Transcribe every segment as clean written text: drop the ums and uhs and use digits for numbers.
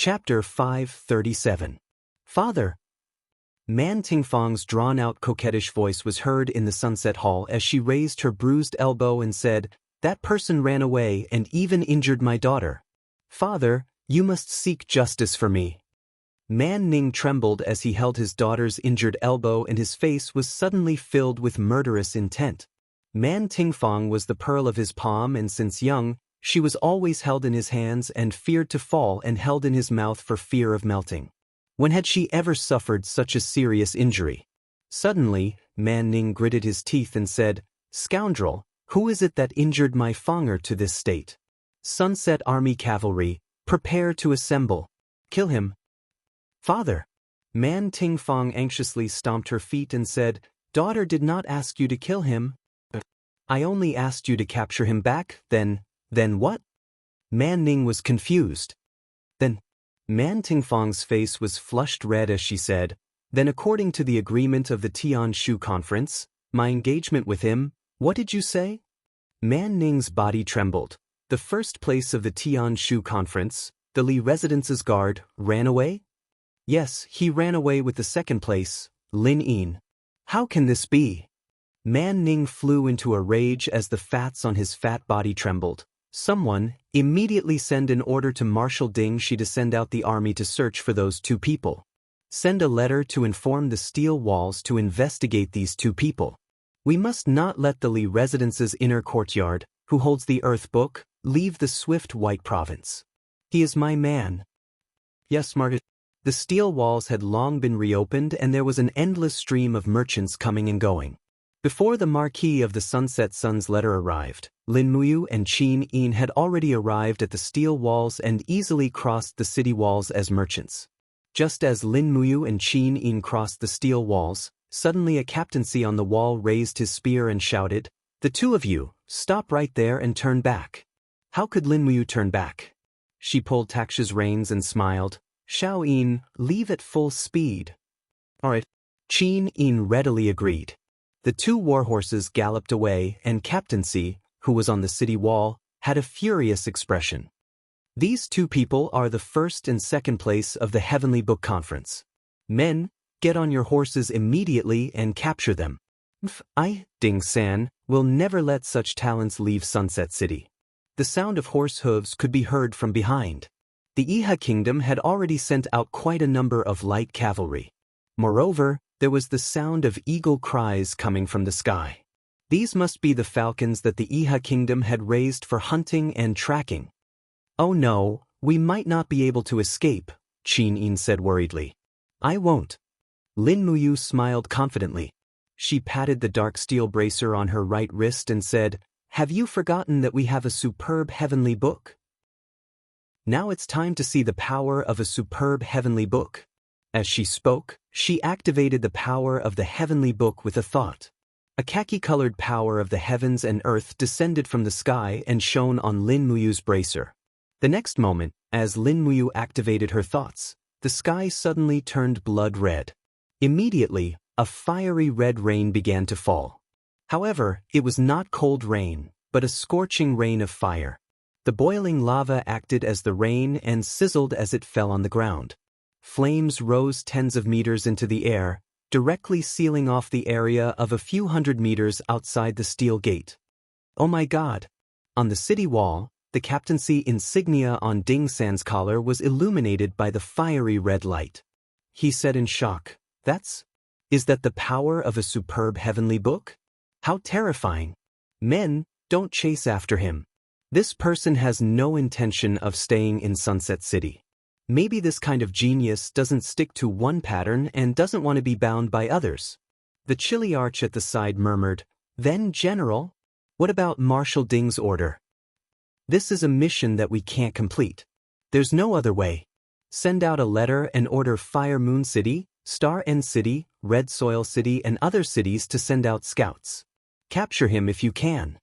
Chapter 537. Father. Man Tingfang's drawn-out coquettish voice was heard in the sunset hall as she raised her bruised elbow and said, "That person ran away and even injured my daughter. Father, you must seek justice for me." Man Ning trembled as he held his daughter's injured elbow, and his face was suddenly filled with murderous intent. Man Tingfang was the pearl of his palm, and since young, she was always held in his hands and feared to fall and held in his mouth for fear of melting. When had she ever suffered such a serious injury? Suddenly, Man Ning gritted his teeth and said, "Scoundrel, who is it that injured my Fanger to this state? Sunset Army Cavalry, prepare to assemble. Kill him." "Father." Man Tingfang anxiously stomped her feet and said, "Daughter did not ask you to kill him. I only asked you to capture him back, then what?" Man Ning was confused. Then, Man Tingfang's face was flushed red as she said, "Then according to the agreement of the Tianshu conference, my engagement with him, what did you say?" Man Ning's body trembled. The first place of the Tianshu conference, the Li Residence's guard, ran away? Yes, he ran away with the second place, Lin Yin. How can this be? Man Ning flew into a rage as the fats on his fat body trembled. "Someone, immediately send an order to Marshal Ding Shi to send out the army to search for those two people. Send a letter to inform the steel walls to investigate these two people. We must not let the Li Residence's inner courtyard, who holds the Earth Book, leave the swift White Province. He is my man." Yes, Margaret. The steel walls had long been reopened, and there was an endless stream of merchants coming and going. Before the Marquis of the Sunset Sun's letter arrived, Lin Muyu and Qin Yin had already arrived at the steel walls and easily crossed the city walls as merchants. Just as Lin Muyu and Qin Yin crossed the steel walls, suddenly a captaincy on the wall raised his spear and shouted, "The two of you, stop right there and turn back." How could Lin Muyu turn back? She pulled Taksha's reins and smiled. "Xiao Yin, leave at full speed." "All right." Qin Yin readily agreed. The two warhorses galloped away, and Captaincy, who was on the city wall, had a furious expression. "These two people are the first and second place of the Heavenly Book Conference. Men, get on your horses immediately and capture them. Ding San will never let such talents leave Sunset City." The sound of horse hooves could be heard from behind. The Iha Kingdom had already sent out quite a number of light cavalry. Moreover, there was the sound of eagle cries coming from the sky. These must be the falcons that the Iha Kingdom had raised for hunting and tracking. "Oh no, we might not be able to escape," Qin Yin said worriedly. "I won't." Lin Muyu smiled confidently. She patted the dark steel bracer on her right wrist and said, "Have you forgotten that we have a superb heavenly book? Now it's time to see the power of a superb heavenly book." As she spoke, she activated the power of the heavenly book with a thought. A khaki-colored power of the heavens and earth descended from the sky and shone on Lin Muyu's bracer. The next moment, as Lin Muyu activated her thoughts, the sky suddenly turned blood red. Immediately, a fiery red rain began to fall. However, it was not cold rain, but a scorching rain of fire. The boiling lava acted as the rain and sizzled as it fell on the ground. Flames rose tens of meters into the air, directly sealing off the area of a few hundred meters outside the steel gate. "Oh my God!" On the city wall, the captaincy insignia on Ding San's collar was illuminated by the fiery red light. He said in shock, Is that the power of a superb heavenly book? How terrifying! Men, don't chase after him. This person has no intention of staying in Sunset City. Maybe this kind of genius doesn't stick to one pattern and doesn't want to be bound by others." The chilly arch at the side murmured, "Then, General, what about Marshal Ding's order? This is a mission that we can't complete. There's no other way. Send out a letter and order Fire Moon City, Star End City, Red Soil City and other cities to send out scouts. Capture him if you can."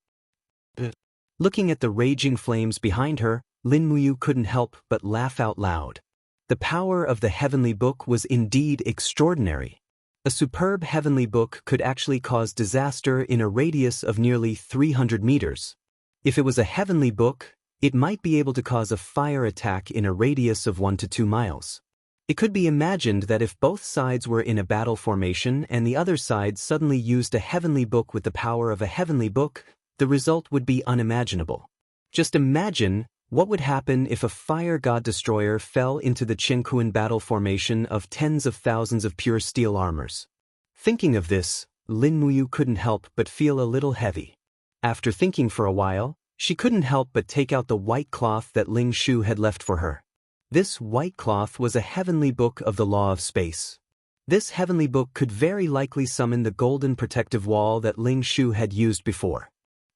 Looking at the raging flames behind her, Lin Muyu couldn't help but laugh out loud. The power of the heavenly book was indeed extraordinary. A superb heavenly book could actually cause disaster in a radius of nearly 300 meters. If it was a heavenly book, It might be able to cause a fire attack in a radius of 1 to 2 miles. It could be imagined that if both sides were in a battle formation and the other side suddenly used a heavenly book with the power of a heavenly book, the result would be unimaginable. Just imagine what would happen if a fire god destroyer fell into the Qinquan battle formation of tens of thousands of pure steel armors. Thinking of this, Lin Muyu couldn't help but feel a little heavy. After thinking for a while, she couldn't help but take out the white cloth that Ling Shu had left for her. This white cloth was a heavenly book of the law of space. This heavenly book could very likely summon the golden protective wall that Ling Shu had used before.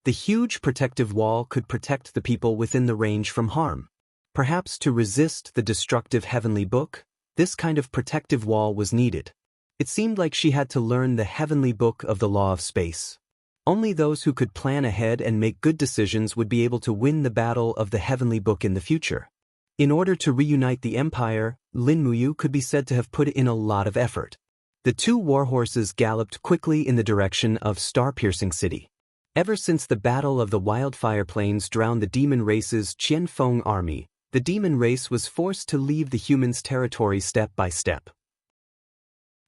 The huge protective wall could protect the people within the range from harm. Perhaps to resist the destructive heavenly book, this kind of protective wall was needed. It seemed like she had to learn the heavenly book of the law of space. Only those who could plan ahead and make good decisions would be able to win the battle of the heavenly book in the future. In order to reunite the empire, Lin Muyu could be said to have put in a lot of effort. The two warhorses galloped quickly in the direction of Star-Piercing City. Ever since the Battle of the Wildfire Plains drowned the demon race's Qianfeng army, the demon race was forced to leave the humans' territory step by step.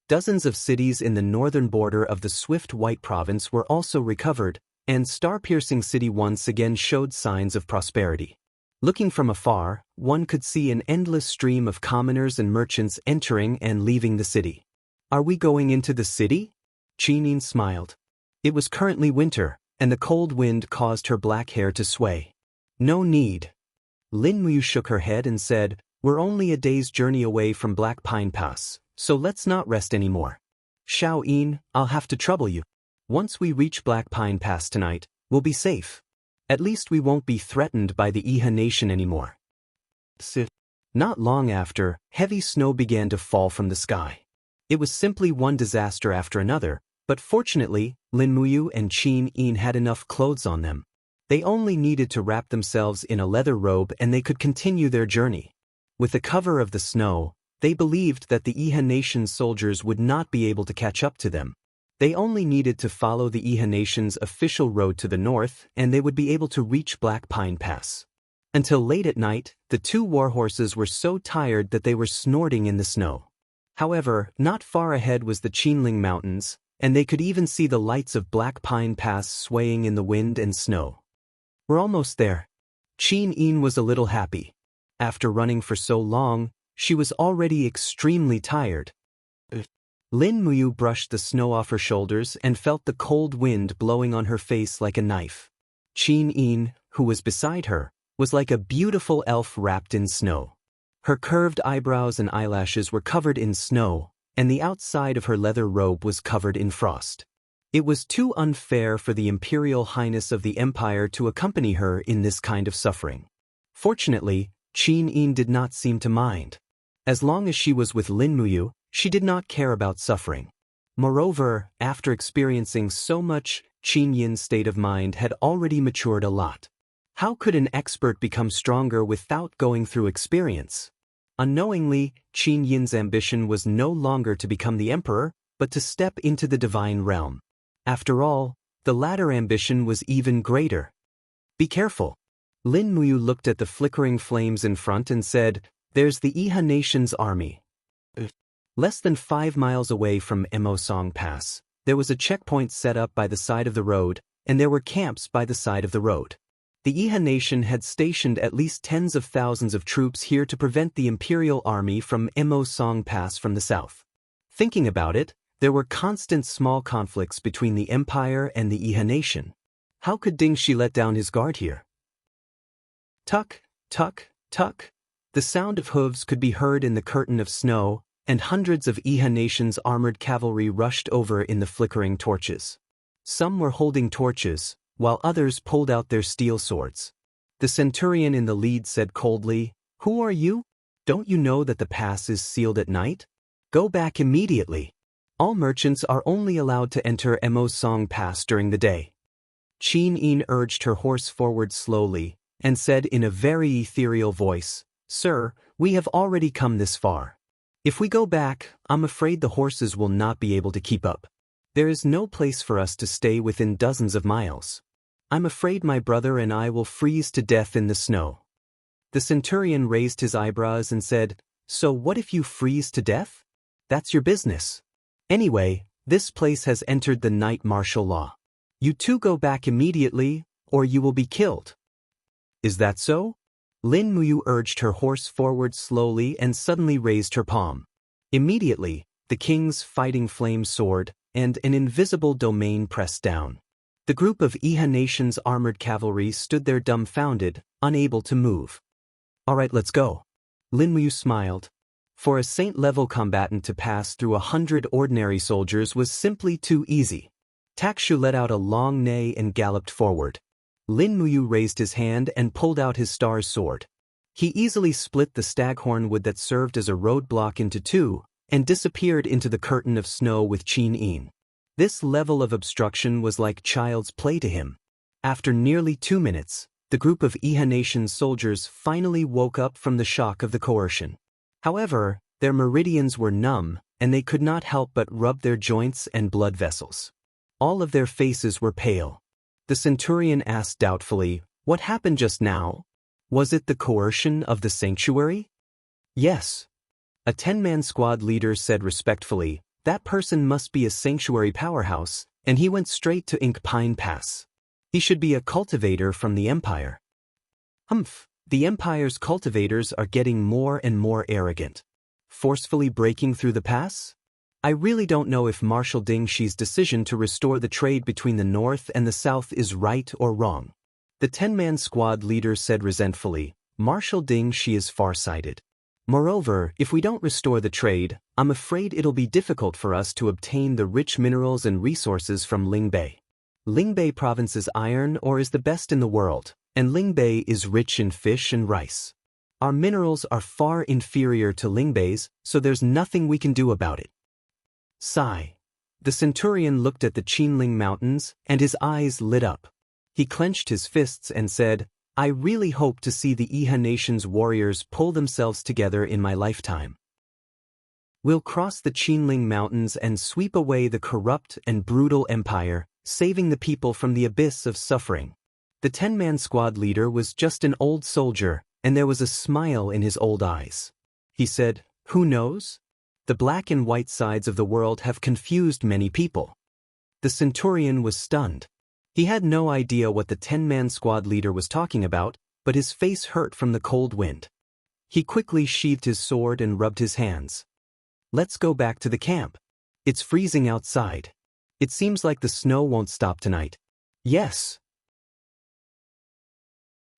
Dozens of cities in the northern border of the Swift White Province were also recovered, and Star-Piercing City once again showed signs of prosperity. Looking from afar, one could see an endless stream of commoners and merchants entering and leaving the city. "Are we going into the city?" Qinin smiled. It was currently winter, and the cold wind caused her black hair to sway. "No need." Lin Muyu shook her head and said, "We're only a day's journey away from Black Pine Pass, so let's not rest anymore. Xiao Yin, I'll have to trouble you. Once we reach Black Pine Pass tonight, we'll be safe. At least we won't be threatened by the Iha nation anymore." Not long after, heavy snow began to fall from the sky. It was simply one disaster after another, but fortunately, Lin Muyu and Qin Yin had enough clothes on them. They only needed to wrap themselves in a leather robe and they could continue their journey. With the cover of the snow, they believed that the Iha nation's soldiers would not be able to catch up to them. They only needed to follow the Iha nation's official road to the north and they would be able to reach Black Pine Pass. Until late at night, the two warhorses were so tired that they were snorting in the snow. However, not far ahead was the Qinling Mountains, and they could even see the lights of Black Pine Pass swaying in the wind and snow. "We're almost there." Qin Yin was a little happy. After running for so long, she was already extremely tired. Lin Muyu brushed the snow off her shoulders and felt the cold wind blowing on her face like a knife. Qin Yin, who was beside her, was like a beautiful elf wrapped in snow. Her curved eyebrows and eyelashes were covered in snow, and the outside of her leather robe was covered in frost. It was too unfair for the Imperial Highness of the Empire to accompany her in this kind of suffering. Fortunately, Qin Yin did not seem to mind. As long as she was with Lin Muyu, she did not care about suffering. Moreover, after experiencing so much, Qin Yin's state of mind had already matured a lot. How could an expert become stronger without going through experience? Unknowingly, Qin Yin's ambition was no longer to become the emperor, but to step into the divine realm. After all, the latter ambition was even greater. "Be careful." Lin Muyu looked at the flickering flames in front and said, "There's the Iha nation's army." Less than 5 miles away from Emosong Pass, there was a checkpoint set up by the side of the road, and there were camps by the side of the road. The Iha nation had stationed at least tens of thousands of troops here to prevent the imperial army from Emosong Pass from the south. Thinking about it, there were constant small conflicts between the empire and the Iha nation. How could Ding Shi let down his guard here? Tuck, tuck, tuck. The sound of hooves could be heard in the curtain of snow, and hundreds of Iha nation's armored cavalry rushed over in the flickering torches. Some were holding torches, while others pulled out their steel swords. The centurion in the lead said coldly, "Who are you? Don't you know that the pass is sealed at night? Go back immediately. All merchants are only allowed to enter Emosong Pass during the day." Qin Yin urged her horse forward slowly, and said in a very ethereal voice, "Sir, we have already come this far. If we go back, I'm afraid the horses will not be able to keep up. There is no place for us to stay within dozens of miles. I'm afraid my brother and I will freeze to death in the snow. The centurion raised his eyebrows and said, So what if you freeze to death? That's your business. Anyway, this place has entered the night martial law. You two go back immediately, or you will be killed. Is that so? Lin Muyu urged her horse forward slowly and suddenly raised her palm. Immediately, the king's fighting flame soared, and an invisible domain pressed down. The group of Iha nation's armored cavalry stood there dumbfounded, unable to move. All right, let's go. Lin Muyu smiled. For a saint-level combatant to pass through 100 ordinary soldiers was simply too easy. Takshu let out a long neigh and galloped forward. Lin Muyu raised his hand and pulled out his star's sword. He easily split the staghorn wood that served as a roadblock into two, and disappeared into the curtain of snow with Qin Yin. This level of obstruction was like child's play to him. After nearly 2 minutes, the group of Iha nation's soldiers finally woke up from the shock of the coercion. However, their meridians were numb, and they could not help but rub their joints and blood vessels. All of their faces were pale. The centurion asked doubtfully, What happened just now? Was it the coercion of the sanctuary? Yes. A 10-man squad leader said respectfully, That person must be a sanctuary powerhouse, and he went straight to Ink Pine Pass. He should be a cultivator from the Empire. Humph, the Empire's cultivators are getting more and more arrogant. Forcefully breaking through the pass? I really don't know if Marshal Ding Shi's decision to restore the trade between the North and the South is right or wrong. The 10-man squad leader said resentfully, Marshal Ding Shi is far-sighted. Moreover, if we don't restore the trade, I'm afraid it'll be difficult for us to obtain the rich minerals and resources from Lingbei. Lingbei province's iron ore is the best in the world, and Lingbei is rich in fish and rice. Our minerals are far inferior to Lingbei's, so there's nothing we can do about it. Sigh. The centurion looked at the Qinling Mountains, and his eyes lit up. He clenched his fists and said, I really hope to see the Iha nation's warriors pull themselves together in my lifetime. We'll cross the Qinling Mountains and sweep away the corrupt and brutal empire, saving the people from the abyss of suffering. The 10-man squad leader was just an old soldier, and there was a smile in his old eyes. He said, Who knows? The black and white sides of the world have confused many people. The centurion was stunned. He had no idea what the 10-man squad leader was talking about, but his face hurt from the cold wind. He quickly sheathed his sword and rubbed his hands. Let's go back to the camp. It's freezing outside. It seems like the snow won't stop tonight. Yes.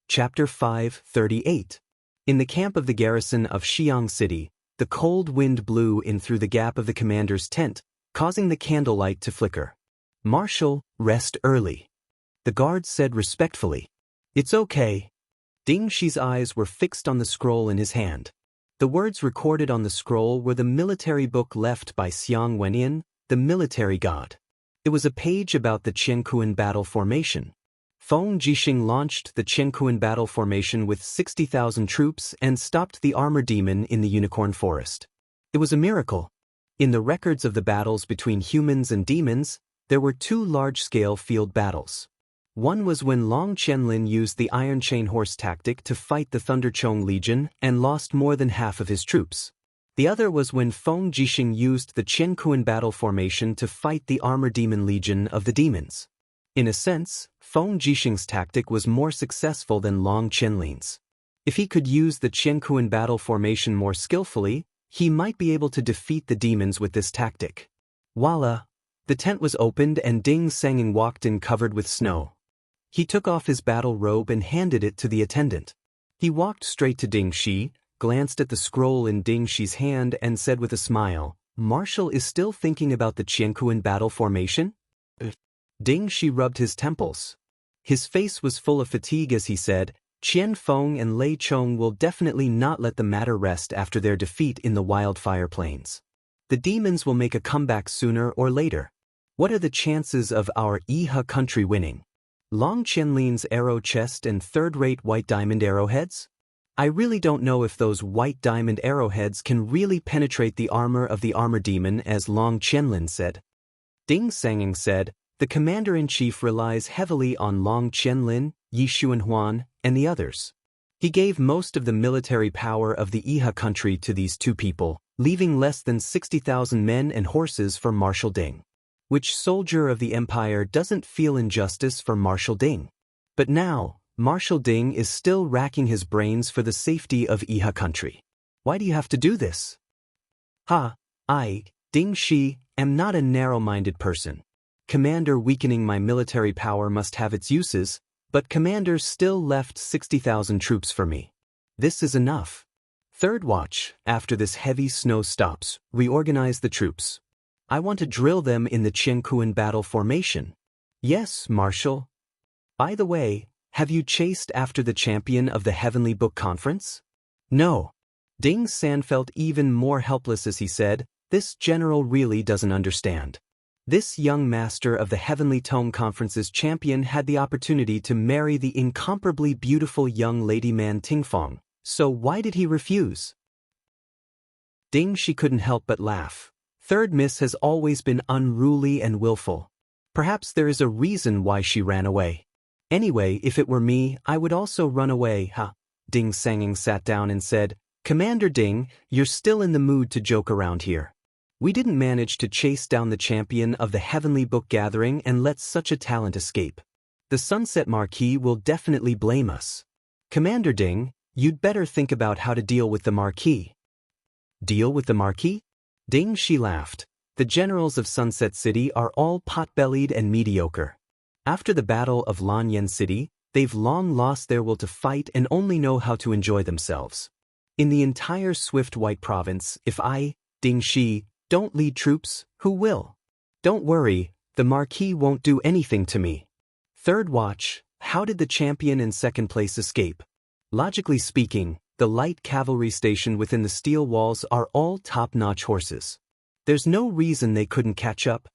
Chapter 5:38. In the camp of the garrison of Xiang City, the cold wind blew in through the gap of the commander's tent, causing the candlelight to flicker. Marshal, rest early. The guard said respectfully. It's okay. Ding Shi's eyes were fixed on the scroll in his hand. The words recorded on the scroll were the military book left by Xiang Wenyan, the military god. It was a page about the Qiankuan battle formation. Feng Jixing launched the Qiankuan battle formation with 60,000 troops and stopped the armor demon in the Unicorn Forest. It was a miracle. In the records of the battles between humans and demons, there were 2 large-scale field battles. One was when Long Qianlin used the Iron Chain Horse tactic to fight the Thunderchong Legion and lost more than half of his troops. The other was when Feng Jixing used the Qiankuan battle formation to fight the Armor Demon Legion of the demons. In a sense, Feng Jixing's tactic was more successful than Long Qianlin's. If he could use the Qiankuan battle formation more skillfully, he might be able to defeat the demons with this tactic. Voila! The tent was opened and Ding Sanging walked in covered with snow. He took off his battle robe and handed it to the attendant. He walked straight to Ding Shi, glanced at the scroll in Ding Shi's hand and said with a smile, Marshal is still thinking about the Qiankuan battle formation? Ding Shi rubbed his temples. His face was full of fatigue as he said, Qian Feng and Lei Chong will definitely not let the matter rest after their defeat in the Wildfire Plains. The demons will make a comeback sooner or later. What are the chances of our Iha country winning? Long Qianlin's arrow chest and third-rate white diamond arrowheads? I really don't know if those white diamond arrowheads can really penetrate the armor of the armor demon as Long Qianlin said. Ding Sanging said, The commander-in-chief relies heavily on Long Qianlin, Yi Xuanhuan, and the others. He gave most of the military power of the Iha country to these two people, leaving less than 60,000 men and horses for Marshal Ding. Which soldier of the empire doesn't feel injustice for Marshal Ding? But now, Marshal Ding is still racking his brains for the safety of Iha country. Why do you have to do this? I, Ding Shi, am not a narrow-minded person. Commander weakening my military power must have its uses, but Commander still left 60,000 troops for me. This is enough. Third watch, after this heavy snow stops, reorganize the troops. I want to drill them in the Qiankuan battle formation. Yes, Marshal. By the way, have you chased after the champion of the Heavenly Book Conference? No. Ding San felt even more helpless as he said, this general really doesn't understand. This young master of the Heavenly Tome Conference's champion had the opportunity to marry the incomparably beautiful young lady Man Tingfang, so why did he refuse? Ding Shi couldn't help but laugh. Third Miss has always been unruly and willful. Perhaps there is a reason why she ran away. Anyway, if it were me, I would also run away, Ding Sanging sat down and said, Commander Ding, you're still in the mood to joke around here. We didn't manage to chase down the champion of the Heavenly Book Gathering and let such a talent escape. The Sunset Marquis will definitely blame us. Commander Ding, you'd better think about how to deal with the Marquis. Deal with the Marquis? Ding Shi laughed. The generals of Sunset City are all pot-bellied and mediocre. After the Battle of Lanyan City, they've long lost their will to fight and only know how to enjoy themselves. In the entire Swift White Province, if I, Ding Shi, don't lead troops, who will? Don't worry, the Marquis won't do anything to me. Third watch, how did the champion in second place escape? Logically speaking, the light cavalry stationed within the steel walls are all top-notch horses. There's no reason they couldn't catch up.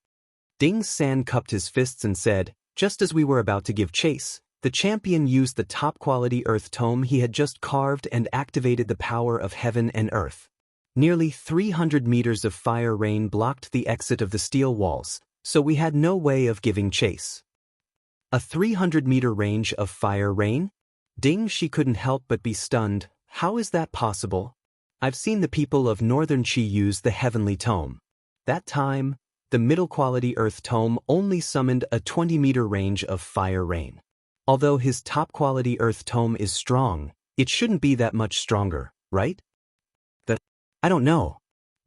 Ding San cupped his fists and said, just as we were about to give chase, the champion used the top-quality earth tome he had just carved and activated the power of heaven and earth. Nearly 300 meters of fire rain blocked the exit of the steel walls, so we had no way of giving chase. A 300-meter range of fire rain? Ding Shi couldn't help but be stunned. How is that possible? I've seen the people of Northern Qi use the Heavenly Tome. That time, the middle-quality earth tome only summoned a 20-meter range of fire rain. Although his top-quality earth tome is strong, it shouldn't be that much stronger, right? I don't know.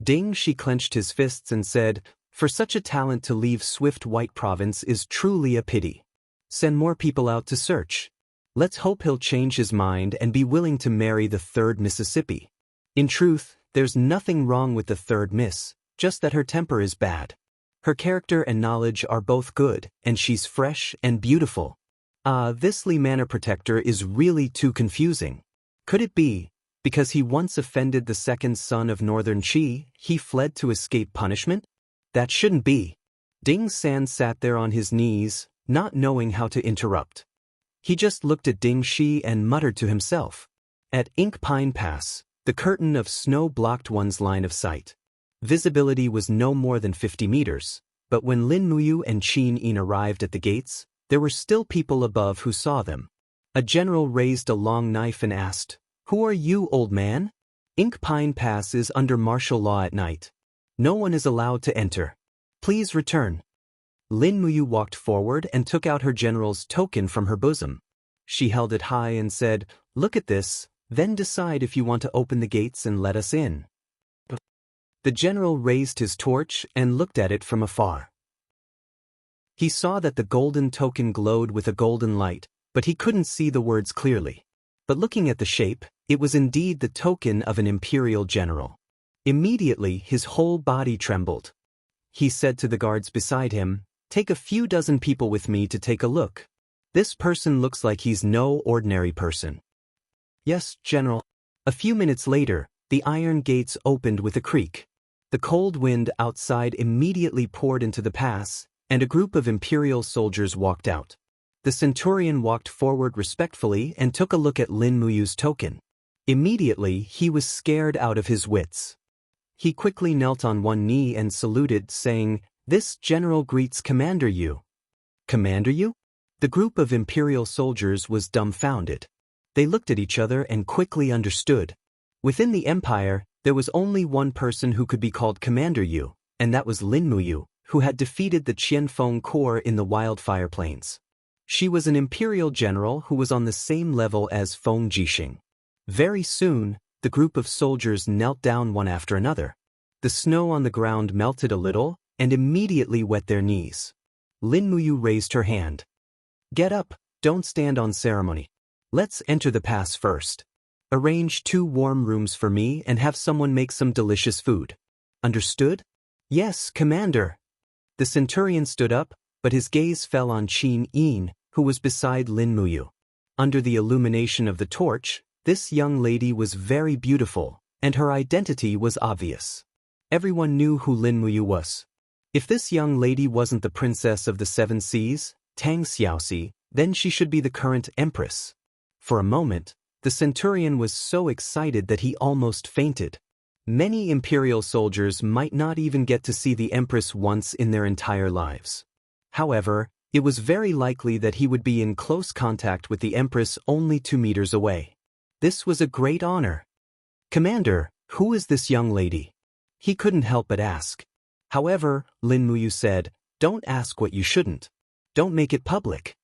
Ding Shi clenched his fists and said, for such a talent to leave Swift White Province is truly a pity. Send more people out to search. Let's hope he'll change his mind and be willing to marry the third Mississippi. In truth, there's nothing wrong with the third Miss, just that her temper is bad. Her character and knowledge are both good, and she's fresh and beautiful. This Li Manor Protector is really too confusing. Could it be, because he once offended the second son of Northern Qi, he fled to escape punishment? That shouldn't be. Ding San sat there on his knees, not knowing how to interrupt. He just looked at Ding Shi and muttered to himself. At Ink Pine Pass, the curtain of snow blocked one's line of sight. Visibility was no more than 50 meters, but when Lin Muyu and Qin Yin arrived at the gates, there were still people above who saw them. A general raised a long knife and asked, Who are you, old man? Ink Pine Pass is under martial law at night. No one is allowed to enter. Please return. Lin Muyu walked forward and took out her general's token from her bosom. She held it high and said, Look at this, then decide if you want to open the gates and let us in. The general raised his torch and looked at it from afar. He saw that the golden token glowed with a golden light, but he couldn't see the words clearly. But looking at the shape, it was indeed the token of an imperial general. Immediately his whole body trembled. He said to the guards beside him, Take a few dozen people with me to take a look. This person looks like he's no ordinary person. Yes, General. A few minutes later, the iron gates opened with a creak. The cold wind outside immediately poured into the pass, and a group of imperial soldiers walked out. The centurion walked forward respectfully and took a look at Lin Muyu's token. Immediately, he was scared out of his wits. He quickly knelt on one knee and saluted, saying, This general greets Commander Yu. Commander Yu? The group of Imperial soldiers was dumbfounded. They looked at each other and quickly understood. Within the Empire, there was only one person who could be called Commander Yu, and that was Lin Muyu, who had defeated the Qianfeng Corps in the Wildfire Plains. She was an Imperial general who was on the same level as Feng Jixing. Very soon, the group of soldiers knelt down one after another. The snow on the ground melted a little and immediately wet their knees. Lin Muyu raised her hand. Get up, don't stand on ceremony. Let's enter the pass first. Arrange 2 warm rooms for me and have someone make some delicious food. Understood? Yes, Commander. The centurion stood up, but his gaze fell on Qin Yin, who was beside Lin Muyu. Under the illumination of the torch, this young lady was very beautiful, and her identity was obvious. Everyone knew who Lin Muyu was. If this young lady wasn't the princess of the 7 seas, Tang Xiaoxi, then she should be the current empress. For a moment, the centurion was so excited that he almost fainted. Many imperial soldiers might not even get to see the empress once in their entire lives. However, it was very likely that he would be in close contact with the empress only 2 meters away. This was a great honor. Commander, who is this young lady? He couldn't help but ask. However, Lin Muyu said, don't ask what you shouldn't. Don't make it public.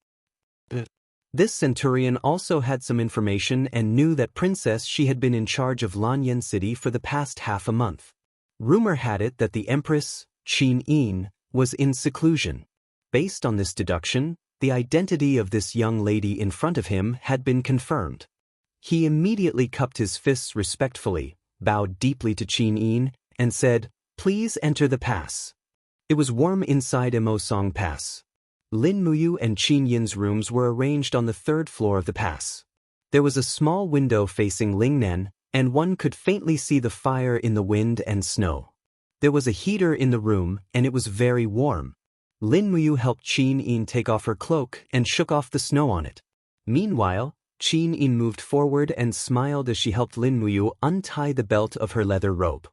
This centurion also had some information and knew that Princess She had been in charge of Lanyan City for the past half a month. Rumor had it that the Empress, Qin Yin, was in seclusion. Based on this deduction, the identity of this young lady in front of him had been confirmed. He immediately cupped his fists respectfully, bowed deeply to Qin Yin, and said, Please enter the pass. It was warm inside Emosong Pass. Lin Muyu and Qin Yin's rooms were arranged on the 3rd floor of the pass. There was a small window facing Lingnan, and one could faintly see the fire in the wind and snow. There was a heater in the room, and it was very warm. Lin Muyu helped Qin Yin take off her cloak and shook off the snow on it. Meanwhile, Qin Yin moved forward and smiled as she helped Lin Muyu untie the belt of her leather robe.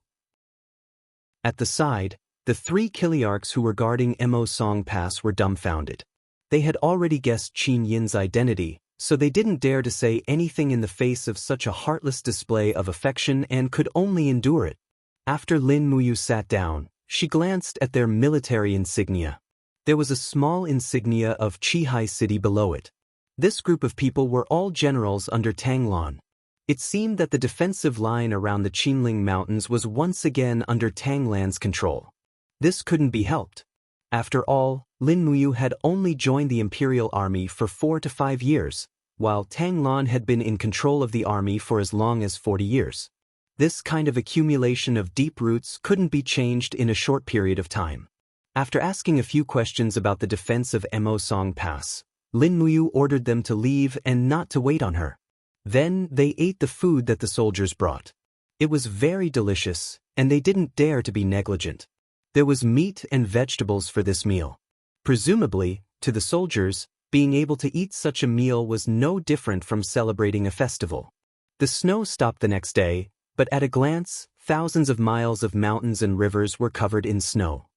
At the side, the 3 Kiliarchs who were guarding Emosong Pass were dumbfounded. They had already guessed Qin Yin's identity, so they didn't dare to say anything in the face of such a heartless display of affection and could only endure it. After Lin Muyu sat down, she glanced at their military insignia. There was a small insignia of Qihai City below it. This group of people were all generals under Tang Lan. It seemed that the defensive line around the Qinling Mountains was once again under Tang Lan's control. This couldn't be helped. After all, Lin Muyu had only joined the Imperial Army for 4 to 5 years, while Tang Lan had been in control of the army for as long as 40 years. This kind of accumulation of deep roots couldn't be changed in a short period of time. After asking a few questions about the defense of Emosong Pass, Lin Muyu ordered them to leave and not to wait on her. Then they ate the food that the soldiers brought. It was very delicious, and they didn't dare to be negligent. There was meat and vegetables for this meal. Presumably, to the soldiers, being able to eat such a meal was no different from celebrating a festival. The snow stopped the next day, but at a glance, thousands of miles of mountains and rivers were covered in snow.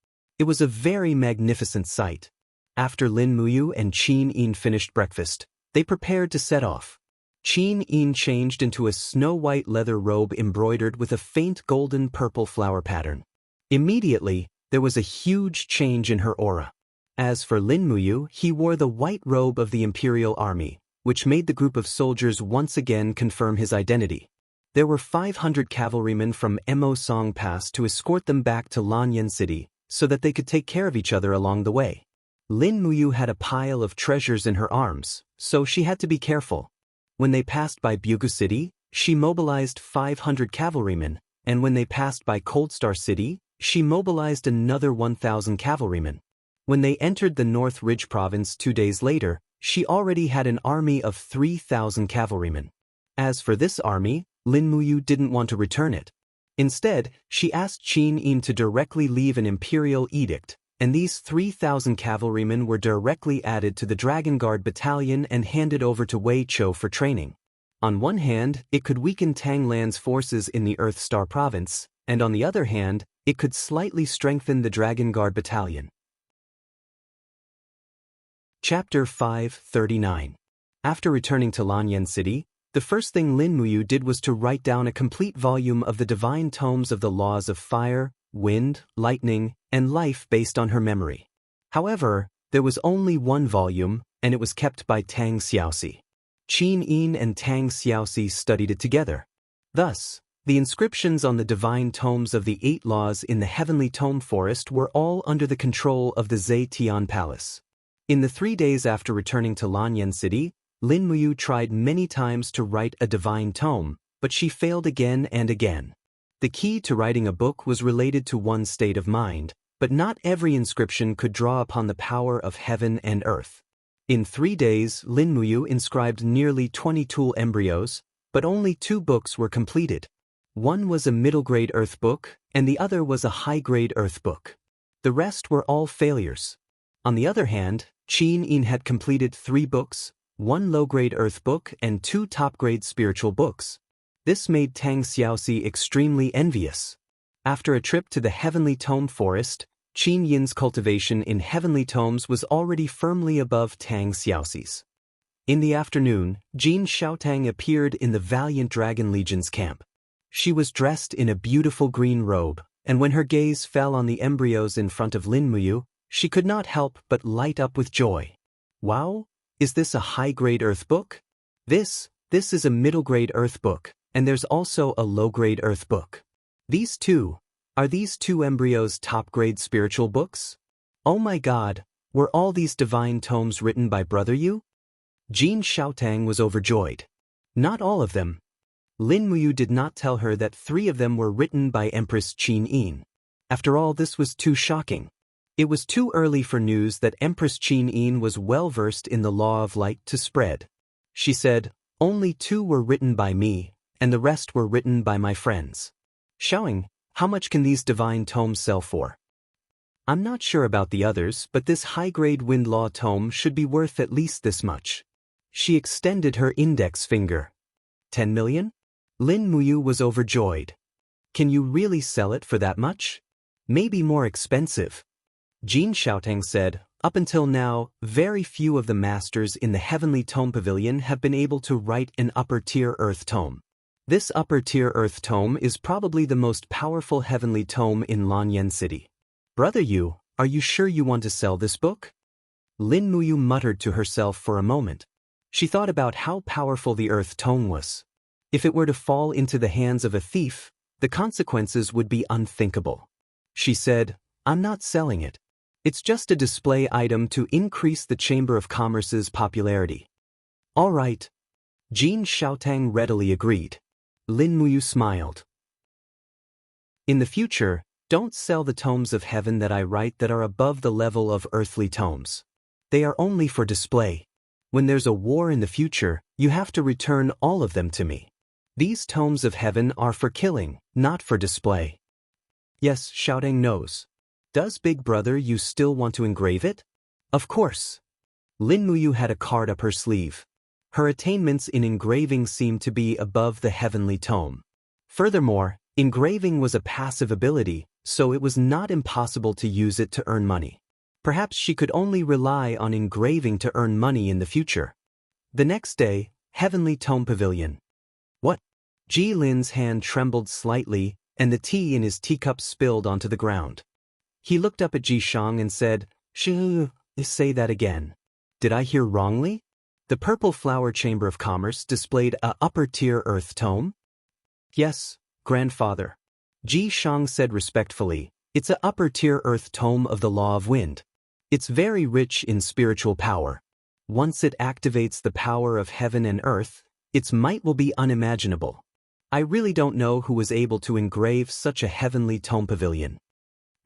It was a very magnificent sight. After Lin Muyu and Qin Yin finished breakfast, they prepared to set off. Qin Yin changed into a snow-white leather robe embroidered with a faint golden-purple flower pattern. Immediately, there was a huge change in her aura. As for Lin Muyu, he wore the white robe of the Imperial Army, which made the group of soldiers once again confirm his identity. There were 500 cavalrymen from Emosong Pass to escort them back to Lanyan City, so that they could take care of each other along the way. Lin Muyu had a pile of treasures in her arms, so she had to be careful. When they passed by Bugu City, she mobilized 500 cavalrymen, and when they passed by Coldstar City, she mobilized another 1,000 cavalrymen. When they entered the North Ridge province 2 days later, she already had an army of 3,000 cavalrymen. As for this army, Lin Muyu didn't want to return it. Instead, she asked Qin Yin to directly leave an imperial edict, and these 3,000 cavalrymen were directly added to the Dragon Guard battalion and handed over to Wei Chou for training. On one hand, it could weaken Tang Lan's forces in the Earth Star province, and on the other hand, it could slightly strengthen the Dragon Guard battalion. Chapter 539. After returning to Lanyan City, the first thing Lin Muyu did was to write down a complete volume of the divine tomes of the laws of fire, wind, lightning, and life based on her memory. However, there was only one volume, and it was kept by Tang Xiaoxi. Qin Yin and Tang Xiaoxi studied it together. Thus, the inscriptions on the divine tomes of the 8 laws in the heavenly tome forest were all under the control of the Zetian Palace. In the 3 days after returning to Lanyan City, Lin Muyu tried many times to write a divine tome, but she failed again and again. The key to writing a book was related to one's state of mind, but not every inscription could draw upon the power of heaven and earth. In 3 days, Lin Muyu inscribed nearly 20 tool embryos, but only 2 books were completed. One was a middle-grade earth book, and the other was a high-grade earth book. The rest were all failures. On the other hand, Qin Yin had completed 3 books, 1 low-grade earth book and 2 top-grade spiritual books. This made Tang Xiaoxi extremely envious. After a trip to the heavenly tome forest, Qin Yin's cultivation in heavenly tomes was already firmly above Tang Xiaoxi's. In the afternoon, Jin Xiaotang appeared in the Valiant Dragon Legion's camp. She was dressed in a beautiful green robe, and when her gaze fell on the embryos in front of Lin Muyu, she could not help but light up with joy. Wow, is this a high-grade earth book? This is a middle-grade earth book, and there's also a low-grade earth book. Are these two embryos top-grade spiritual books? Oh my God, were all these divine tomes written by Brother Yu? Jin Xiaotang was overjoyed. Not all of them. Lin Muyu did not tell her that 3 of them were written by Empress Qin Yin. After all, this was too shocking. It was too early for news that Empress Qin Yin was well-versed in the law of light to spread. She said, only 2 were written by me, and the rest were written by my friends. Xiaoying, how much can these divine tomes sell for? I'm not sure about the others, but this high-grade wind law tome should be worth at least this much. She extended her index finger. 10 million? Lin Muyu was overjoyed. Can you really sell it for that much? Maybe more expensive. Jin Xiaotang said, up until now, very few of the masters in the Heavenly Tome Pavilion have been able to write an upper-tier earth tome. This upper-tier earth tome is probably the most powerful heavenly tome in Lanyan City. Brother Yu, are you sure you want to sell this book? Lin Muyu muttered to herself for a moment. She thought about how powerful the earth tome was. If it were to fall into the hands of a thief, the consequences would be unthinkable. She said, I'm not selling it. It's just a display item to increase the Chamber of Commerce's popularity. All right. Jin Xiaotang readily agreed. Lin Muyu smiled. In the future, don't sell the tomes of heaven that I write that are above the level of earthly tomes. They are only for display. When there's a war in the future, you have to return all of them to me. These tomes of heaven are for killing, not for display. Yes, Xiaotang knows. Does Big Brother you still want to engrave it? Of course. Lin Muyu had a card up her sleeve. Her attainments in engraving seemed to be above the heavenly tome. Furthermore, engraving was a passive ability, so it was not impossible to use it to earn money. Perhaps she could only rely on engraving to earn money in the future. The next day, Heavenly Tome Pavilion. What? Ji Lin's hand trembled slightly, and the tea in his teacup spilled onto the ground. He looked up at Ji Shang and said, say that again. Did I hear wrongly? The Purple Flower Chamber of Commerce displayed a upper-tier earth tome? Yes, grandfather. Ji Shang said respectfully, it's a upper-tier earth tome of the Law of Wind. It's very rich in spiritual power. Once it activates the power of heaven and earth, its might will be unimaginable. I really don't know who was able to engrave such a heavenly tome pavilion.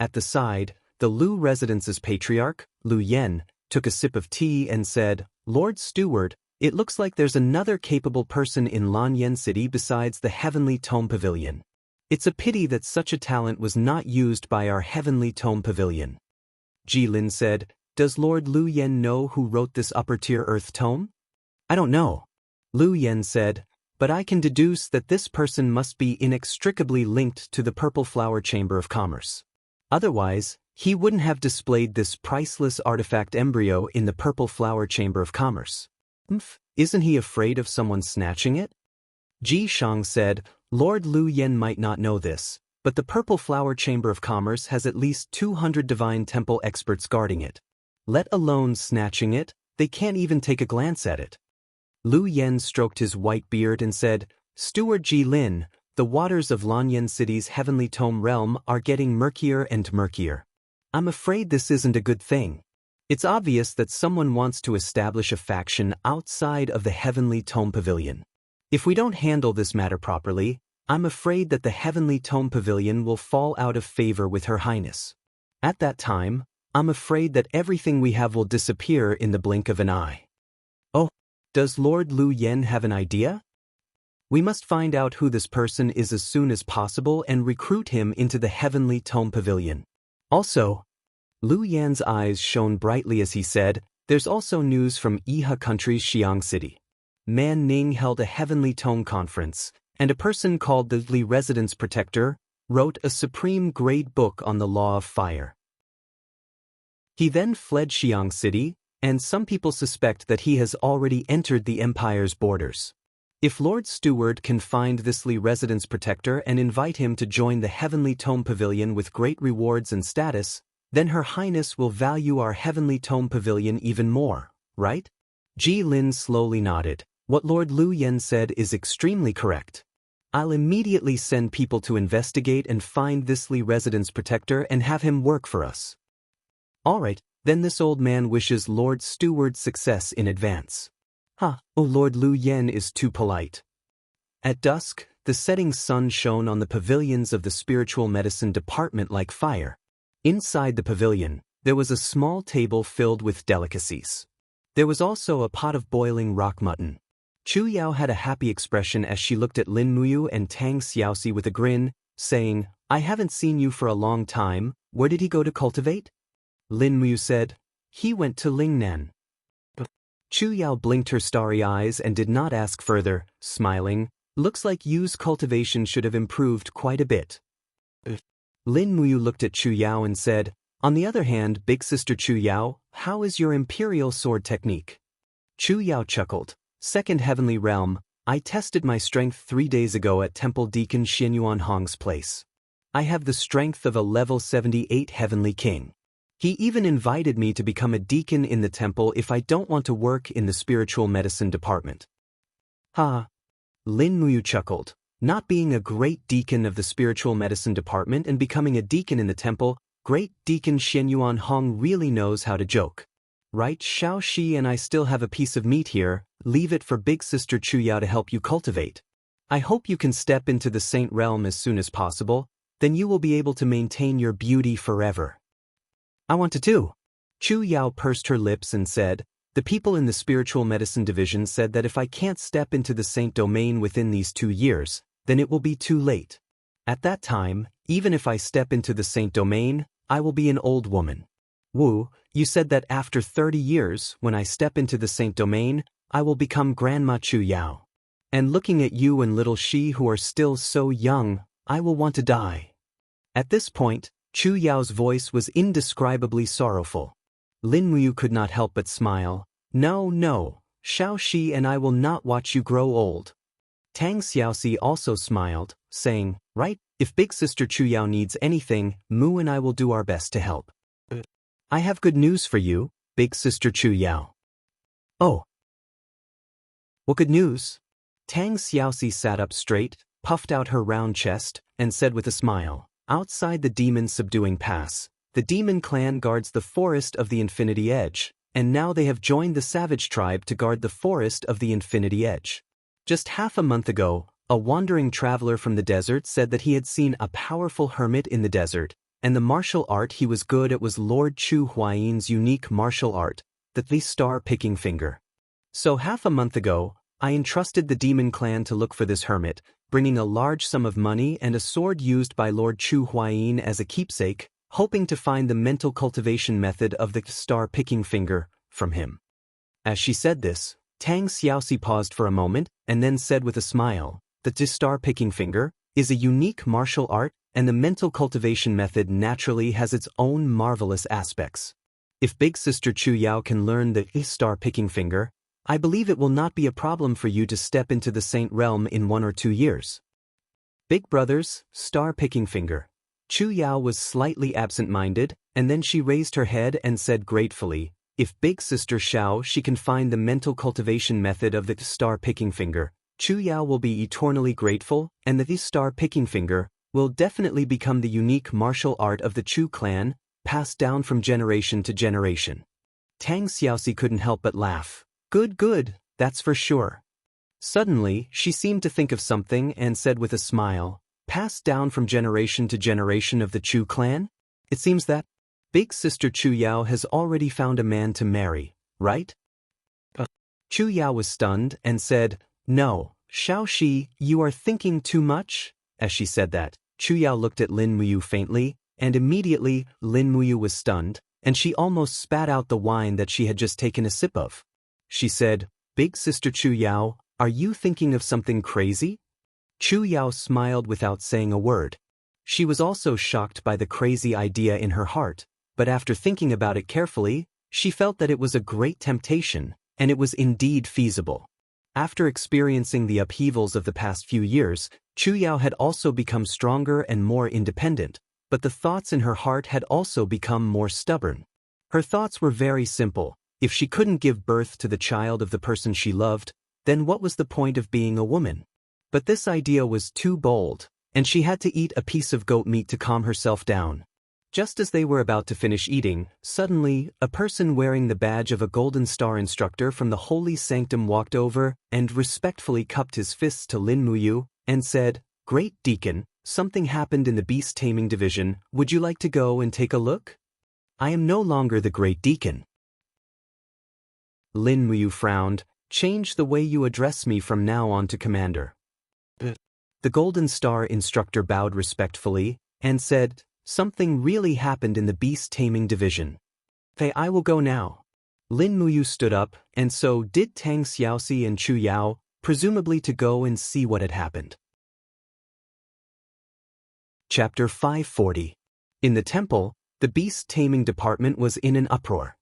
At the side, the Lu residence's patriarch, Lu Yen, took a sip of tea and said, Lord Steward, it looks like there's another capable person in Lanyan City besides the heavenly tome pavilion. It's a pity that such a talent was not used by our heavenly tome pavilion. Ji Lin said, does Lord Lu Yen know who wrote this upper-tier earth tome? I don't know. Lu Yen said, but I can deduce that this person must be inextricably linked to the Purple Flower Chamber of Commerce. Otherwise, he wouldn't have displayed this priceless artifact embryo in the Purple Flower Chamber of Commerce. Isn't he afraid of someone snatching it? Ji Shang said, Lord Lu Yen might not know this, but the Purple Flower Chamber of Commerce has at least 200 divine temple experts guarding it. Let alone snatching it, they can't even take a glance at it. Lu Yen stroked his white beard and said, Steward Ji Lin, the waters of Lanyan City's heavenly tome realm are getting murkier and murkier. I'm afraid this isn't a good thing. It's obvious that someone wants to establish a faction outside of the heavenly tome pavilion. If we don't handle this matter properly, I'm afraid that the heavenly tome pavilion will fall out of favor with Her Highness. At that time, I'm afraid that everything we have will disappear in the blink of an eye. Oh, does Lord Lu Yen have an idea? We must find out who this person is as soon as possible and recruit him into the heavenly tome pavilion. Also, Lu Yan's eyes shone brightly as he said, there's also news from Iha country's Xiang City. Man Ning held a heavenly tome conference, and a person called the Li Residence Protector wrote a supreme grade book on the law of fire. He then fled Xiang City, and some people suspect that he has already entered the Empire's borders. If Lord Steward can find this Li Residence Protector and invite him to join the Heavenly Tome Pavilion with great rewards and status, then Her Highness will value our Heavenly Tome Pavilion even more, right? Ji Lin slowly nodded. What Lord Lu Yen said is extremely correct. I'll immediately send people to investigate and find this Li Residence Protector and have him work for us. Alright, then this old man wishes Lord Steward success in advance. Oh, Lord Lu Yen is too polite. At dusk, the setting sun shone on the pavilions of the spiritual medicine department like fire. Inside the pavilion, there was a small table filled with delicacies. There was also a pot of boiling rock mutton. Chu Yao had a happy expression as she looked at Lin Muyu and Tang Xiaoxi with a grin, saying, I haven't seen you for a long time, where did he go to cultivate? Lin Muyu said, he went to Lingnan. Chu Yao blinked her starry eyes and did not ask further, smiling, looks like Yu's cultivation should have improved quite a bit. Lin Muyu looked at Chu Yao and said, on the other hand, big sister Chu Yao, how is your imperial sword technique? Chu Yao chuckled. Second heavenly realm, I tested my strength 3 days ago at Temple Deacon Xianyuan Hong's place. I have the strength of a level 78 heavenly king. He even invited me to become a deacon in the temple if I don't want to work in the spiritual medicine department. Ha! Lin Muyu chuckled. Not being a great deacon of the spiritual medicine department and becoming a deacon in the temple, great deacon Xianyuan Hong really knows how to joke. Right, Xiao Shi and I still have a piece of meat here, leave it for big sister Chu Yao to help you cultivate. I hope you can step into the saint realm as soon as possible, then you will be able to maintain your beauty forever. I want to too. Chu Yao pursed her lips and said, the people in the spiritual medicine division said that if I can't step into the saint domain within these 2 years, then it will be too late. At that time, even if I step into the saint domain, I will be an old woman. Wu, you said that after 30 years, when I step into the saint domain, I will become Grandma Chu Yao. And looking at you and little Shi who are still so young, I will want to die. At this point, Chu Yao's voice was indescribably sorrowful. Lin Muyu could not help but smile. No, Xiao Shi and I will not watch you grow old. Tang Xiaoxi also smiled, saying, right, if big sister Chu Yao needs anything, Mu and I will do our best to help. I have good news for you, big sister Chu Yao. Oh. What good news? Tang Xiaoxi sat up straight, puffed out her round chest, and said with a smile, outside the demon subduing pass, the demon clan guards the forest of the Infinity Edge, and now they have joined the savage tribe to guard the forest of the Infinity Edge. Just half a month ago, a wandering traveler from the desert said that he had seen a powerful hermit in the desert, and the martial art he was good at was Lord Chu Huayin's unique martial art, the star-picking finger. So half a month ago, I entrusted the demon clan to look for this hermit, bringing a large sum of money and a sword used by Lord Chu Huayin as a keepsake, hoping to find the mental cultivation method of the star-picking finger from him. As she said this, Tang Xiaoxi paused for a moment and then said with a smile, the star-picking finger is a unique martial art, and the mental cultivation method naturally has its own marvelous aspects. If Big Sister Chu Yao can learn the star picking finger, I believe it will not be a problem for you to step into the saint realm in 1 or 2 years. Big Brother's star picking finger. Chu Yao was slightly absent-minded, and then she raised her head and said gratefully, if Big Sister Xiao she can find the mental cultivation method of the star picking finger, Chu Yao will be eternally grateful, and the star picking finger will definitely become the unique martial art of the Chu clan, passed down from generation to generation. Tang Xiaoxi couldn't help but laugh. Good, that's for sure. Suddenly, she seemed to think of something and said with a smile, passed down from generation to generation of the Chu clan? It seems that Big Sister Chu Yao has already found a man to marry, right? Chu Yao was stunned and said, no, Xiaoxi, you are thinking too much? As she said that, Chu Yao looked at Lin Muyu faintly, and immediately, Lin Muyu was stunned, and she almost spat out the wine that she had just taken a sip of. She said, Big Sister Chu Yao, are you thinking of something crazy? Chu Yao smiled without saying a word. She was also shocked by the crazy idea in her heart, but after thinking about it carefully, she felt that it was a great temptation, and it was indeed feasible. After experiencing the upheavals of the past few years, Chu Yao had also become stronger and more independent, but the thoughts in her heart had also become more stubborn. Her thoughts were very simple. If she couldn't give birth to the child of the person she loved, then what was the point of being a woman? But this idea was too bold, and she had to eat a piece of goat meat to calm herself down. Just as they were about to finish eating, suddenly, a person wearing the badge of a Golden Star instructor from the Holy Sanctum walked over and respectfully cupped his fists to Lin Muyu and said, Great Deacon, something happened in the beast taming division, would you like to go and take a look? I am no longer the Great Deacon. Lin Muyu frowned, change the way you address me from now on to Commander. The Golden Star instructor bowed respectfully and said, something really happened in the beast taming division. I will go now. Lin Muyu stood up, and so did Tang Xiaoxi and Chu Yao, presumably to go and see what had happened. Chapter 540. In the temple, the beast taming department was in an uproar.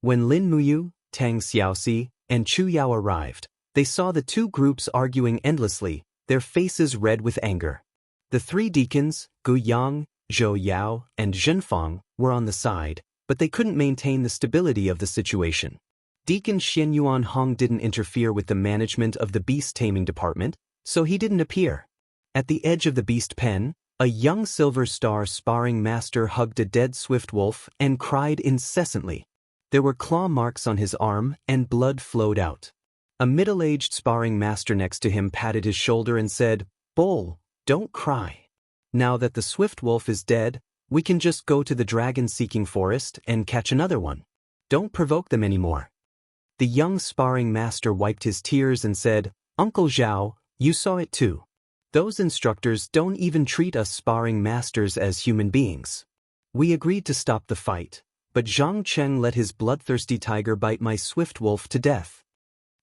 When Lin Muyu, Tang Xiaoxi, and Chu Yao arrived, they saw the two groups arguing endlessly, their faces red with anger. The 3 deacons, Gu Yang, Zhou Yao, and Zhenfang, were on the side, but they couldn't maintain the stability of the situation. Deacon Xian Yuan Hong didn't interfere with the management of the beast taming department, so he didn't appear. At the edge of the beast pen, a young Silver Star sparring master hugged a dead swift wolf and cried incessantly. There were claw marks on his arm and blood flowed out. A middle-aged sparring master next to him patted his shoulder and said, Bull, don't cry. Now that the swift wolf is dead, we can just go to the dragon-seeking forest and catch another one. Don't provoke them anymore. The young sparring master wiped his tears and said, Uncle Zhao, you saw it too. Those instructors don't even treat us sparring masters as human beings. We agreed to stop the fight, but Zhang Cheng let his bloodthirsty tiger bite my swift wolf to death.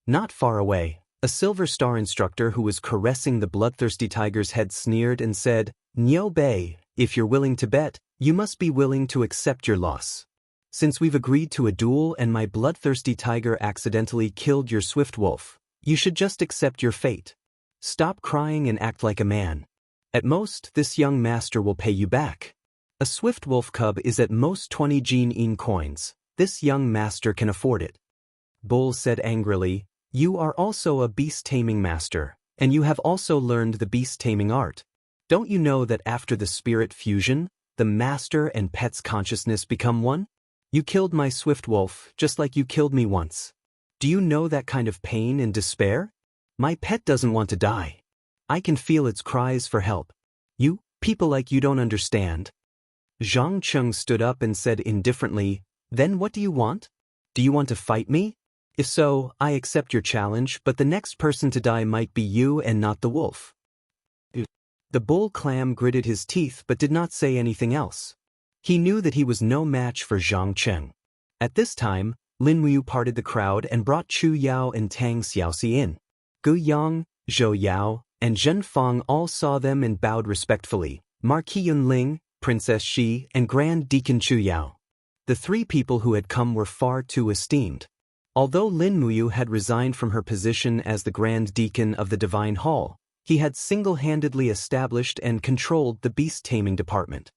Not far away, a Silver Star instructor who was caressing the bloodthirsty tiger's head sneered and said, Niu Bei, if you're willing to bet, you must be willing to accept your loss. Since we've agreed to a duel and my bloodthirsty tiger accidentally killed your swift wolf, you should just accept your fate. Stop crying and act like a man. At most, this young master will pay you back. A swift wolf cub is at most 20 Jin coins. This young master can afford it. Bull said angrily, You are also a beast-taming master, and you have also learned the beast-taming art. Don't you know that after the spirit fusion, the master and pet's consciousness become one? You killed my swift wolf, just like you killed me once. Do you know that kind of pain and despair? My pet doesn't want to die. I can feel its cries for help. You, people like you don't understand. Zhang Cheng stood up and said indifferently, Then what do you want? Do you want to fight me? If so, I accept your challenge, but the next person to die might be you and not the wolf. The bull clam gritted his teeth but did not say anything else. He knew that he was no match for Zhang Cheng. At this time, Lin Muyu parted the crowd and brought Chu Yao and Tang Xiaoxi in. Gu Yang, Zhou Yao, and Zhenfang all saw them and bowed respectfully. Marquis Yunling, Princess Shi, and Grand Deacon Chu Yao. The three people who had come were far too esteemed. Although Lin Muyu had resigned from her position as the Grand Deacon of the Divine Hall, he had single-handedly established and controlled the beast-taming department.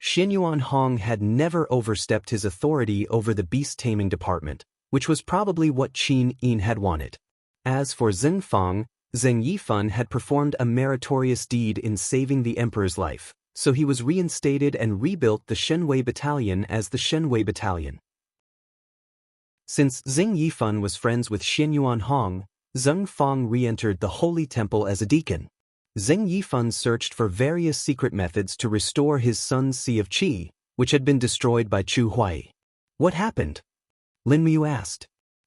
Xinyuan Hong had never overstepped his authority over the beast-taming department, which was probably what Qin Yin had wanted. As for Zheng Fang, Zheng Yifan had performed a meritorious deed in saving the emperor's life, so he was reinstated and rebuilt the Shenwei Battalion as the Shenwei Battalion. Since Zheng Yifan was friends with Xinyuan Hong, Zheng Fang re-entered the Holy Temple as a deacon. Zheng Yifan searched for various secret methods to restore his son's Sea of Qi, which had been destroyed by Chu Huai. What happened? Lin Muyu asked.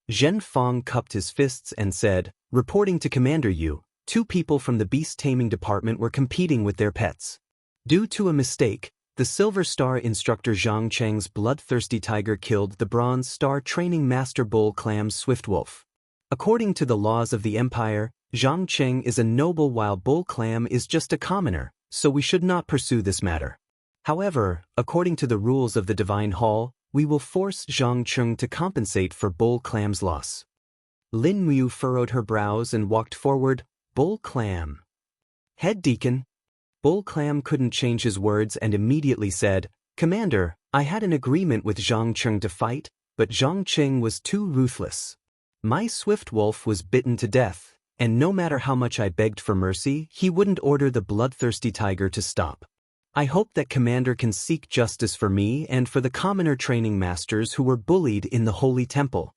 Zhen Fang cupped his fists and said, reporting to Commander Yu, two people from the beast-taming department were competing with their pets. Due to a mistake, the Silver Star instructor Zhang Cheng's bloodthirsty tiger killed the Bronze Star training master Bull Clam's Swift Wolf. According to the laws of the Empire, Zhang Cheng is a noble while Bull Clam is just a commoner, so we should not pursue this matter. However, according to the rules of the Divine Hall, we will force Zhang Cheng to compensate for Bull Clam's loss. Lin Muyu furrowed her brows and walked forward. Bull Clam. Head Deacon. Bull Clam couldn't change his words and immediately said, Commander, I had an agreement with Zhang Cheng to fight, but Zhang Cheng was too ruthless. My Swift Wolf was bitten to death, and no matter how much I begged for mercy, he wouldn't order the bloodthirsty tiger to stop. I hope that Commander can seek justice for me and for the commoner training masters who were bullied in the Holy Temple.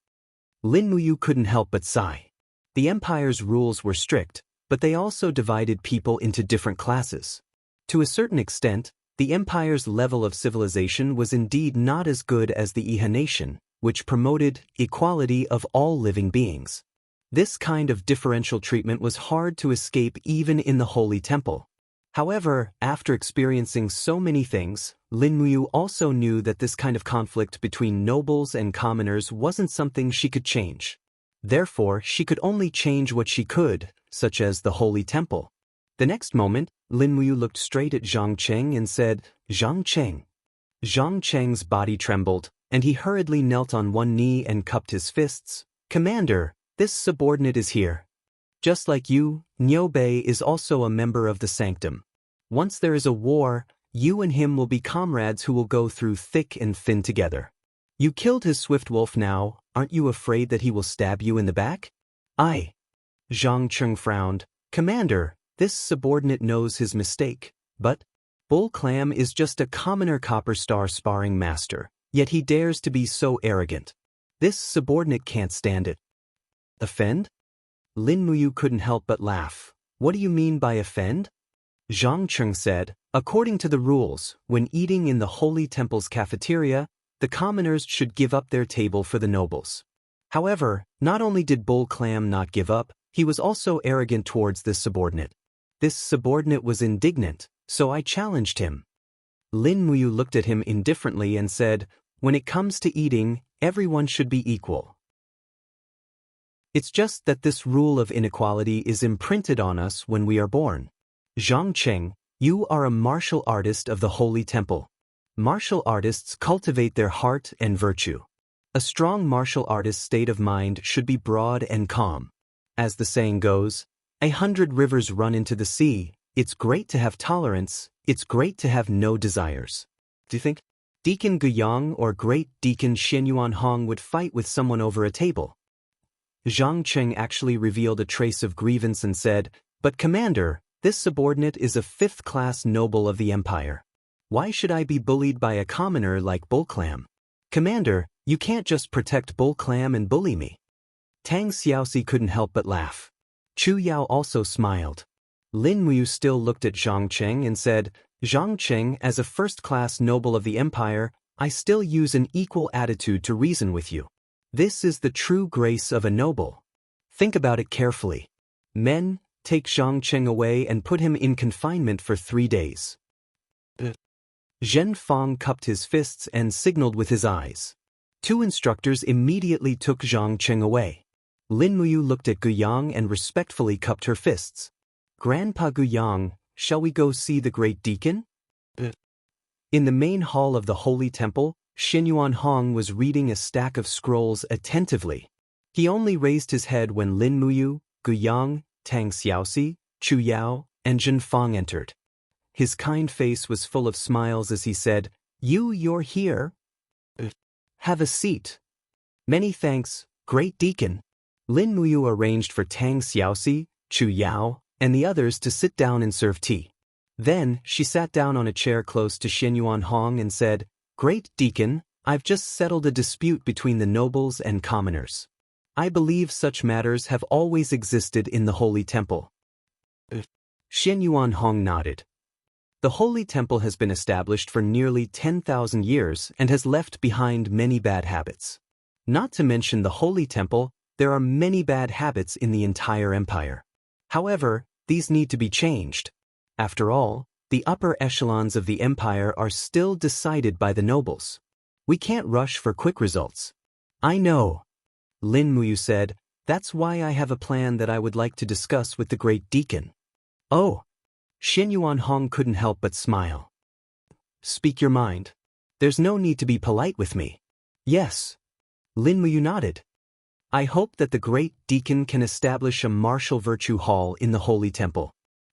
Lin Muyu couldn't help but sigh. The Empire's rules were strict, but they also divided people into different classes. To a certain extent, the Empire's level of civilization was indeed not as good as the Iha nation, which promoted equality of all living beings. This kind of differential treatment was hard to escape even in the Holy Temple. However, after experiencing so many things, Lin Muyu also knew that this kind of conflict between nobles and commoners wasn't something she could change. Therefore, she could only change what she could, such as the Holy Temple. The next moment, Lin Muyu looked straight at Zhang Cheng and said, Zhang Cheng. Zhang Cheng's body trembled, and he hurriedly knelt on one knee and cupped his fists. Commander, this subordinate is here. Just like you, Niu Bei is also a member of the Sanctum. Once there is a war, you and him will be comrades who will go through thick and thin together. You killed his Swift Wolf now, aren't you afraid that he will stab you in the back? Aye. Zhang Cheng frowned. Commander, this subordinate knows his mistake, but Bull Clam is just a commoner Copper Star sparring master, yet he dares to be so arrogant. This subordinate can't stand it. Offend? Lin Muyu couldn't help but laugh. What do you mean by offend? Zhang Cheng said, according to the rules, when eating in the Holy Temple's cafeteria, the commoners should give up their table for the nobles. However, not only did Bull Clam not give up, he was also arrogant towards this subordinate. This subordinate was indignant, so I challenged him. Lin Muyu looked at him indifferently and said, when it comes to eating, everyone should be equal. It's just that this rule of inequality is imprinted on us when we are born. Zhang Cheng, you are a martial artist of the Holy Temple. Martial artists cultivate their heart and virtue. A strong martial artist's state of mind should be broad and calm. As the saying goes, 100 rivers run into the sea. It's great to have tolerance, it's great to have no desires. Do you think Deacon Guyang or Great Deacon Xinyuan Hong would fight with someone over a table? Zhang Cheng actually revealed a trace of grievance and said, but Commander, this subordinate is a fifth-class noble of the Empire. Why should I be bullied by a commoner like Bull Clam? Commander, you can't just protect Bull Clam and bully me. Tang Xiaoxi couldn't help but laugh. Chu Yao also smiled. Lin Muyu still looked at Zhang Cheng and said, Zhang Cheng, as a first-class noble of the Empire, I still use an equal attitude to reason with you. This is the true grace of a noble. Think about it carefully. Men, take Zhang Cheng away and put him in confinement for 3 days. Zhen Fang cupped his fists and signaled with his eyes. 2 instructors immediately took Zhang Cheng away. Lin Muyu looked at Guyang and respectfully cupped her fists. Grandpa Guyang, shall we go see the Great Deacon? In the main hall of the Holy Temple, Xinyuan Hong was reading a stack of scrolls attentively. He only raised his head when Lin Muyu, Gu Yang, Tang Xiaoxi, Chu Yao, and Zhen Fang entered. His kind face was full of smiles as he said, You're here? Have a seat. Many thanks, Great Deacon. Lin Muyu arranged for Tang Xiaoxi, Chu Yao, and the others to sit down and serve tea. Then, she sat down on a chair close to Xinyuan Hong and said, Great Deacon, I've just settled a dispute between the nobles and commoners. I believe such matters have always existed in the Holy Temple. Xinyuan Hong nodded. The Holy Temple has been established for nearly 10,000 years and has left behind many bad habits. Not to mention the Holy Temple, there are many bad habits in the entire empire. However, these need to be changed. After all, the upper echelons of the empire are still decided by the nobles. We can't rush for quick results. I know. Lin Muyu said, that's why I have a plan that I would like to discuss with the Great Deacon. Oh. Xinyuan Hong couldn't help but smile. Speak your mind. There's no need to be polite with me. Yes. Lin Muyu nodded. I hope that the Great Deacon can establish a martial virtue hall in the Holy Temple.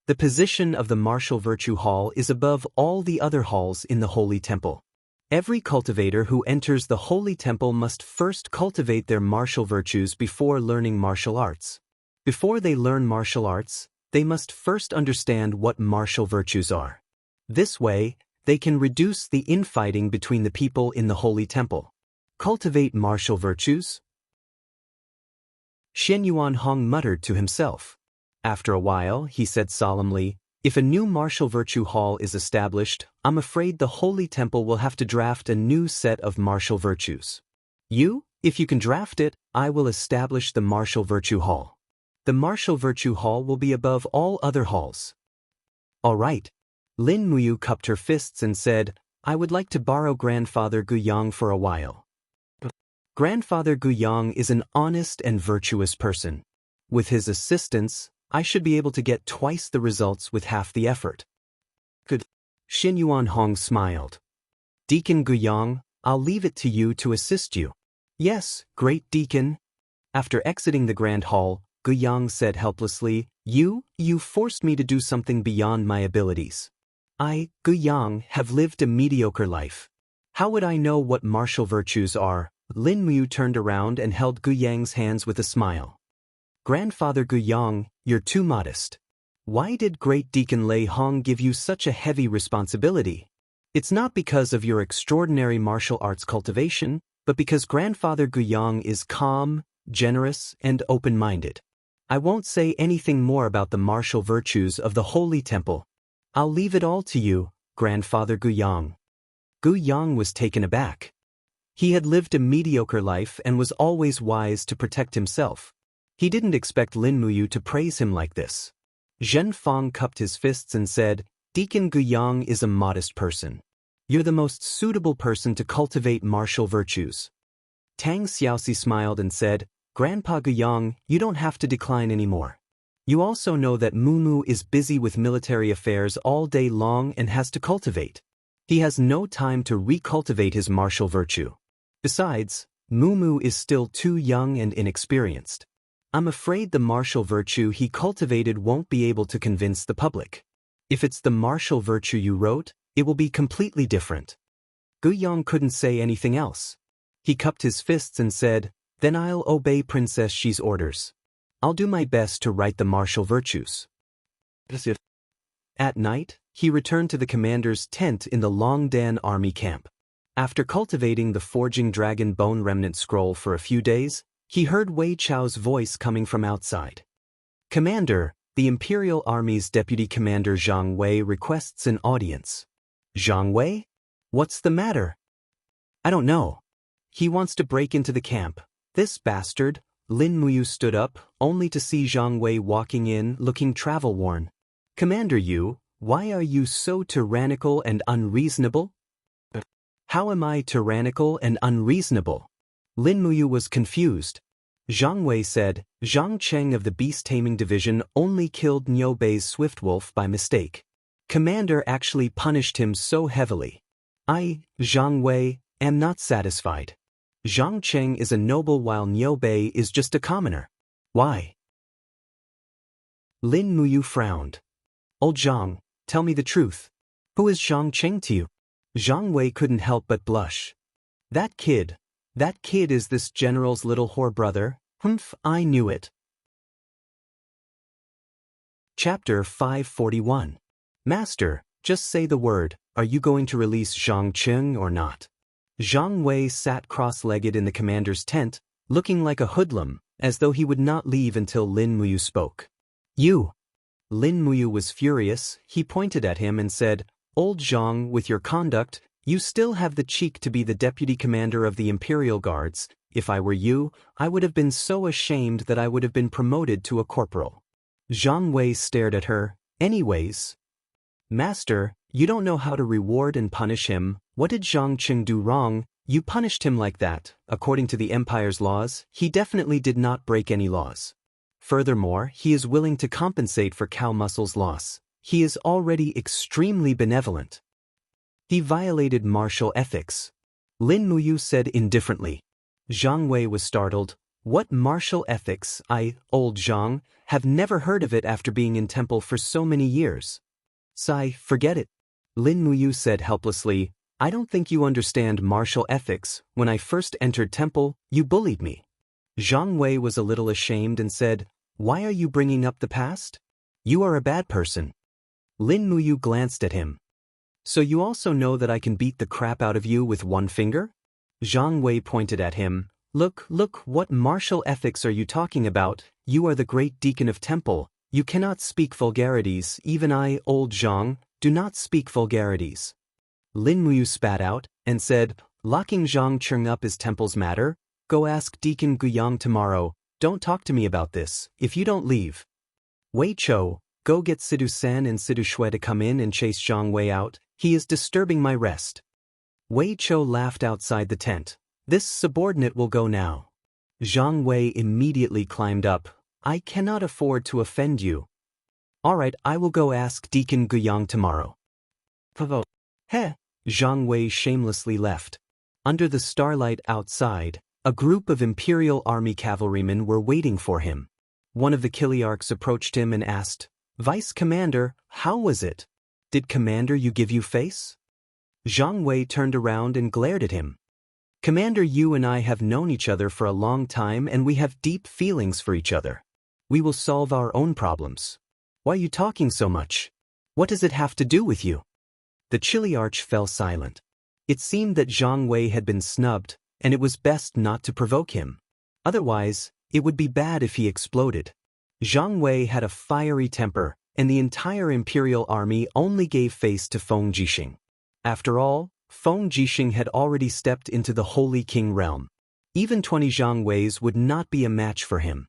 The position of the martial virtue hall is above all the other halls in the Holy Temple. Every cultivator who enters the Holy Temple must first cultivate their martial virtues before learning martial arts. Before they learn martial arts, they must first understand what martial virtues are. This way, they can reduce the infighting between the people in the Holy Temple. Cultivate martial virtues? Xinyuan Hong muttered to himself. After a while, he said solemnly, if a new martial virtue hall is established, I'm afraid the Holy Temple will have to draft a new set of martial virtues. If you can draft it, I will establish the martial virtue hall. The martial virtue hall will be above all other halls. All right. Lin Muyu cupped her fists and said, I would like to borrow Grandfather Gu Yang for a while. Grandfather Gu Yang is an honest and virtuous person. With his assistance, I should be able to get twice the results with half the effort. Good. Xinyuan Hong smiled. Deacon Gu Yang, I'll leave it to you to assist you. Yes, Great Deacon. After exiting the Grand Hall, Gu Yang said helplessly, You forced me to do something beyond my abilities. I, Gu Yang, have lived a mediocre life. How would I know what martial virtues are? Lin Muyu turned around and held Gu Yang's hands with a smile. Grandfather Gu Yang, you're too modest. Why did Great Deacon Lei Hong give you such a heavy responsibility? It's not because of your extraordinary martial arts cultivation, but because Grandfather Gu Yang is calm, generous, and open-minded. I won't say anything more about the martial virtues of the Holy Temple. I'll leave it all to you, Grandfather Gu Yang. Gu Yang was taken aback. He had lived a mediocre life and was always wise to protect himself. He didn't expect Lin Muyu to praise him like this. Zhen Fang cupped his fists and said, Deacon Gu Yang is a modest person. You're the most suitable person to cultivate martial virtues. Tang Xiaoxi smiled and said, Grandpa Gu Yang, you don't have to decline anymore. You also know that Mumu is busy with military affairs all day long and has to cultivate. He has no time to recultivate his martial virtue. Besides, Mumu is still too young and inexperienced. I'm afraid the martial virtue he cultivated won't be able to convince the public. If it's the martial virtue you wrote, it will be completely different. Gu Yang couldn't say anything else. He cupped his fists and said, Then I'll obey Princess Xi's orders. I'll do my best to write the martial virtues. At night, he returned to the commander's tent in the Longdan army camp. After cultivating the Forging Dragon Bone Remnant Scroll for a few days, he heard Wei Chao's voice coming from outside. Commander, the Imperial Army's Deputy Commander Zhang Wei requests an audience. Zhang Wei? What's the matter? I don't know. He wants to break into the camp. This bastard. Lin Muyu stood up, only to see Zhang Wei walking in looking travel-worn. Commander Yu, why are you so tyrannical and unreasonable? How am I tyrannical and unreasonable? Lin Muyu was confused. Zhang Wei said, Zhang Cheng of the Beast Taming Division only killed Niu Bei's Swiftwolf by mistake. Commander actually punished him so heavily. I, Zhang Wei, am not satisfied. Zhang Cheng is a noble while Niu Bei is just a commoner. Why? Lin Muyu frowned. Old Zhang, tell me the truth. Who is Zhang Cheng to you? Zhang Wei couldn't help but blush. That kid is this general's little whore brother. Humph, I knew it. Chapter 541. Master, just say the word, are you going to release Zhang Cheng or not? Zhang Wei sat cross-legged in the commander's tent, looking like a hoodlum, as though he would not leave until Lin Muyu spoke. You! Lin Muyu was furious. He pointed at him and said, Old Zhang, with your conduct, you still have the cheek to be the deputy commander of the Imperial Guards. If I were you, I would have been so ashamed that I would have been promoted to a corporal. Zhang Wei stared at her. Anyways. Master, you don't know how to reward and punish him. What did Zhang Cheng do wrong? You punished him like that. According to the Empire's laws, he definitely did not break any laws. Furthermore, he is willing to compensate for Cow Muscle's loss. He is already extremely benevolent. He violated martial ethics. Lin Muyu said indifferently. Zhang Wei was startled. What martial ethics? I, old Zhang, have never heard of it after being in temple for so many years. Sai, forget it. Lin Muyu said helplessly, I don't think you understand martial ethics. When I first entered temple, you bullied me. Zhang Wei was a little ashamed and said, Why are you bringing up the past? You are a bad person. Lin Muyu glanced at him. So you also know that I can beat the crap out of you with one finger? Zhang Wei pointed at him. Look, what martial ethics are you talking about? You are the great deacon of temple. You cannot speak vulgarities. Even I, old Zhang, do not speak vulgarities. Lin Muyu spat out and said, Locking Zhang Cheng up is temple's matter. Go ask Deacon Guyang tomorrow. Don't talk to me about this, if you don't leave. Wei Chou, go get Sidu San and Sidu Shui to come in and chase Zhang Wei out. He is disturbing my rest. Wei Chou laughed outside the tent. This subordinate will go now. Zhang Wei immediately climbed up. I cannot afford to offend you. All right, I will go ask Deacon Guyang tomorrow. Heh. Zhang Wei shamelessly left. Under the starlight outside, a group of Imperial Army cavalrymen were waiting for him. One of the Kiliarchs approached him and asked, Vice Commander, how was it? Did Commander you give you face? Zhang Wei turned around and glared at him. Commander, you and I have known each other for a long time and we have deep feelings for each other. We will solve our own problems. Why are you talking so much? What does it have to do with you? The Chiliarch fell silent. It seemed that Zhang Wei had been snubbed, and it was best not to provoke him. Otherwise, it would be bad if he exploded. Zhang Wei had a fiery temper, and the entire Imperial Army only gave face to Feng Jixing. After all, Feng Jixing had already stepped into the Holy King realm. Even 20 Zhang Weis would not be a match for him.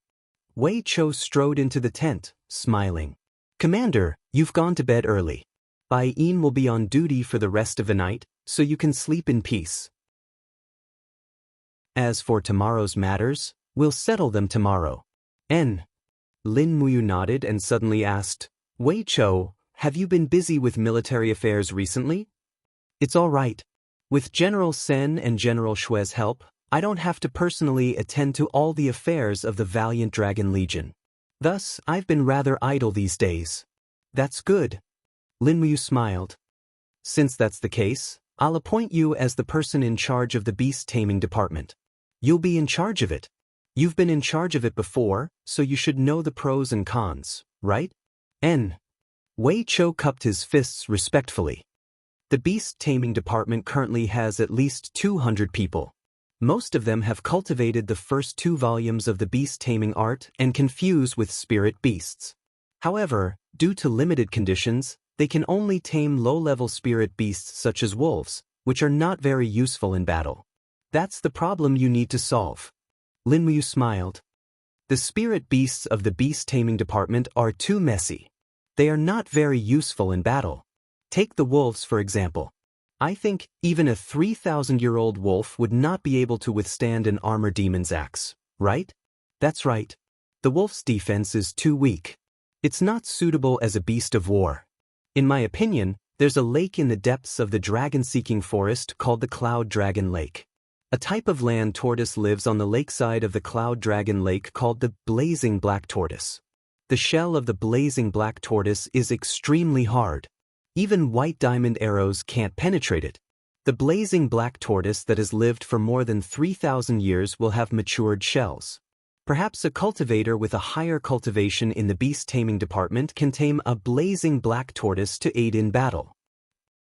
Wei Chou strode into the tent, smiling. Commander, you've gone to bed early. Bai Yin will be on duty for the rest of the night, so you can sleep in peace. As for tomorrow's matters, we'll settle them tomorrow. Lin Muyu nodded and suddenly asked, Wei Chou, have you been busy with military affairs recently? It's all right. With General Sen and General Shui's help, I don't have to personally attend to all the affairs of the valiant Dragon Legion. Thus, I've been rather idle these days. That's good. Lin Muyu smiled. Since that's the case, I'll appoint you as the person in charge of the beast taming department. You'll be in charge of it. You've been in charge of it before, so you should know the pros and cons, right? Wei Chou cupped his fists respectfully. The beast taming department currently has at least 200 people. Most of them have cultivated the first 2 volumes of the beast taming art and can fuse with spirit beasts. However, due to limited conditions, they can only tame low-level spirit beasts such as wolves, which are not very useful in battle. That's the problem you need to solve. Lin Muyu smiled. The spirit beasts of the beast taming department are too messy. They are not very useful in battle. Take the wolves for example. I think even a 3,000-year-old wolf would not be able to withstand an armor demon's axe, right? That's right. The wolf's defense is too weak. It's not suitable as a beast of war. In my opinion, there's a lake in the depths of the dragon-seeking forest called the Cloud Dragon Lake. A type of land tortoise lives on the lakeside of the Cloud Dragon Lake called the blazing black tortoise. The shell of the blazing black tortoise is extremely hard. Even white diamond arrows can't penetrate it. The blazing black tortoise that has lived for more than 3,000 years will have matured shells. Perhaps a cultivator with a higher cultivation in the beast taming department can tame a blazing black tortoise to aid in battle.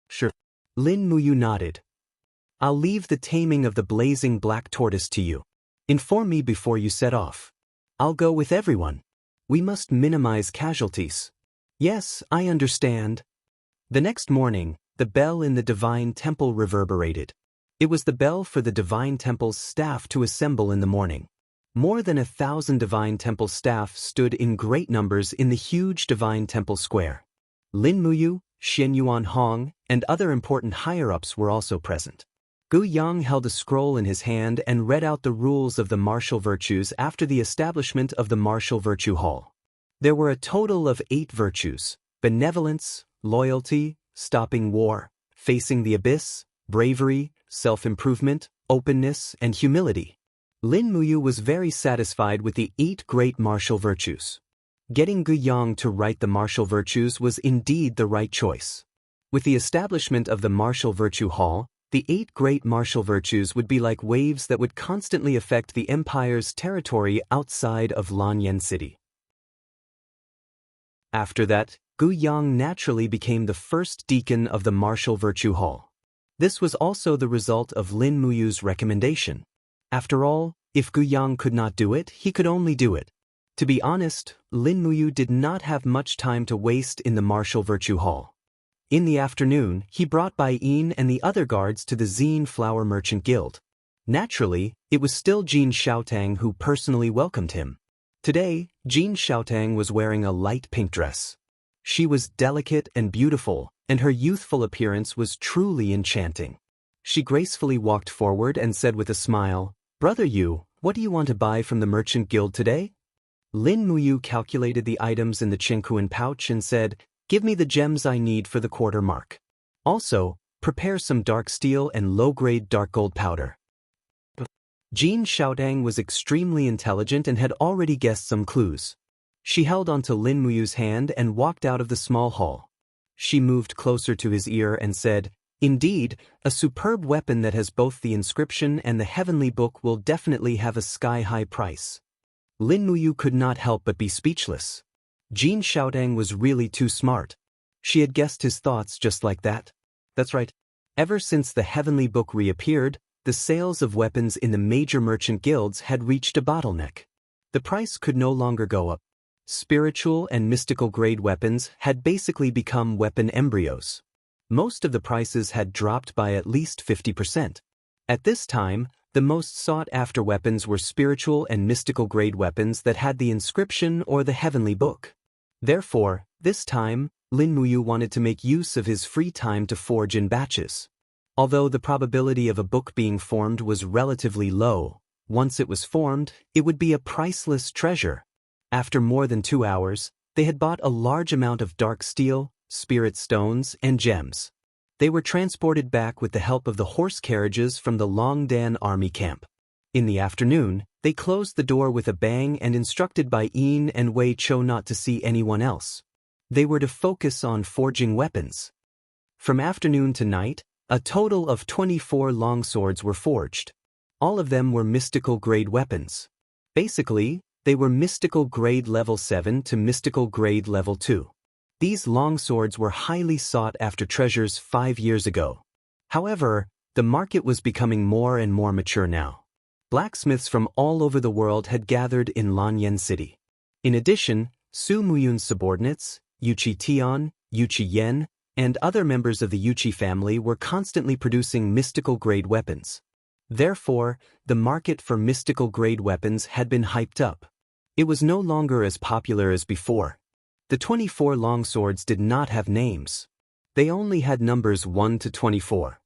Sure. Lin Muyu nodded. I'll leave the taming of the blazing black tortoise to you. Inform me before you set off. I'll go with everyone. We must minimize casualties. Yes, I understand. The next morning, the bell in the Divine Temple reverberated. It was the bell for the Divine Temple's staff to assemble in the morning. More than 1,000 Divine Temple staff stood in great numbers in the huge Divine Temple square. Lin Muyu, Xin Yuan Hong, and other important higher-ups were also present. Gu Yang held a scroll in his hand and read out the rules of the martial virtues after the establishment of the Martial Virtue Hall. There were a total of 8 virtues: benevolence, loyalty, stopping war, facing the abyss, bravery, self-improvement, openness, and humility. Lin Muyu was very satisfied with the 8 great martial virtues. Getting Gu Yang to write the martial virtues was indeed the right choice. With the establishment of the Martial Virtue Hall, the 8 great martial virtues would be like waves that would constantly affect the Empire's territory outside of Lanyan City. After that, Gu Yang naturally became the first deacon of the Martial Virtue Hall. This was also the result of Lin Muyu's recommendation. After all, if Gu Yang could not do it, he could only do it. To be honest, Lin Muyu did not have much time to waste in the Martial Virtue Hall. In the afternoon, he brought Bai Yin and the other guards to the Zine Flower Merchant Guild. Naturally, it was still Jin Xiaotang who personally welcomed him. Today, Jin Xiaotang was wearing a light pink dress. She was delicate and beautiful, and her youthful appearance was truly enchanting. She gracefully walked forward and said with a smile, "Brother Yu, what do you want to buy from the Merchant Guild today?" Lin Muyu calculated the items in the Qingkuan pouch and said, "Give me the gems I need for the quarter mark. Also, prepare some dark steel and low-grade dark gold powder." Jin Xiaotang was extremely intelligent and had already guessed some clues. She held onto Lin Muyu's hand and walked out of the small hall. She moved closer to his ear and said, "Indeed, a superb weapon that has both the inscription and the heavenly book will definitely have a sky-high price." Lin Muyu could not help but be speechless. Jin Xiaotang was really too smart. She had guessed his thoughts just like that. That's right. Ever since the heavenly book reappeared, the sales of weapons in the major merchant guilds had reached a bottleneck. The price could no longer go up. Spiritual and mystical grade weapons had basically become weapon embryos. Most of the prices had dropped by at least 50%. At this time, the most sought-after weapons were spiritual and mystical grade weapons that had the inscription or the heavenly book. Therefore, this time, Lin Muyu wanted to make use of his free time to forge in batches. Although the probability of a book being formed was relatively low, once it was formed, it would be a priceless treasure. After more than 2 hours, they had bought a large amount of dark steel, spirit stones, and gems. They were transported back with the help of the horse carriages from the Longdan army camp. In the afternoon, they closed the door with a bang and instructed Bai Yin and Wei Chou not to see anyone else. They were to focus on forging weapons. From afternoon to night, a total of 24 longswords were forged. All of them were mystical grade weapons. Basically, they were mystical grade level 7 to mystical grade level 2. These longswords were highly sought after treasures 5 years ago. However, the market was becoming more and more mature now. Blacksmiths from all over the world had gathered in Lanyan City. In addition, Su Muyun's subordinates, Yuchi Tian, Yuchi Yen, and other members of the Yuchi family were constantly producing mystical-grade weapons. Therefore, the market for mystical-grade weapons had been hyped up. It was no longer as popular as before. The 24 longswords did not have names. They only had numbers 1 to 24.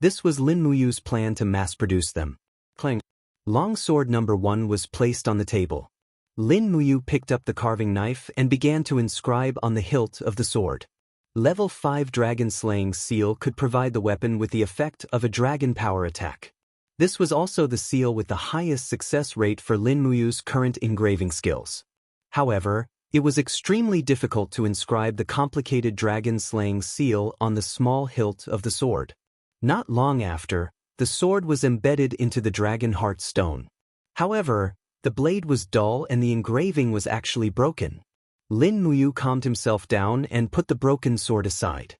This was Lin Muyu's plan to mass-produce them. Clang. Longsword number 1 was placed on the table. Lin Muyu picked up the carving knife and began to inscribe on the hilt of the sword. Level 5 Dragon Slaying Seal could provide the weapon with the effect of a dragon power attack. This was also the seal with the highest success rate for Lin Muyu's current engraving skills. However, it was extremely difficult to inscribe the complicated dragon slaying seal on the small hilt of the sword. Not long after, the sword was embedded into the dragon heart stone. However, the blade was dull and the engraving was actually broken. Lin Muyu calmed himself down and put the broken sword aside.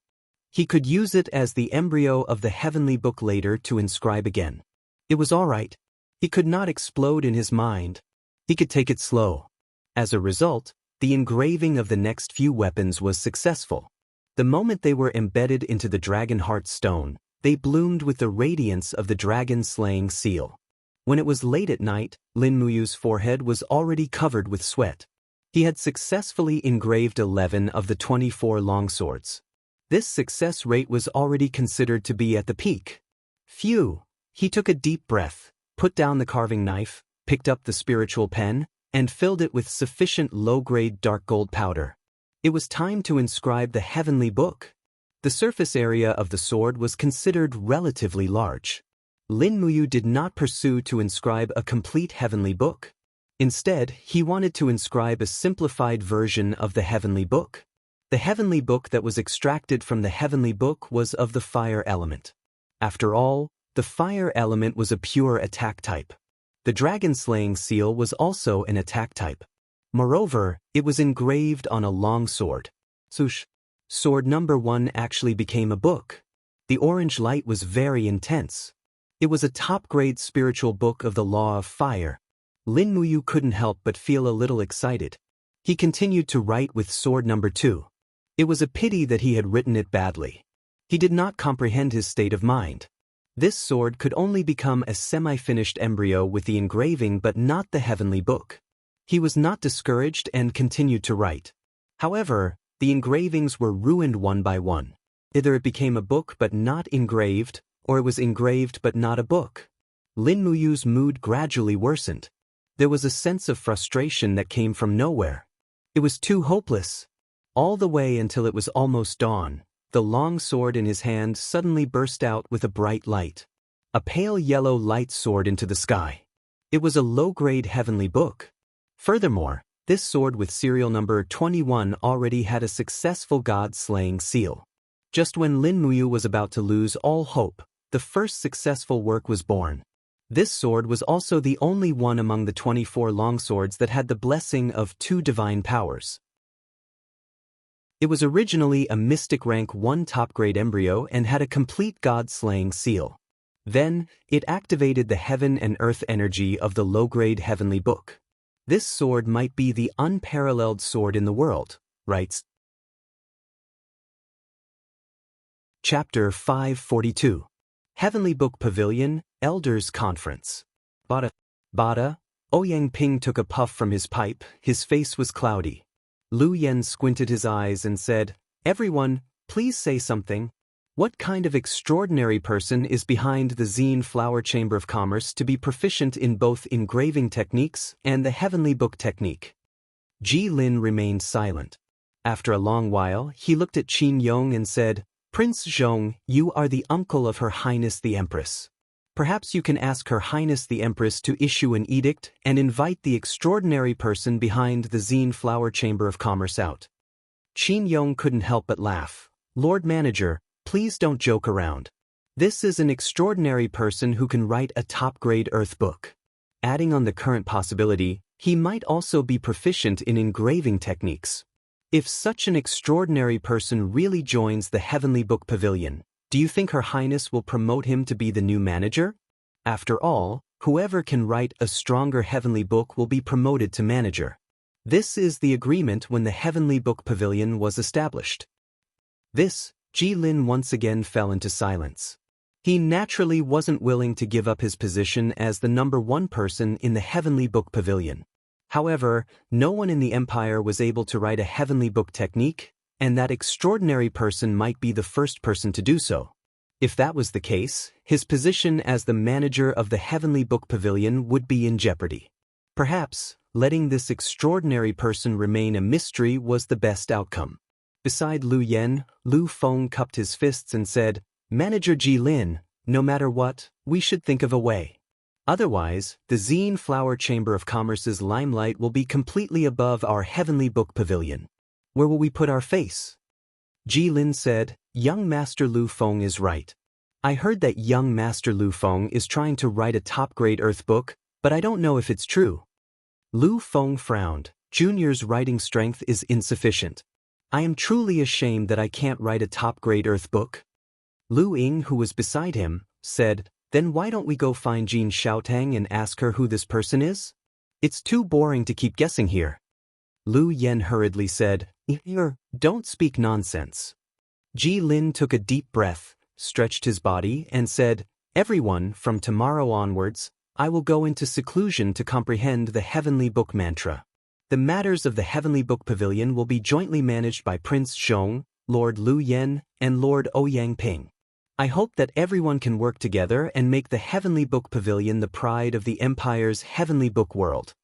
He could use it as the embryo of the heavenly book later to inscribe again. It was alright. He could not explode in his mind. He could take it slow. As a result, the engraving of the next few weapons was successful. The moment they were embedded into the dragon heart stone, they bloomed with the radiance of the dragon slaying seal. When it was late at night, Lin Muyu's forehead was already covered with sweat. He had successfully engraved 11 of the 24 longswords. This success rate was already considered to be at the peak. Phew! He took a deep breath, put down the carving knife, picked up the spiritual pen, and filled it with sufficient low-grade dark gold powder. It was time to inscribe the heavenly book. The surface area of the sword was considered relatively large. Lin Muyu did not pursue to inscribe a complete heavenly book. Instead, he wanted to inscribe a simplified version of the heavenly book. The heavenly book that was extracted from the heavenly book was of the fire element. After all, the fire element was a pure attack type. The dragon-slaying seal was also an attack type. Moreover, it was engraved on a long sword. Swoosh. Sword number 1 actually became a book. The orange light was very intense. It was a top-grade spiritual book of the law of fire. Lin Muyu couldn't help but feel a little excited. He continued to write with sword number 2. It was a pity that he had written it badly. He did not comprehend his state of mind. This sword could only become a semi-finished embryo with the engraving but not the heavenly book. He was not discouraged and continued to write. However, the engravings were ruined one by one. Either it became a book but not engraved, or it was engraved but not a book. Lin Muyu's mood gradually worsened. There was a sense of frustration that came from nowhere. It was too hopeless. All the way until it was almost dawn. The long sword in his hand suddenly burst out with a bright light. A pale yellow light soared into the sky. It was a low-grade heavenly book. Furthermore, this sword with serial number 21 already had a successful god-slaying seal. Just when Lin Muyu was about to lose all hope, the first successful work was born. This sword was also the only one among the 24 longswords that had the blessing of 2 divine powers. It was originally a mystic rank 1 top-grade embryo and had a complete god-slaying seal. Then, it activated the heaven and earth energy of the low-grade heavenly book. This sword might be the unparalleled sword in the world, writes Chapter 542. Heavenly Book Pavilion, Elders Conference. Bada, Ouyang Ping took a puff from his pipe, his face was cloudy. Lu Yen squinted his eyes and said, "Everyone, please say something. What kind of extraordinary person is behind the Zine Flower Chamber of Commerce to be proficient in both engraving techniques and the heavenly book technique?" Ji Lin remained silent. After a long while, he looked at Qin Yong and said, "Prince Zhong, you are the uncle of Her Highness the Empress. Perhaps you can ask Her Highness the Empress to issue an edict and invite the extraordinary person behind the Zine Flower Chamber of Commerce out." Qin Yong couldn't help but laugh. "Lord Manager, please don't joke around. This is an extraordinary person who can write a top-grade Earth book. Adding on the current possibility, he might also be proficient in engraving techniques. If such an extraordinary person really joins the Heavenly Book Pavilion, do you think Her Highness will promote him to be the new manager? After all, whoever can write a stronger heavenly book will be promoted to manager. This is the agreement when the Heavenly Book Pavilion was established." Ji Lin once again fell into silence. He naturally wasn't willing to give up his position as the number 1 person in the Heavenly Book Pavilion. However, no one in the Empire was able to write a heavenly book technique, and that extraordinary person might be the first person to do so. If that was the case, his position as the manager of the Heavenly Book Pavilion would be in jeopardy. Perhaps, letting this extraordinary person remain a mystery was the best outcome. Beside Lu Yen, Lu Feng cupped his fists and said, "Manager Ji Lin, no matter what, we should think of a way. Otherwise, the Zine Flower Chamber of Commerce's limelight will be completely above our heavenly book pavilion. Where will we put our face?" Ji Lin said, "Young Master Lu Feng is right. I heard that young Master Lu Feng is trying to write a top-grade Earth book, but I don't know if it's true." Lu Feng frowned. "Junior's writing strength is insufficient. I am truly ashamed that I can't write a top-grade Earth book." Lu Ying, who was beside him, said, "Then why don't we go find Jean Xiaotang and ask her who this person is? It's too boring to keep guessing here." Lu Yen hurriedly said, "Don't speak nonsense." Ji Lin took a deep breath, stretched his body, and said, "Everyone, from tomorrow onwards, I will go into seclusion to comprehend the Heavenly Book mantra. The matters of the Heavenly Book Pavilion will be jointly managed by Prince Zhong, Lord Lu Yen, and Lord Ouyang Ping. I hope that everyone can work together and make the Heavenly Book Pavilion the pride of the Empire's Heavenly Book world."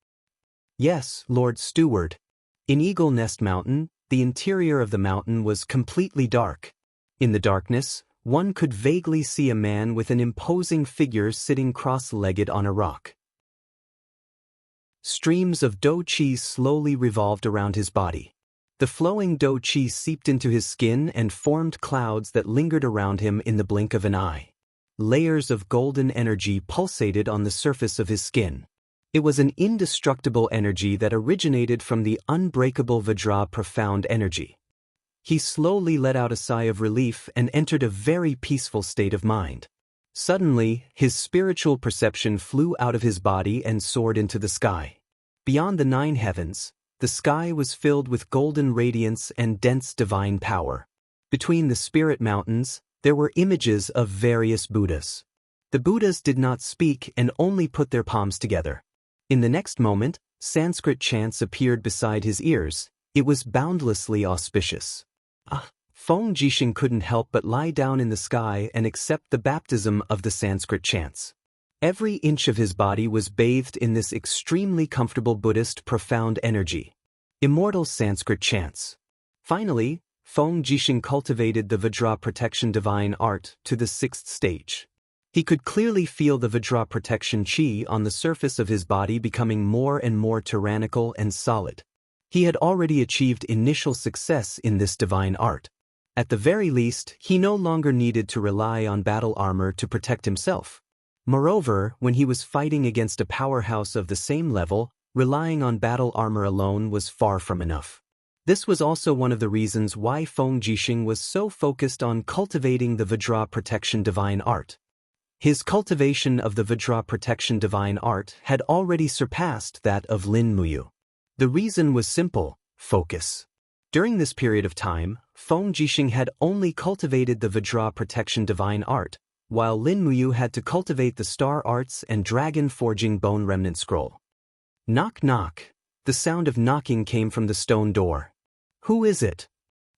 "Yes, Lord Steward." In Eagle Nest Mountain, the interior of the mountain was completely dark. In the darkness, one could vaguely see a man with an imposing figure sitting cross-legged on a rock. Streams of dough cheese slowly revolved around his body. The flowing dough cheese seeped into his skin and formed clouds that lingered around him in the blink of an eye. Layers of golden energy pulsated on the surface of his skin. It was an indestructible energy that originated from the unbreakable Vajra profound energy. He slowly let out a sigh of relief and entered a very peaceful state of mind. Suddenly, his spiritual perception flew out of his body and soared into the sky. Beyond the 9 heavens, the sky was filled with golden radiance and dense divine power. Between the spirit mountains, there were images of various Buddhas. The Buddhas did not speak and only put their palms together. In the next moment, Sanskrit chants appeared beside his ears. It was boundlessly auspicious. Feng Jixing couldn't help but lie down in the sky and accept the baptism of the Sanskrit chants. Every inch of his body was bathed in this extremely comfortable Buddhist profound energy. Immortal Sanskrit chants. Finally, Feng Jixing cultivated the Vajra protection divine art to the 6th stage. He could clearly feel the Vajra protection chi on the surface of his body becoming more and more tyrannical and solid. He had already achieved initial success in this divine art. At the very least, he no longer needed to rely on battle armor to protect himself. Moreover, when he was fighting against a powerhouse of the same level, relying on battle armor alone was far from enough. This was also one of the reasons why Feng Jixing was so focused on cultivating the Vajra protection divine art. His cultivation of the Vajra protection divine art had already surpassed that of Lin Muyu. The reason was simple: focus. During this period of time, Feng Jixing had only cultivated the Vajra protection divine art, while Lin Muyu had to cultivate the star arts and dragon forging bone remnant scroll. Knock knock. The sound of knocking came from the stone door. "Who is it?"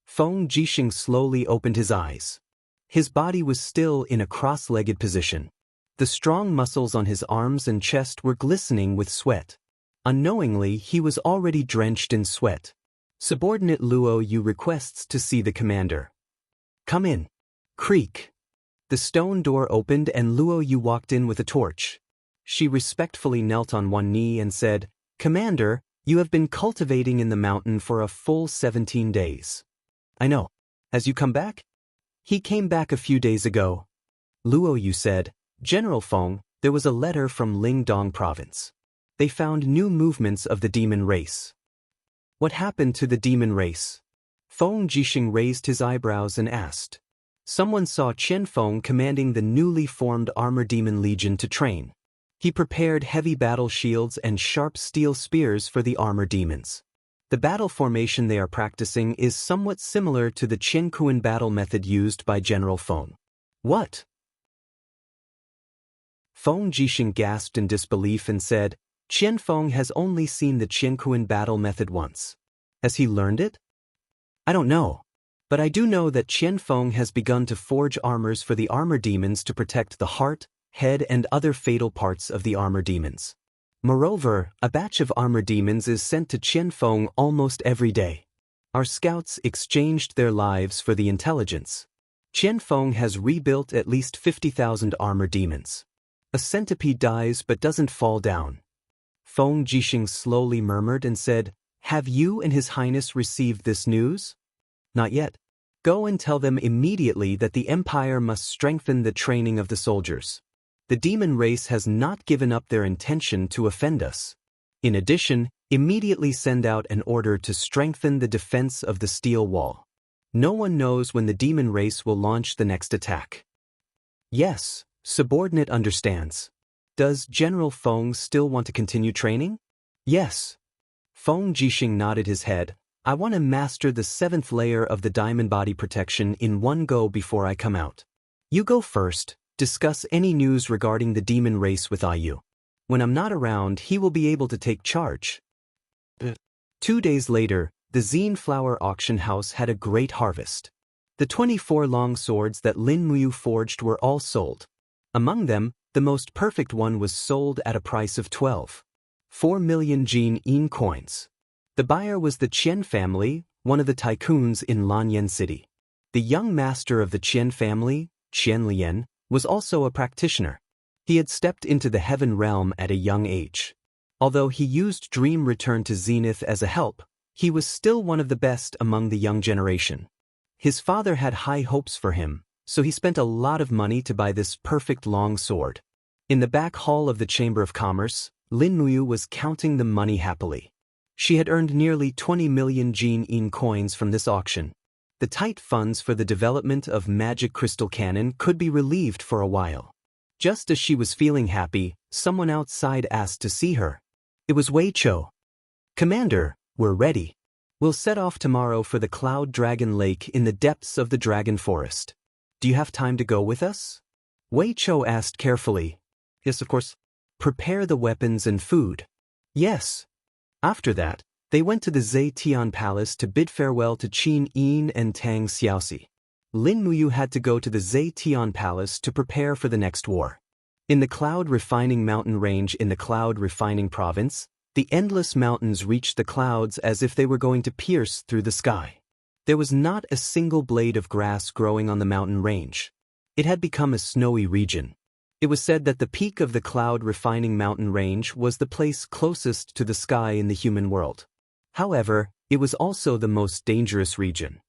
Feng Jixing slowly opened his eyes. His body was still in a cross-legged position. The strong muscles on his arms and chest were glistening with sweat. Unknowingly, he was already drenched in sweat. Subordinate Luo Yu requests to see the commander. "Come in." Creak. The stone door opened and Luo Yu walked in with a torch. She respectfully knelt on one knee and said, "Commander, you have been cultivating in the mountain for a full 17 days. I know. Has you come back?" "He came back a few days ago." Luo Yu said, "General Feng, there was a letter from Lingdong province. They found new movements of the demon race." "What happened to the demon race?" Feng Jixing raised his eyebrows and asked. "Someone saw Qian Feng commanding the newly formed Armor Demon Legion to train. He prepared heavy battle shields and sharp steel spears for the armor demons. The battle formation they are practicing is somewhat similar to the Qiankuan battle method used by General Feng." "What?" Feng Jixing gasped in disbelief and said, "Qian Feng has only seen the Qiankuan battle method once. Has he learned it?" "I don't know. But I do know that Qian Feng has begun to forge armors for the armor demons to protect the heart, head and other fatal parts of the armor demons. Moreover, a batch of armor demons is sent to Qianfeng almost every day. Our scouts exchanged their lives for the intelligence. Qianfeng has rebuilt at least 50,000 armor demons. A centipede dies but doesn't fall down. Feng Jixing slowly murmured and said, "Have you and His Highness received this news?" "Not yet. Go and tell them immediately that the Empire must strengthen the training of the soldiers. The demon race has not given up their intention to offend us. In addition, immediately send out an order to strengthen the defense of the steel wall. No one knows when the demon race will launch the next attack." "Yes, subordinate understands. Does General Feng still want to continue training?" "Yes." Feng Jixing nodded his head. "I want to master the 7th layer of the diamond body protection in one go before I come out. You go first, discuss any news regarding the demon race with IU. When I'm not around, he will be able to take charge." 2 days later, the Zine Flower Auction House had a great harvest. The 24 long swords that Lin Muyu forged were all sold. Among them, the most perfect one was sold at a price of 12.4 million Jin coins. The buyer was the Qian family, one of the tycoons in Lanyan City. The young master of the Qian family, Qian Lian, was also a practitioner. He had stepped into the heaven realm at a young age. Although he used Dream Return to Zenith as a help, he was still one of the best among the young generation. His father had high hopes for him, so he spent a lot of money to buy this perfect long sword. In the back hall of the Chamber of Commerce, Lin Muyu was counting the money happily. She had earned nearly 20 million Jin coins from this auction. The tight funds for the development of Magic Crystal Cannon could be relieved for a while. Just as she was feeling happy, someone outside asked to see her. It was Wei Chou. "Commander, we're ready. We'll set off tomorrow for the Cloud Dragon Lake in the depths of the Dragon Forest. Do you have time to go with us?" Wei Chou asked carefully. "Yes, of course." "Prepare the weapons and food." "Yes." After that, they went to the Zetian Palace to bid farewell to Qin Yin and Tang Xiaoxi. Lin Muyu had to go to the Zetian Palace to prepare for the next war. In the Cloud Refining Mountain Range in the Cloud Refining Province, the endless mountains reached the clouds as if they were going to pierce through the sky. There was not a single blade of grass growing on the mountain range. It had become a snowy region. It was said that the peak of the Cloud Refining Mountain Range was the place closest to the sky in the human world. However, it was also the most dangerous region.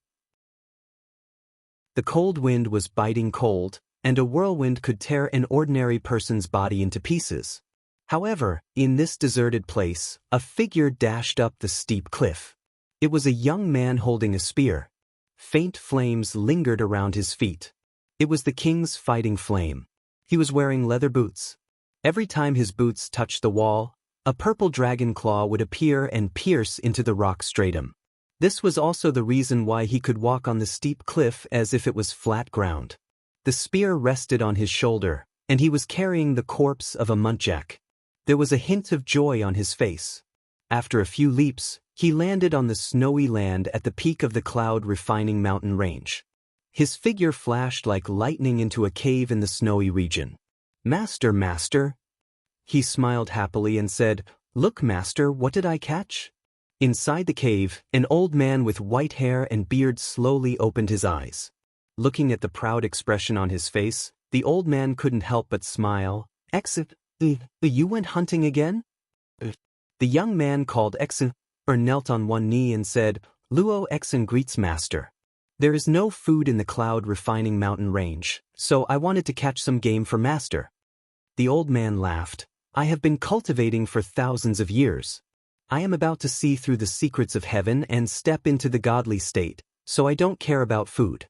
The cold wind was biting cold, and a whirlwind could tear an ordinary person's body into pieces. However, in this deserted place, a figure dashed up the steep cliff. It was a young man holding a spear. Faint flames lingered around his feet. It was the king's fighting flame. He was wearing leather boots. Every time his boots touched the wall, a purple dragon claw would appear and pierce into the rock stratum. This was also the reason why he could walk on the steep cliff as if it was flat ground. The spear rested on his shoulder, and he was carrying the corpse of a muntjac. There was a hint of joy on his face. After a few leaps, he landed on the snowy land at the peak of the Cloud Refining Mountain Range. His figure flashed like lightning into a cave in the snowy region. "Master, master." He smiled happily and said, "Look, master, what did I catch?" Inside the cave, an old man with white hair and beard slowly opened his eyes. Looking at the proud expression on his face, the old man couldn't help but smile. You went hunting again?" The young man called Exen, or knelt on one knee and said, "Luo Exen greets master. There is no food in the Cloud Refining Mountain Range, so I wanted to catch some game for master." The old man laughed. "I have been cultivating for thousands of years. I am about to see through the secrets of heaven and step into the godly state, so I don't care about food.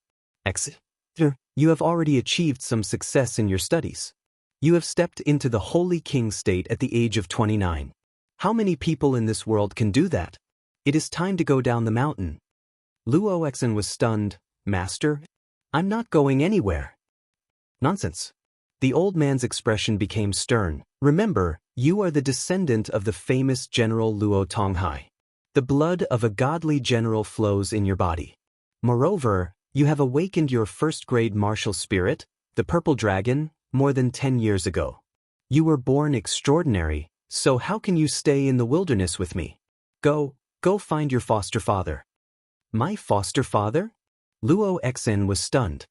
You have already achieved some success in your studies. You have stepped into the Holy King state at the age of 29. How many people in this world can do that? It is time to go down the mountain." Luo Exen was stunned. "Master, I'm not going anywhere." "Nonsense." The old man's expression became stern. "Remember, you are the descendant of the famous General Luo Tonghai. The blood of a godly general flows in your body. Moreover, you have awakened your first-grade martial spirit, the purple dragon, more than 10 years ago. You were born extraordinary, So how can you stay in the wilderness with me? Go find your foster father. My foster father? Luo Xen was stunned.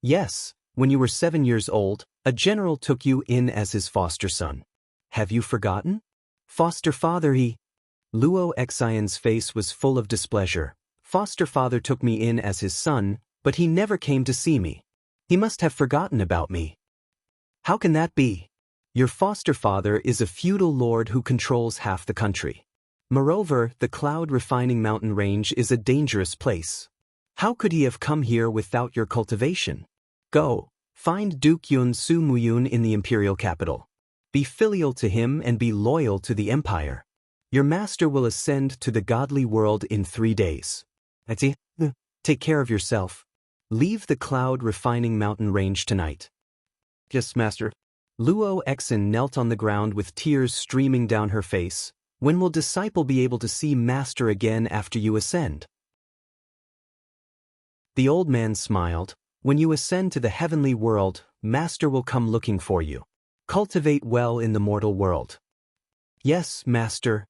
Yes, when you were 7 years old, a general took you in as his foster son. Have you forgotten? Foster father Luo Xian's face was full of displeasure. Foster father took me in as his son, but he never came to see me. He must have forgotten about me. How can that be? Your foster father is a feudal lord who controls half the country. Moreover, the cloud refining mountain range is a dangerous place. How could he have come here without your cultivation? Go, find Duke Yun Su Muyun in the imperial capital. Be filial to him and be loyal to the empire. Your master will ascend to the godly world in 3 days. Take care of yourself. Leave the cloud refining mountain range tonight. Yes, master. Luo Xen knelt on the ground with tears streaming down her face. When will disciple be able to see master again after you ascend? The old man smiled. When you ascend to the heavenly world, master will come looking for you. Cultivate well in the mortal world. Yes, master.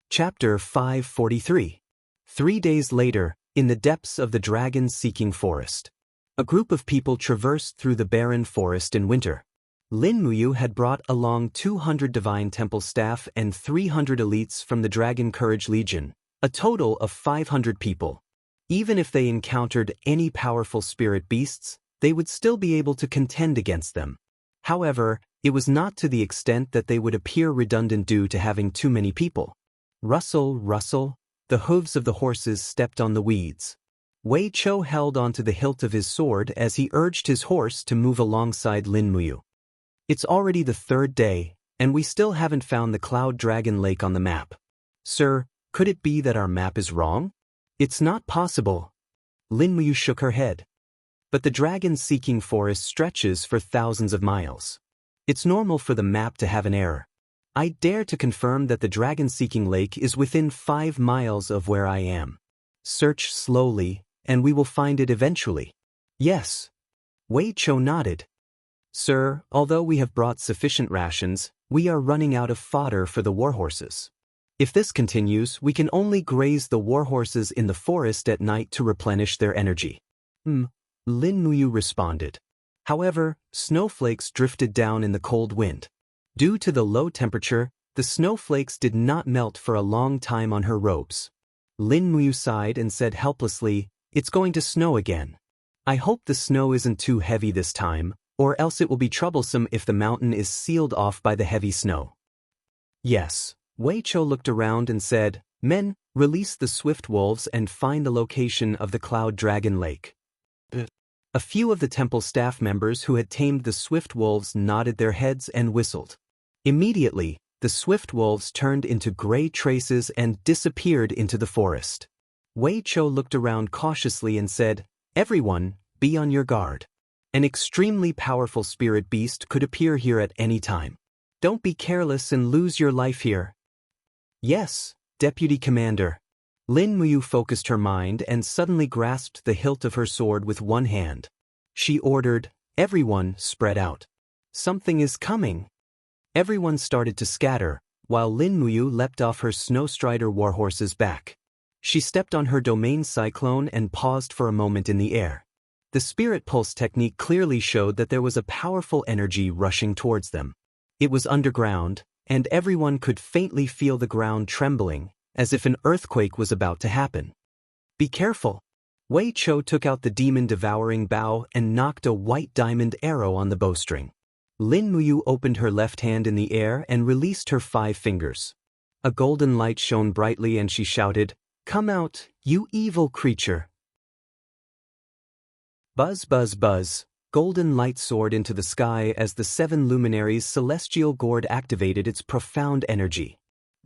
Chapter 543. 3 days later, in the depths of the dragon-seeking forest. A group of people traversed through the barren forest in winter. Lin Muyu had brought along 200 divine temple staff and 300 elites from the Dragon Courage Legion, a total of 500 people. Even if they encountered any powerful spirit beasts, they would still be able to contend against them. However, it was not to the extent that they would appear redundant due to having too many people. Rustle, rustle, the hooves of the horses stepped on the weeds. Wei Chou held onto the hilt of his sword as he urged his horse to move alongside Lin Muyu. It's already the 3rd day, and we still haven't found the Cloud Dragon Lake on the map. Sir, could it be that our map is wrong? It's not possible. Lin Muyu shook her head. But the dragon-seeking forest stretches for thousands of miles. It's normal for the map to have an error. I dare to confirm that the dragon-seeking lake is within 5 miles of where I am. Search slowly, and we will find it eventually. Yes. Wei Chou nodded. Sir, although we have brought sufficient rations, we are running out of fodder for the warhorses. If this continues, we can only graze the warhorses in the forest at night to replenish their energy. Lin Muyu responded. However, snowflakes drifted down in the cold wind. Due to the low temperature, the snowflakes did not melt for a long time on her robes. Lin Muyu sighed and said helplessly, It's going to snow again. I hope the snow isn't too heavy this time, or else it will be troublesome if the mountain is sealed off by the heavy snow. Yes. Wei Chou looked around and said, Men, release the swift wolves and find the location of the Cloud Dragon Lake. A few of the temple staff members who had tamed the swift wolves nodded their heads and whistled. Immediately, the swift wolves turned into gray traces and disappeared into the forest. Wei Chou looked around cautiously and said, Everyone, be on your guard. An extremely powerful spirit beast could appear here at any time. Don't be careless and lose your life here. Yes, Deputy Commander. Lin Muyu focused her mind and suddenly grasped the hilt of her sword with one hand. She ordered, Everyone, spread out. Something is coming. Everyone started to scatter, while Lin Muyu leapt off her Snowstrider warhorse's back. She stepped on her domain cyclone and paused for a moment in the air. The spirit pulse technique clearly showed that there was a powerful energy rushing towards them. It was underground, and everyone could faintly feel the ground trembling, as if an earthquake was about to happen. Be careful. Wei Chou took out the demon-devouring bow and knocked a white diamond arrow on the bowstring. Lin Muyu opened her left hand in the air and released her 5 fingers. A golden light shone brightly and she shouted, Come out, you evil creature. Buzz, buzz, buzz. Golden light soared into the sky as the 7 luminaries' celestial gourd activated its profound energy.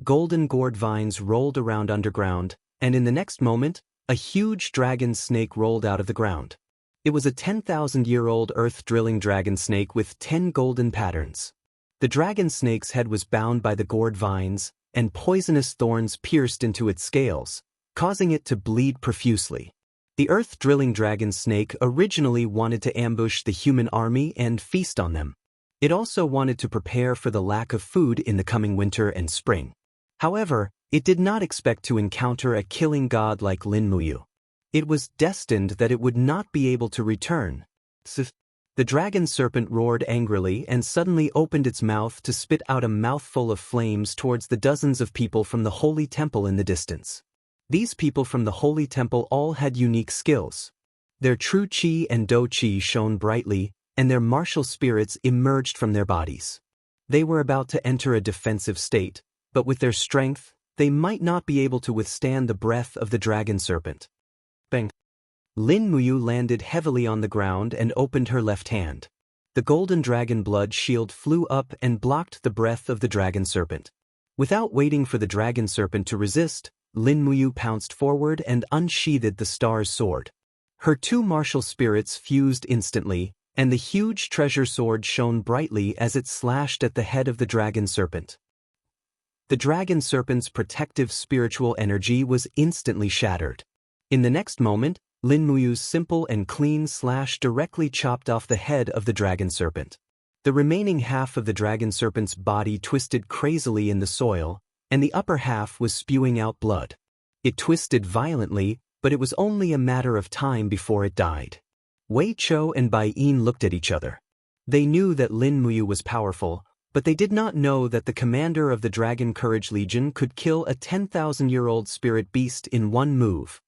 Golden gourd vines rolled around underground, and in the next moment, a huge dragon snake rolled out of the ground. It was a 10,000-year-old earth-drilling dragon snake with 10 golden patterns. The dragon snake's head was bound by the gourd vines, and poisonous thorns pierced into its scales, causing it to bleed profusely. The earth-drilling dragon snake originally wanted to ambush the human army and feast on them. It also wanted to prepare for the lack of food in the coming winter and spring. However, it did not expect to encounter a killing god like Lin Muyu. It was destined that it would not be able to return. The dragon serpent roared angrily and suddenly opened its mouth to spit out a mouthful of flames towards the dozens of people from the holy temple in the distance. These people from the holy temple all had unique skills. Their true qi and do qi shone brightly, and their martial spirits emerged from their bodies. They were about to enter a defensive state, but with their strength, they might not be able to withstand the breath of the dragon serpent. Bang! Lin Muyu landed heavily on the ground and opened her left hand. The golden dragon blood shield flew up and blocked the breath of the dragon serpent. Without waiting for the dragon serpent to resist, Lin Muyu pounced forward and unsheathed the star's sword. Her two martial spirits fused instantly, and the huge treasure sword shone brightly as it slashed at the head of the dragon serpent. The dragon serpent's protective spiritual energy was instantly shattered. In the next moment, Lin Muyu's simple and clean slash directly chopped off the head of the dragon serpent. The remaining half of the dragon serpent's body twisted crazily in the soil, and the upper half was spewing out blood. It twisted violently, but it was only a matter of time before it died. Wei Chou and Bai Yin looked at each other. They knew that Lin Muyu was powerful, but they did not know that the commander of the Dragon Courage Legion could kill a 10,000-year-old spirit beast in one move.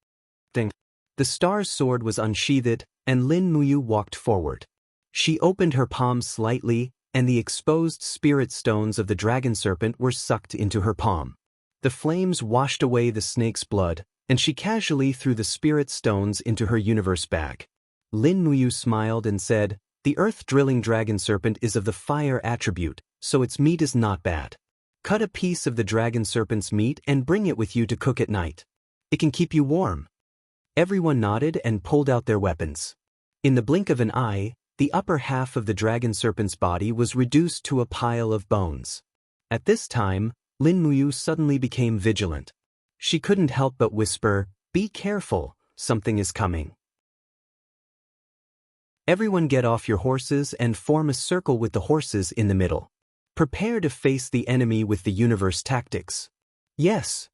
Ding! The star's sword was unsheathed, and Lin Muyu walked forward. She opened her palm slightly, and the exposed spirit stones of the dragon serpent were sucked into her palm. The flames washed away the snake's blood, and she casually threw the spirit stones into her universe bag. Lin Muyu smiled and said, "The earth-drilling dragon serpent is of the fire attribute, so its meat is not bad. Cut a piece of the dragon serpent's meat and bring it with you to cook at night. It can keep you warm." Everyone nodded and pulled out their weapons. In the blink of an eye, the upper half of the dragon serpent's body was reduced to a pile of bones. At this time, Lin Muyu suddenly became vigilant. She couldn't help but whisper, "Be careful, something is coming." Everyone get off your horses and form a circle with the horses in the middle. Prepare to face the enemy with the universe tactics. Yes.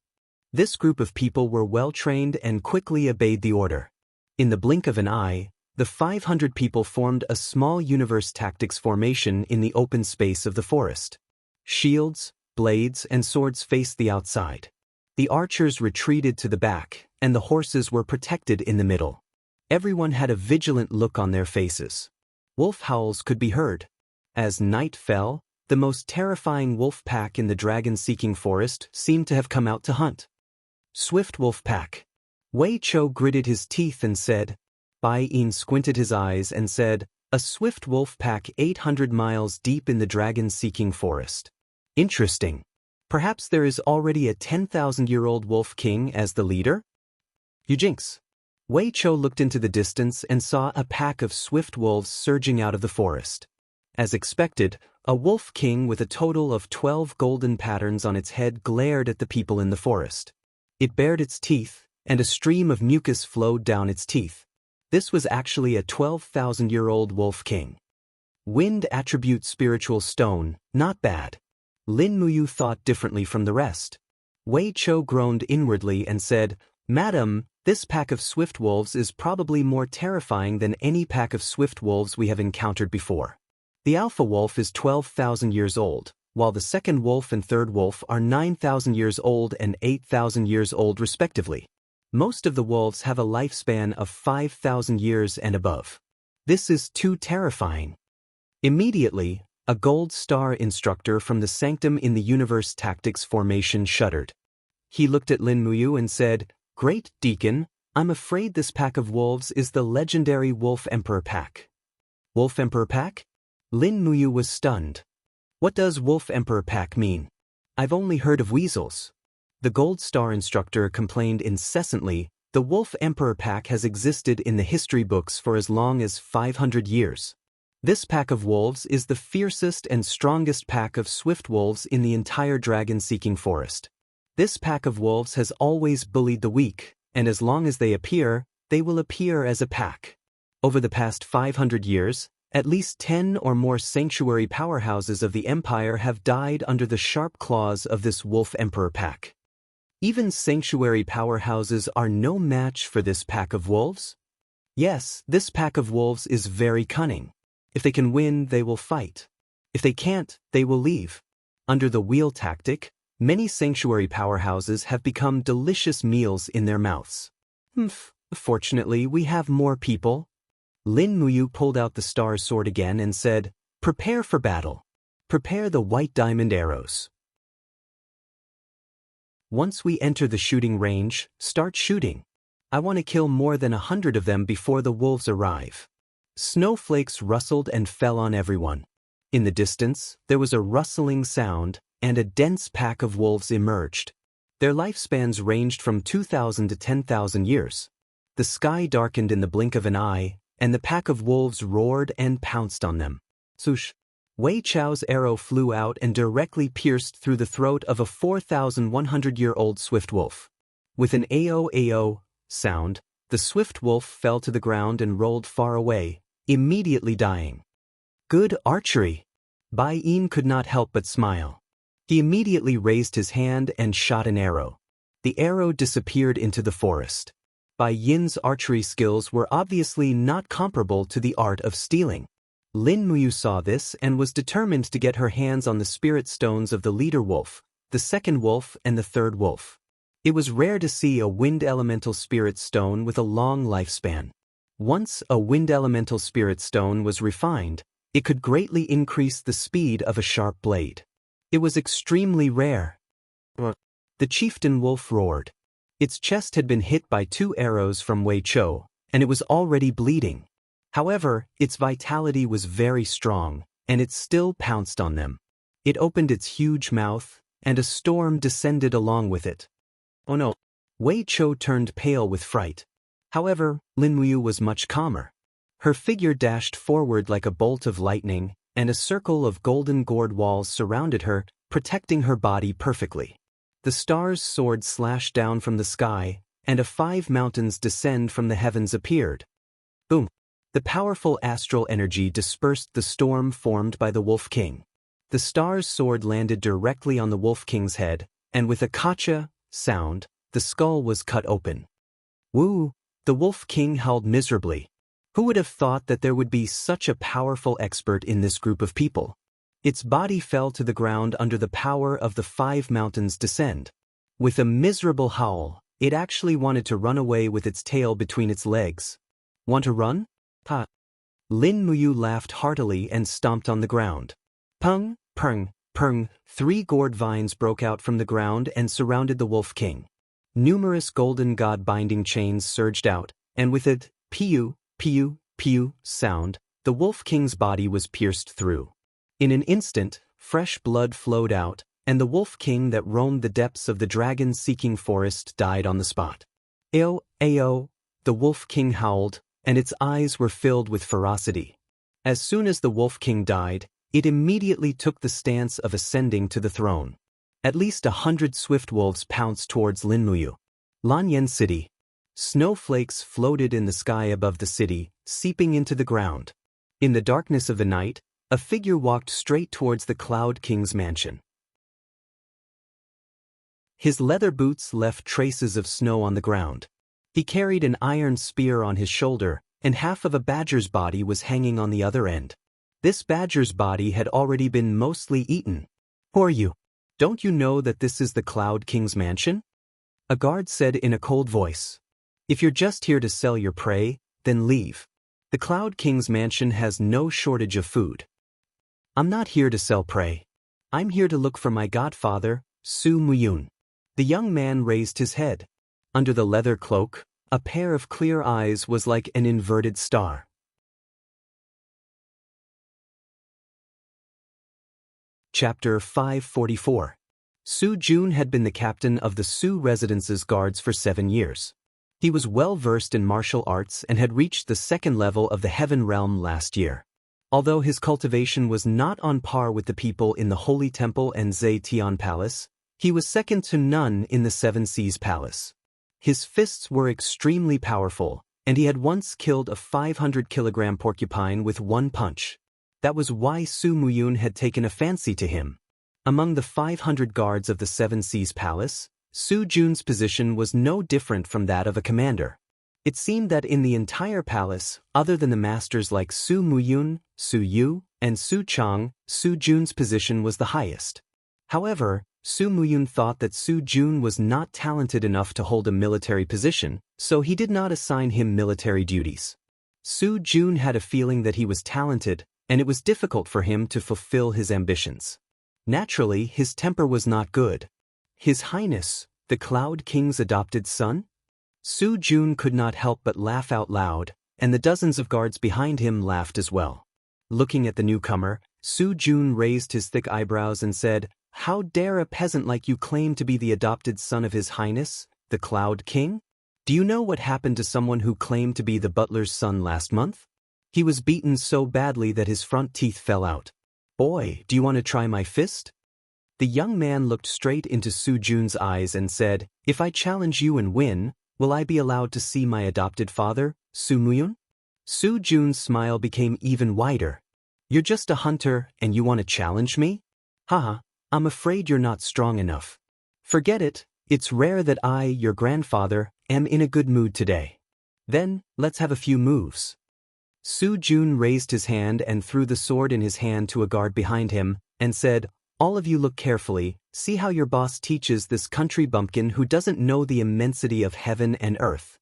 This group of people were well-trained and quickly obeyed the order. In the blink of an eye, the 500 people formed a small universe tactics formation in the open space of the forest. Shields, blades, and swords faced the outside. The archers retreated to the back, and the horses were protected in the middle. Everyone had a vigilant look on their faces. Wolf howls could be heard. As night fell, the most terrifying wolf pack in the dragon-seeking forest seemed to have come out to hunt. Swift wolf pack. Wei Chou gritted his teeth and said. Bai Yin squinted his eyes and said, "A swift wolf pack 800 miles deep in the dragon-seeking forest. Interesting. Perhaps there is already a 10,000-year-old wolf king as the leader?" You jinx. Wei Chou looked into the distance and saw a pack of swift wolves surging out of the forest. As expected, a wolf king with a total of 12 golden patterns on its head glared at the people in the forest. It bared its teeth, and a stream of mucus flowed down its teeth. This was actually a 12,000-year-old wolf king. Wind attribute spiritual stone, not bad. Lin Muyu thought differently from the rest. Wei Chou groaned inwardly and said, "Madam, this pack of swift wolves is probably more terrifying than any pack of swift wolves we have encountered before. The alpha wolf is 12,000 years old, while the second wolf and third wolf are 9,000 years old and 8,000 years old respectively. Most of the wolves have a lifespan of 5,000 years and above. This is too terrifying." Immediately, a gold star instructor from the sanctum in the universe tactics formation shuddered. He looked at Lin Muyu and said, "Great Deacon, I'm afraid this pack of wolves is the legendary Wolf Emperor pack." Wolf Emperor pack? Lin Muyu was stunned. What does Wolf Emperor pack mean? I've only heard of weasels. The gold star instructor complained incessantly, the Wolf Emperor pack has existed in the history books for as long as 500 years. This pack of wolves is the fiercest and strongest pack of swift wolves in the entire dragon-seeking forest. This pack of wolves has always bullied the weak, and as long as they appear, they will appear as a pack. Over the past 500 years, at least 10 or more sanctuary powerhouses of the Empire have died under the sharp claws of this Wolf Emperor pack. Even sanctuary powerhouses are no match for this pack of wolves. Yes, this pack of wolves is very cunning. If they can win, they will fight. If they can't, they will leave. Under the wheel tactic, many sanctuary powerhouses have become delicious meals in their mouths. Fortunately, we have more people. Lin Muyu pulled out the star sword again and said, "Prepare for battle. Prepare the white diamond arrows. Once we enter the shooting range, start shooting. I want to kill more than 100 of them before the wolves arrive." Snowflakes rustled and fell on everyone. In the distance, there was a rustling sound, and a dense pack of wolves emerged. Their lifespans ranged from 2,000 to 10,000 years. The sky darkened in the blink of an eye, and the pack of wolves roared and pounced on them. Swoosh! Wei Chao's arrow flew out and directly pierced through the throat of a 4,100-year-old swift wolf. With an "Ao-Ao" sound, the swift wolf fell to the ground and rolled far away, immediately dying. Good archery! Bai Yin could not help but smile. He immediately raised his hand and shot an arrow. The arrow disappeared into the forest. Bai Yin's archery skills were obviously not comparable to the art of stealing. Lin Muyu saw this and was determined to get her hands on the spirit stones of the leader wolf, the second wolf, and the third wolf. It was rare to see a wind elemental spirit stone with a long lifespan. Once a wind elemental spirit stone was refined, it could greatly increase the speed of a sharp blade. It was extremely rare. The chieftain wolf roared. Its chest had been hit by 2 arrows from Wei Chou, and it was already bleeding. However, its vitality was very strong, and it still pounced on them. It opened its huge mouth, and a storm descended along with it. Oh no! Wei Chou turned pale with fright. However, Lin Muyu was much calmer. Her figure dashed forward like a bolt of lightning, and a circle of golden gourd walls surrounded her, protecting her body perfectly. The star's sword slashed down from the sky, and 5 mountains descend from the heavens appeared. Boom! The powerful astral energy dispersed the storm formed by the Wolf King. The star's sword landed directly on the Wolf King's head, and with a "kacha" sound, the skull was cut open. Woo! The Wolf King howled miserably. Who would have thought that there would be such a powerful expert in this group of people? Its body fell to the ground under the power of the 5 mountains descend. With a miserable howl, it actually wanted to run away with its tail between its legs. Want to run? Pa! Lin Muyu laughed heartily and stomped on the ground. Pung, pung, pung, 3 gourd vines broke out from the ground and surrounded the Wolf King. Numerous golden god-binding chains surged out, and with a piu, piu, piu sound, the Wolf King's body was pierced through. In an instant, fresh blood flowed out, and the Wolf King that roamed the depths of the dragon-seeking forest died on the spot. Ao, ao, the Wolf King howled, and its eyes were filled with ferocity. As soon as the Wolf King died, it immediately took the stance of ascending to the throne. At least 100 swift wolves pounced towards Lin Muyu. Lanyan City. Snowflakes floated in the sky above the city, seeping into the ground. In the darkness of the night, a figure walked straight towards the Cloud King's mansion. His leather boots left traces of snow on the ground. He carried an iron spear on his shoulder, and half of a badger's body was hanging on the other end. This badger's body had already been mostly eaten. Who are you? Don't you know that this is the Cloud King's mansion? A guard said in a cold voice. If you're just here to sell your prey, then leave. The Cloud King's mansion has no shortage of food. I'm not here to sell prey. I'm here to look for my godfather, Su Muyun. The young man raised his head. Under the leather cloak, a pair of clear eyes was like an inverted star. Chapter 544. Su Jun had been the captain of the Su Residence's guards for 7 years. He was well versed in martial arts and had reached the 2nd level of the Heaven Realm last year. Although his cultivation was not on par with the people in the Holy Temple and Zetian Palace, he was second to none in the Seven Seas Palace. His fists were extremely powerful, and he had once killed a 500-kilogram porcupine with one punch. That was why Su Muyun had taken a fancy to him. Among the 500 guards of the Seven Seas Palace, Su Jun's position was no different from that of a commander. It seemed that in the entire palace, other than the masters like Su Muyun, Su Yu, and Su Chang, Su Jun's position was the highest. However, Su Muyun thought that Su Jun was not talented enough to hold a military position, so he did not assign him military duties. Su Jun had a feeling that he was talented, and it was difficult for him to fulfill his ambitions. Naturally, his temper was not good. His Highness, the Cloud King's adopted son? Su Jun could not help but laugh out loud, and the dozens of guards behind him laughed as well. Looking at the newcomer, Su Jun raised his thick eyebrows and said, "How dare a peasant like you claim to be the adopted son of His Highness, the Cloud King? Do you know what happened to someone who claimed to be the butler's son last month? He was beaten so badly that his front teeth fell out. Boy, do you want to try my fist?" The young man looked straight into Su Jun's eyes and said, "If I challenge you and win, will I be allowed to see my adopted father, Su Muyun?" Su Jun's smile became even wider. "You're just a hunter and you want to challenge me? Haha, I'm afraid you're not strong enough. Forget it, it's rare that I, your grandfather, am in a good mood today. Then, let's have a few moves." Su Jun raised his hand and threw the sword in his hand to a guard behind him, and said, "All of you look carefully, see how your boss teaches this country bumpkin who doesn't know the immensity of heaven and earth.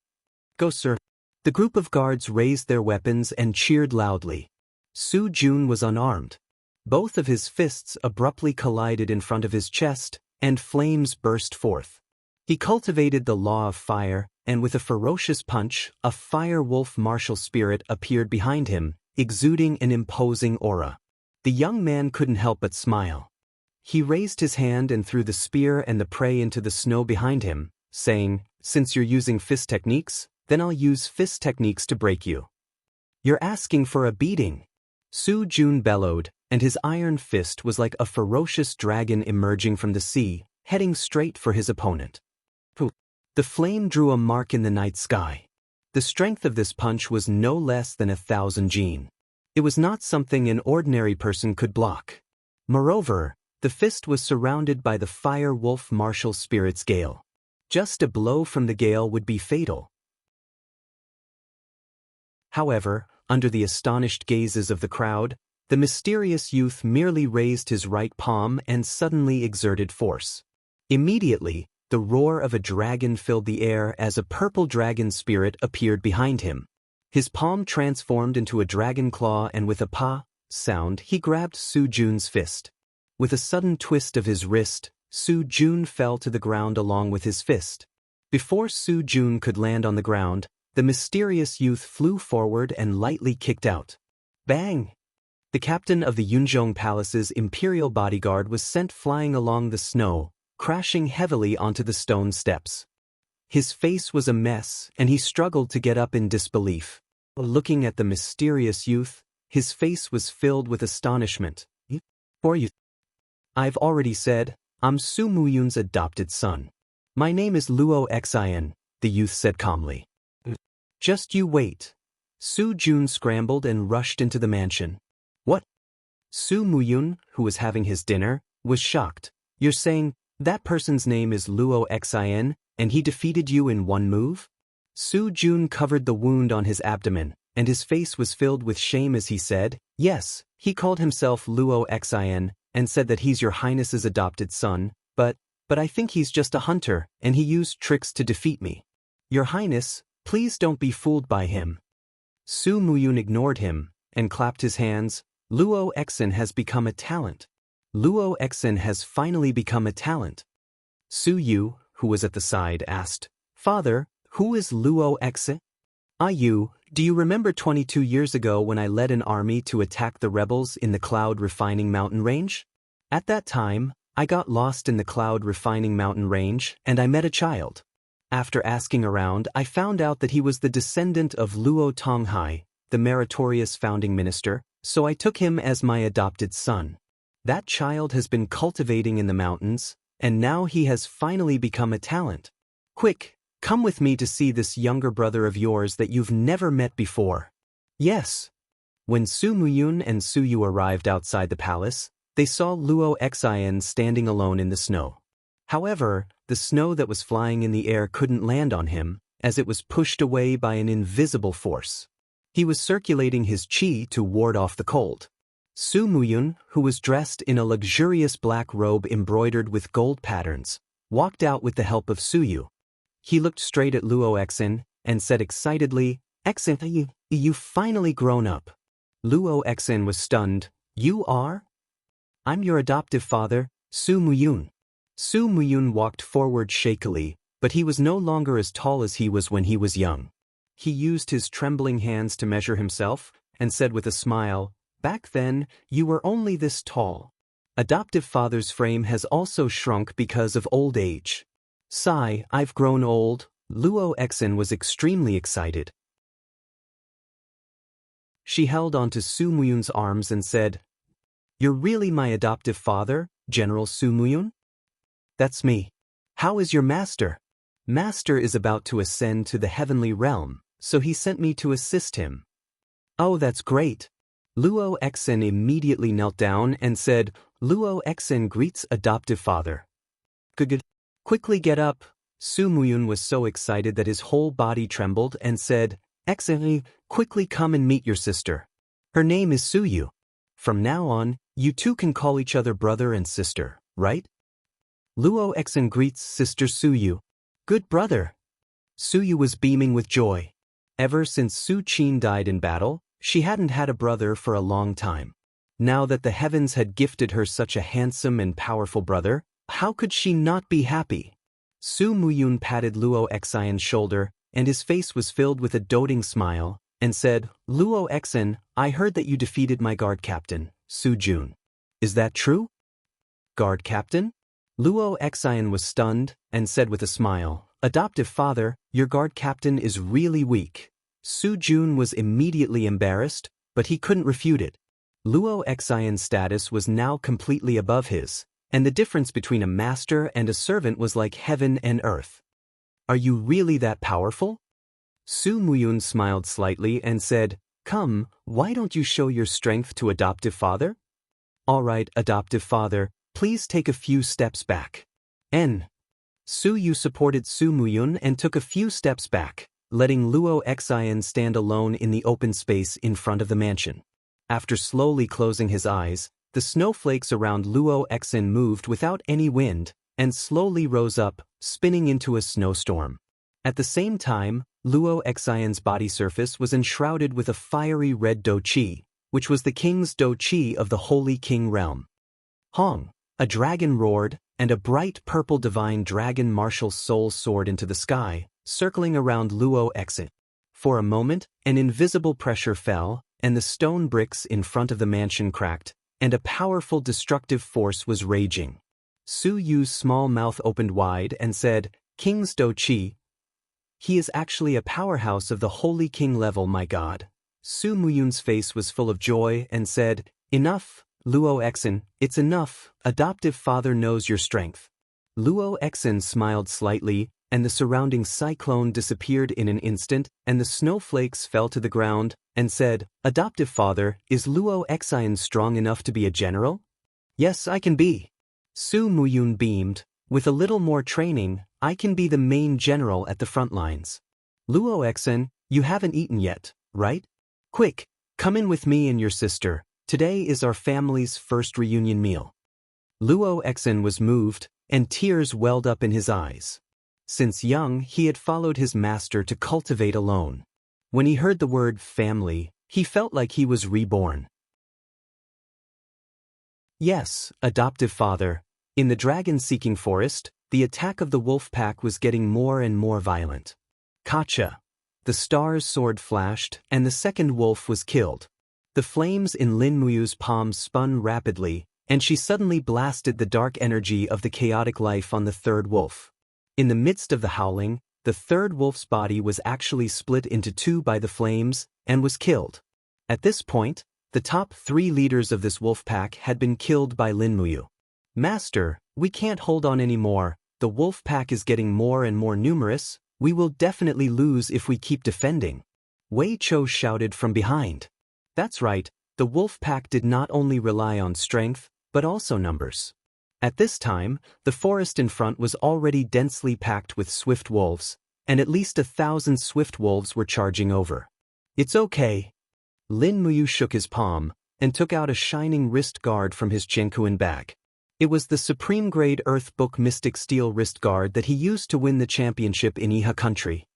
Go, sir." The group of guards raised their weapons and cheered loudly. Su Jun was unarmed. Both of his fists abruptly collided in front of his chest, and flames burst forth. He cultivated the law of fire, and with a ferocious punch, a fire wolf martial spirit appeared behind him, exuding an imposing aura. The young man couldn't help but smile. He raised his hand and threw the spear and the prey into the snow behind him, saying, "Since you're using fist techniques, then I'll use fist techniques to break you." "You're asking for a beating." Su Jun bellowed, and his iron fist was like a ferocious dragon emerging from the sea, heading straight for his opponent. Poof! The flame drew a mark in the night sky. The strength of this punch was no less than 1,000 jin. It was not something an ordinary person could block. Moreover, the fist was surrounded by the fire wolf martial spirit's gale. Just a blow from the gale would be fatal. However, under the astonished gazes of the crowd, the mysterious youth merely raised his right palm and suddenly exerted force. Immediately, the roar of a dragon filled the air as a purple dragon spirit appeared behind him. His palm transformed into a dragon claw, and with a "pa" sound, he grabbed Su Jun's fist. With a sudden twist of his wrist, Su Jun fell to the ground along with his fist. Before Su Jun could land on the ground, the mysterious youth flew forward and lightly kicked out. Bang! The captain of the Yunzhong Palace's imperial bodyguard was sent flying along the snow, crashing heavily onto the stone steps. His face was a mess, and he struggled to get up in disbelief. Looking at the mysterious youth, his face was filled with astonishment. "Who are you?" "I've already said, I'm Su Muyun's adopted son. My name is Luo Xin," the youth said calmly. "Just you wait." Su Jun scrambled and rushed into the mansion. "What?" Su Muyun, who was having his dinner, was shocked. "You're saying, that person's name is Luo Xin, and he defeated you in one move?" Su Jun covered the wound on his abdomen, and his face was filled with shame as he said, "Yes, he called himself Luo Xin, and said that he's your highness's adopted son, but I think he's just a hunter, and he used tricks to defeat me. Your highness, please don't be fooled by him." Su Muyun ignored him, and clapped his hands. "Luo Xin has become a talent. Luo Xin has finally become a talent." Su Yu, who was at the side, asked, "Father, who is Luo Xin?" "Ah Yu, do you remember 22 years ago when I led an army to attack the rebels in the Cloud Refining Mountain Range? At that time, I got lost in the Cloud Refining Mountain Range, and I met a child. After asking around, I found out that he was the descendant of Luo Tonghai, the meritorious founding minister, so I took him as my adopted son. That child has been cultivating in the mountains, and now he has finally become a talent. Quick, Come with me to see this younger brother of yours that you've never met before. Yes. When Su Muyun and Su Yu arrived outside the palace, they saw Luo Xian standing alone in the snow. However, the snow that was flying in the air couldn't land on him, as it was pushed away by an invisible force. He was circulating his qi to ward off the cold. Su Muyun, who was dressed in a luxurious black robe embroidered with gold patterns, walked out with the help of Su Yu. He looked straight at Luo Xen and said excitedly, "Xen, you've finally grown up." Luo Xen was stunned. "You are?" "I'm your adoptive father, Su Muyun." Su Muyun walked forward shakily, but he was no longer as tall as he was when he was young. He used his trembling hands to measure himself, and said with a smile, "Back then, you were only this tall. Adoptive father's frame has also shrunk because of old age." "Sigh, I've grown old." Luo Xen was extremely excited. She held onto Su Muyun's arms and said, "You're really my adoptive father, General Su Muyun?" "That's me." "How is your master?" "Master is about to ascend to the heavenly realm, so he sent me to assist him." "Oh, that's great." Luo Xen immediately knelt down and said, "Luo Xen greets adoptive father." "Good. Quickly get up." Su Muyun was so excited that his whole body trembled and said, "Xen, quickly come and meet your sister. Her name is Su Yu. From now on, you two can call each other brother and sister, right?" Luo Xen greets Sister Su Yu. "Good brother." Su Yu was beaming with joy. Ever since Su Qin died in battle, she hadn't had a brother for a long time. Now that the heavens had gifted her such a handsome and powerful brother, how could she not be happy? Su Muyun patted Luo Xian's shoulder, and his face was filled with a doting smile, and said, "Luo Xen, I heard that you defeated my guard captain, Su Jun. Is that true?" "Guard captain?" Luo Xian was stunned, and said with a smile, "Adoptive father, your guard captain is really weak." Su Jun was immediately embarrassed, but he couldn't refute it. Luo Xian's status was now completely above his, and the difference between a master and a servant was like heaven and earth. "Are you really that powerful?" Su Muyun smiled slightly and said, "Come, why don't you show your strength to adoptive father?" "All right, adoptive father, please take a few steps back." Su Yu supported Su Muyun and took a few steps back, letting Luo Xian stand alone in the open space in front of the mansion. After slowly closing his eyes, the snowflakes around Luo Xen moved without any wind, and slowly rose up, spinning into a snowstorm. At the same time, Luo Xian's body surface was enshrouded with a fiery red do qi, which was the king's do qi of the Holy King realm. Hong! A dragon roared, and a bright purple divine dragon martial soul soared into the sky, circling around Luo Xen. For a moment, an invisible pressure fell, and the stone bricks in front of the mansion cracked, and a powerful destructive force was raging. Su Yu's small mouth opened wide and said, "King's do qi. He is actually a powerhouse of the Holy King level, my god." Su Muyun's face was full of joy and said, "Enough, Luo Xen, it's enough, adoptive father knows your strength." Luo Xen smiled slightly, and the surrounding cyclone disappeared in an instant, and the snowflakes fell to the ground, and said, "Adoptive father, is Luo Xian strong enough to be a general?" "Yes, I can be." Su Muyun beamed. "With a little more training, I can be the main general at the front lines." "Luo Xen, you haven't eaten yet, right? Quick, come in with me and your sister. Today is our family's first reunion meal." Luo Xen was moved, and tears welled up in his eyes. Since young, he had followed his master to cultivate alone. When he heard the word family, he felt like he was reborn. Yes, adoptive father. In the dragon-seeking forest, the attack of the wolf pack was getting more and more violent. Kacha. The star's sword flashed, and the second wolf was killed. The flames in Lin Muyu's palm spun rapidly, and she suddenly blasted the dark energy of the chaotic life on the third wolf. In the midst of the howling, the third wolf's body was actually split into two by the flames, and was killed. At this point, the top 3 leaders of this wolf pack had been killed by Lin Muyu. "Master, we can't hold on anymore, the wolf pack is getting more and more numerous," We will definitely lose if we keep defending. Wei Chou shouted from behind. That's right, the wolf pack did not only rely on strength, but also numbers. At this time, the forest in front was already densely packed with swift wolves, and at least 1,000 swift wolves were charging over. It's okay. Lin Muyu shook his palm and took out a shining wrist guard from his Jianquan bag. It was the supreme-grade Earth Book Mystic Steel wrist guard that he used to win the championship in Iha country.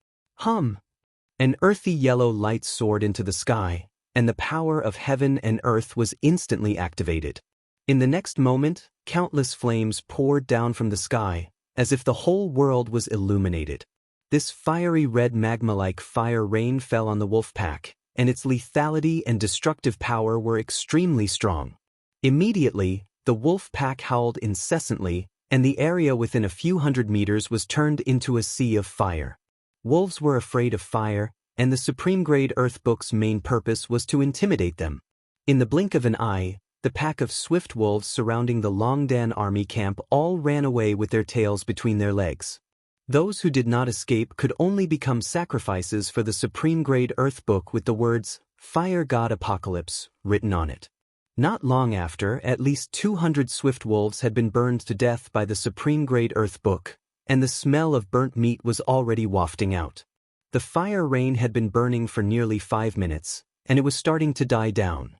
An earthy yellow light soared into the sky, and the power of heaven and earth was instantly activated. In the next moment, countless flames poured down from the sky, as if the whole world was illuminated. This fiery red magma-like fire rain fell on the wolf pack, and its lethality and destructive power were extremely strong. Immediately, the wolf pack howled incessantly, and the area within a few hundred meters was turned into a sea of fire. Wolves were afraid of fire, and the supreme-grade Earth Book's main purpose was to intimidate them. In the blink of an eye, the pack of swift wolves surrounding the Longdan army camp all ran away with their tails between their legs. Those who did not escape could only become sacrifices for the supreme-grade Earth Book with the words, Fire God Apocalypse, written on it. Not long after, at least 200 swift wolves had been burned to death by the supreme-grade Earth Book, and the smell of burnt meat was already wafting out. The fire rain had been burning for nearly 5 minutes, and it was starting to die down.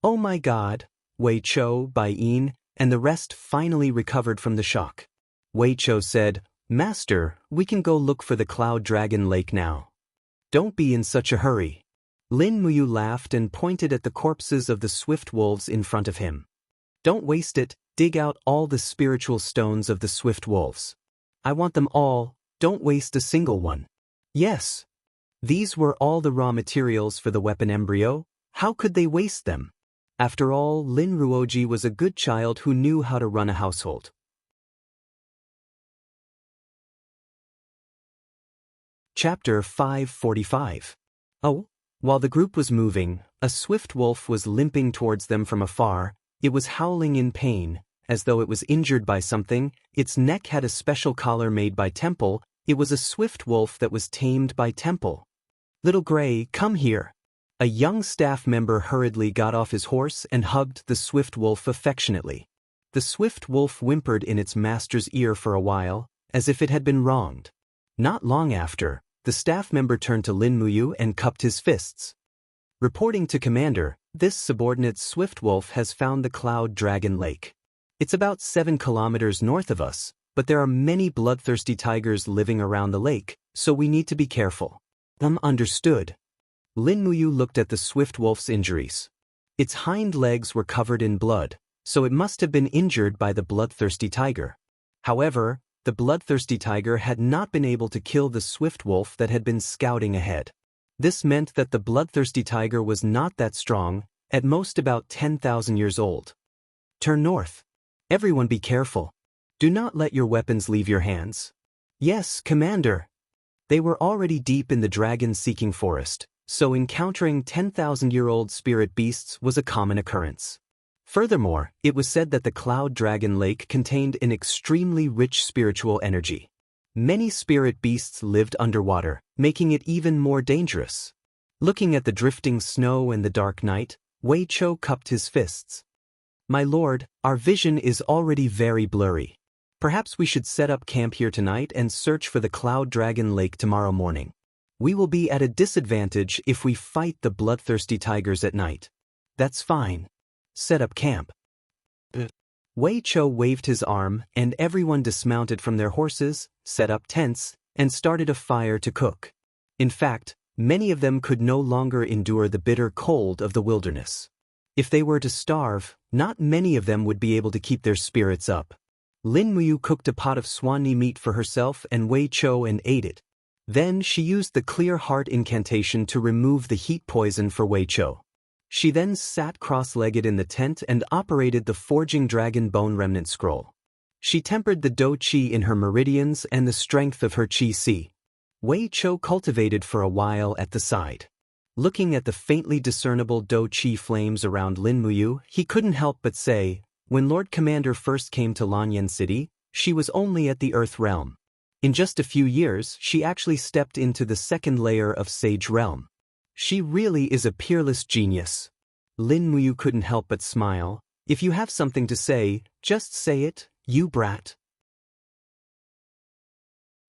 Oh my God, Wei Chou, Bai Yin, and the rest finally recovered from the shock. Wei Chou said, Master, we can go look for the Cloud Dragon Lake now. Don't be in such a hurry. Lin Muyu laughed and pointed at the corpses of the swift wolves in front of him. Don't waste it, dig out all the spiritual stones of the swift wolves. I want them all, don't waste a single one. Yes. These were all the raw materials for the weapon embryo, how could they waste them? After all, Lin Ruoji was a good child who knew how to run a household. Chapter 545. Oh, while the group was moving, a swift wolf was limping towards them from afar. It was howling in pain, as though it was injured by something. Its neck had a special collar made by Temple. It was a swift wolf that was tamed by Temple. Little Gray, come here. A young staff member hurriedly got off his horse and hugged the swift wolf affectionately. The swift wolf whimpered in its master's ear for a while, as if it had been wronged. Not long after, the staff member turned to Lin Muyu and cupped his fists. Reporting to Commander, this subordinate swift wolf has found the Cloud Dragon Lake. It's about 7 kilometers north of us, but there are many bloodthirsty tigers living around the lake, so we need to be careful. Understood. Lin Muyu looked at the swift wolf's injuries. Its hind legs were covered in blood, so it must have been injured by the bloodthirsty tiger. However, the bloodthirsty tiger had not been able to kill the swift wolf that had been scouting ahead. This meant that the bloodthirsty tiger was not that strong, at most about 10,000 years old. Turn north. Everyone be careful. Do not let your weapons leave your hands. Yes, Commander. They were already deep in the dragon-seeking forest, so encountering 10,000-year-old spirit beasts was a common occurrence. Furthermore, it was said that the Cloud Dragon Lake contained an extremely rich spiritual energy. Many spirit beasts lived underwater, making it even more dangerous. Looking at the drifting snow and the dark night, Wei Chou cupped his fists. My lord, our vision is already very blurry. Perhaps we should set up camp here tonight and search for the Cloud Dragon Lake tomorrow morning. We will be at a disadvantage if we fight the bloodthirsty tigers at night. That's fine. Set up camp. Wei Chou waved his arm, and everyone dismounted from their horses, set up tents, and started a fire to cook. In fact, many of them could no longer endure the bitter cold of the wilderness. If they were to starve, not many of them would be able to keep their spirits up. Lin Muyu cooked a pot of swanee meat for herself and Wei Chou and ate it. Then she used the Clear Heart incantation to remove the heat poison for Wei Chou. She then sat cross-legged in the tent and operated the Forging Dragon Bone Remnant Scroll. She tempered the Do Qi in her meridians and the strength of her Qi Si. Wei Chou cultivated for a while at the side. Looking at the faintly discernible Do Qi flames around Lin Muyu, he couldn't help but say, when Lord Commander first came to Lanyan City, she was only at the Earth Realm. In just a few years, she actually stepped into the second layer of Sage Realm. She really is a peerless genius. Lin Muyu couldn't help but smile. If you have something to say, just say it, you brat.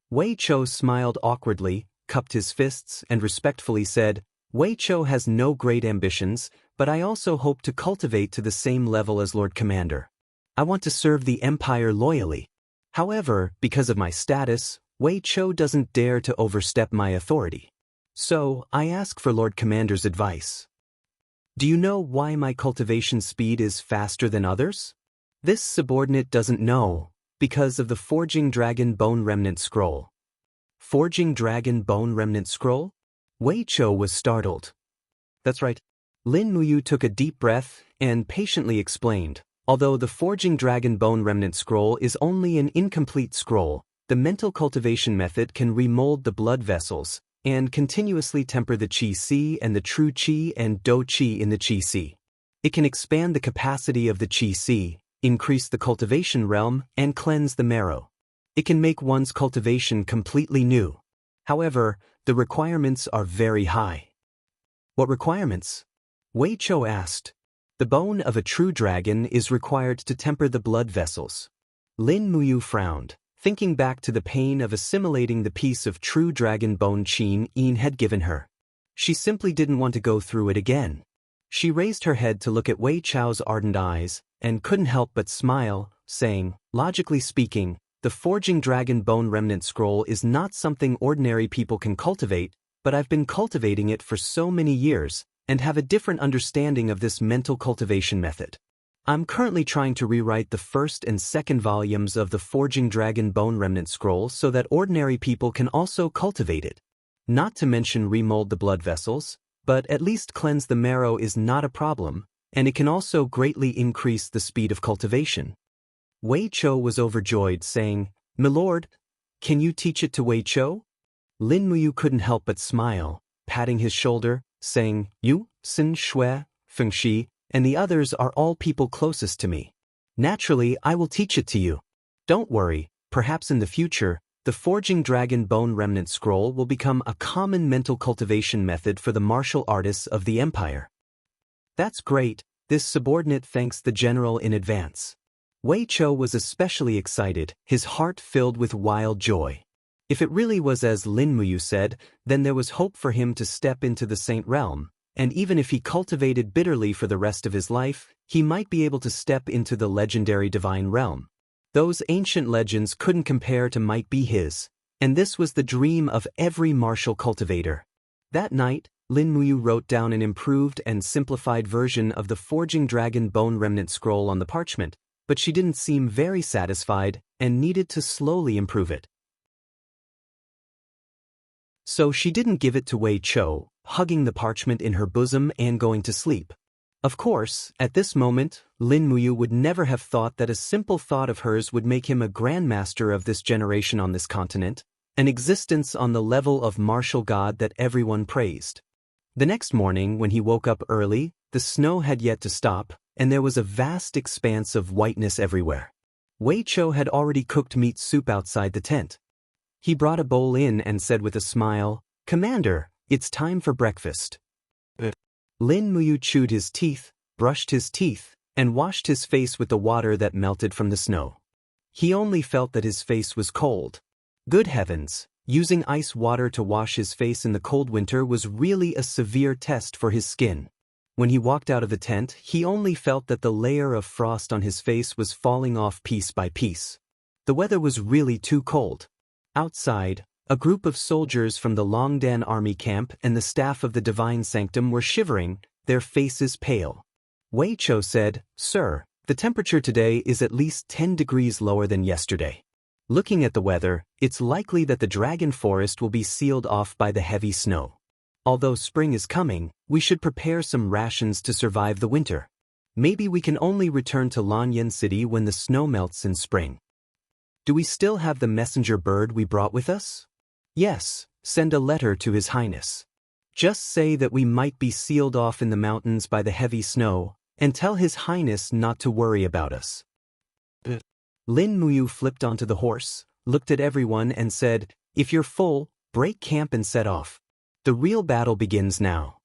Wei Chou smiled awkwardly, cupped his fists, and respectfully said, Wei Chou has no great ambitions, but I also hope to cultivate to the same level as Lord Commander. I want to serve the Empire loyally. However, because of my status, Wei Chou doesn't dare to overstep my authority. So, I ask for Lord Commander's advice. Do you know why my cultivation speed is faster than others? This subordinate doesn't know, because of the Forging Dragon Bone Remnant Scroll. Forging Dragon Bone Remnant Scroll? Wei Chou was startled. That's right. Lin Muyu took a deep breath and patiently explained. Although the Forging Dragon Bone Remnant Scroll is only an incomplete scroll, the mental cultivation method can remold the blood vessels and continuously temper the Qi-Si and the true Qi and Do-Qi in the Qi-Si. It can expand the capacity of the Qi-Si, increase the cultivation realm, and cleanse the marrow. It can make one's cultivation completely new. However, the requirements are very high. What requirements? Wei Chou asked. The bone of a true dragon is required to temper the blood vessels. Lin Muyu frowned, thinking back to the pain of assimilating the piece of true dragon bone Qin Yin had given her. She simply didn't want to go through it again. She raised her head to look at Wei Chou's ardent eyes, and couldn't help but smile, saying, logically speaking, the Forging Dragon Bone Remnant Scroll is not something ordinary people can cultivate, but I've been cultivating it for so many years, and have a different understanding of this mental cultivation method. I'm currently trying to rewrite the first and second volumes of the Forging Dragon Bone Remnant Scroll so that ordinary people can also cultivate it. Not to mention remold the blood vessels, but at least cleanse the marrow is not a problem, and it can also greatly increase the speed of cultivation. Wei Chou was overjoyed, saying, Milord, can you teach it to Wei Chou? Lin Muyu couldn't help but smile, patting his shoulder, saying, You, Xin Shui, Feng Shi, and the others are all people closest to me. Naturally, I will teach it to you. Don't worry, perhaps in the future, the Forging Dragon Bone Remnant Scroll will become a common mental cultivation method for the martial artists of the Empire. That's great, this subordinate thanks the general in advance. Wei Chou was especially excited, his heart filled with wild joy. If it really was as Lin Muyu said, then there was hope for him to step into the Saint Realm, and even if he cultivated bitterly for the rest of his life, he might be able to step into the legendary Divine Realm. Those ancient legends couldn't compare to might be his, and this was the dream of every martial cultivator. That night, Lin Muyu wrote down an improved and simplified version of the Forging Dragon Bone Remnant Scroll on the parchment, but she didn't seem very satisfied and needed to slowly improve it. So she didn't give it to Wei Chou, hugging the parchment in her bosom and going to sleep. Of course, at this moment, Lin Muyu would never have thought that a simple thought of hers would make him a grandmaster of this generation on this continent, an existence on the level of martial god that everyone praised. The next morning, when he woke up early, the snow had yet to stop, and there was a vast expanse of whiteness everywhere. Wei Chou had already cooked meat soup outside the tent. He brought a bowl in and said with a smile, Commander, it's time for breakfast. Lin Muyu chewed his teeth, brushed his teeth, and washed his face with the water that melted from the snow. He only felt that his face was cold. Good heavens, using ice water to wash his face in the cold winter was really a severe test for his skin. When he walked out of the tent, he only felt that the layer of frost on his face was falling off piece by piece. The weather was really too cold. Outside, a group of soldiers from the Longdan army camp and the staff of the Divine Sanctum were shivering, their faces pale. Wei Chou said, Sir, the temperature today is at least 10 degrees lower than yesterday. Looking at the weather, it's likely that the dragon forest will be sealed off by the heavy snow. Although spring is coming, we should prepare some rations to survive the winter. Maybe we can only return to Lanyan City when the snow melts in spring. Do we still have the messenger bird we brought with us? Yes, send a letter to His Highness. Just say that we might be sealed off in the mountains by the heavy snow, and tell His Highness not to worry about us. Lin Muyu flipped onto the horse, looked at everyone and said, "If you're full, break camp and set off. The real battle begins now."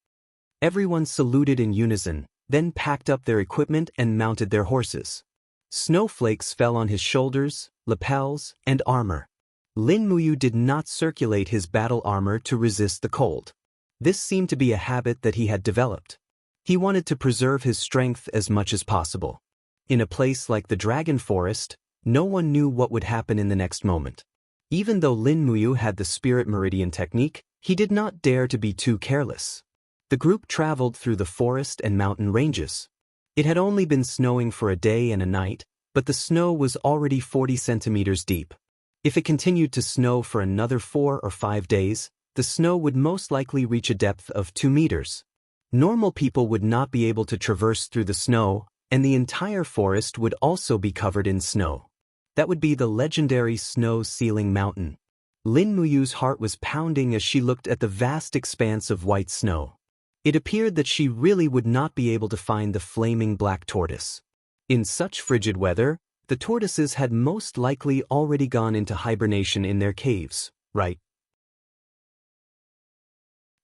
Everyone saluted in unison, then packed up their equipment and mounted their horses. Snowflakes fell on his shoulders, lapels, and armor. Lin Muyu did not circulate his battle armor to resist the cold. This seemed to be a habit that he had developed. He wanted to preserve his strength as much as possible. In a place like the Dragon Forest, no one knew what would happen in the next moment. Even though Lin Muyu had the Spirit Meridian technique, he did not dare to be too careless. The group traveled through the forest and mountain ranges. It had only been snowing for a day and a night, but the snow was already 40 centimeters deep. If it continued to snow for another 4 or 5 days, the snow would most likely reach a depth of 2 meters. Normal people would not be able to traverse through the snow, and the entire forest would also be covered in snow. That would be the legendary snow-ceiling mountain. Lin Muyu's heart was pounding as she looked at the vast expanse of white snow. It appeared that she really would not be able to find the flaming black tortoise. In such frigid weather, the tortoises had most likely already gone into hibernation in their caves, right?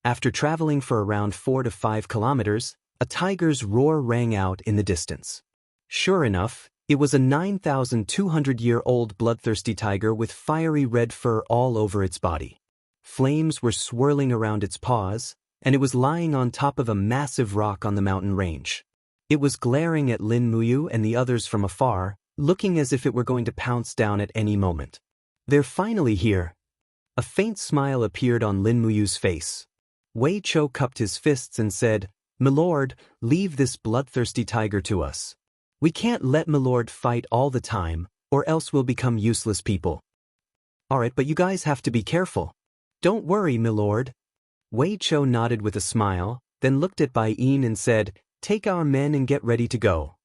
After traveling for around 4 to 5 kilometers, a tiger's roar rang out in the distance. Sure enough, it was a 9,200-year-old bloodthirsty tiger with fiery red fur all over its body. Flames were swirling around its paws, and it was lying on top of a massive rock on the mountain range. It was glaring at Lin Muyu and the others from afar, looking as if it were going to pounce down at any moment. "They're finally here." A faint smile appeared on Lin Muyu's face. Wei Chou cupped his fists and said, "Milord, leave this bloodthirsty tiger to us. We can't let Milord fight all the time, or else we'll become useless people." "Alright, but you guys have to be careful." "Don't worry, Milord." Wei Chou nodded with a smile, then looked at Bai Yin and said, "Take our men and get ready to go."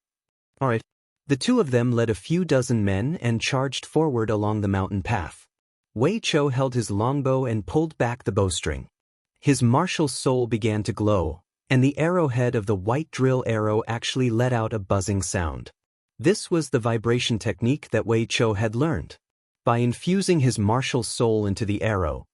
"Alright." The two of them led a few dozen men and charged forward along the mountain path. Wei Chou held his longbow and pulled back the bowstring. His martial soul began to glow, and the arrowhead of the white drill arrow actually let out a buzzing sound. This was the vibration technique that Wei Chou had learned. By infusing his martial soul into the arrow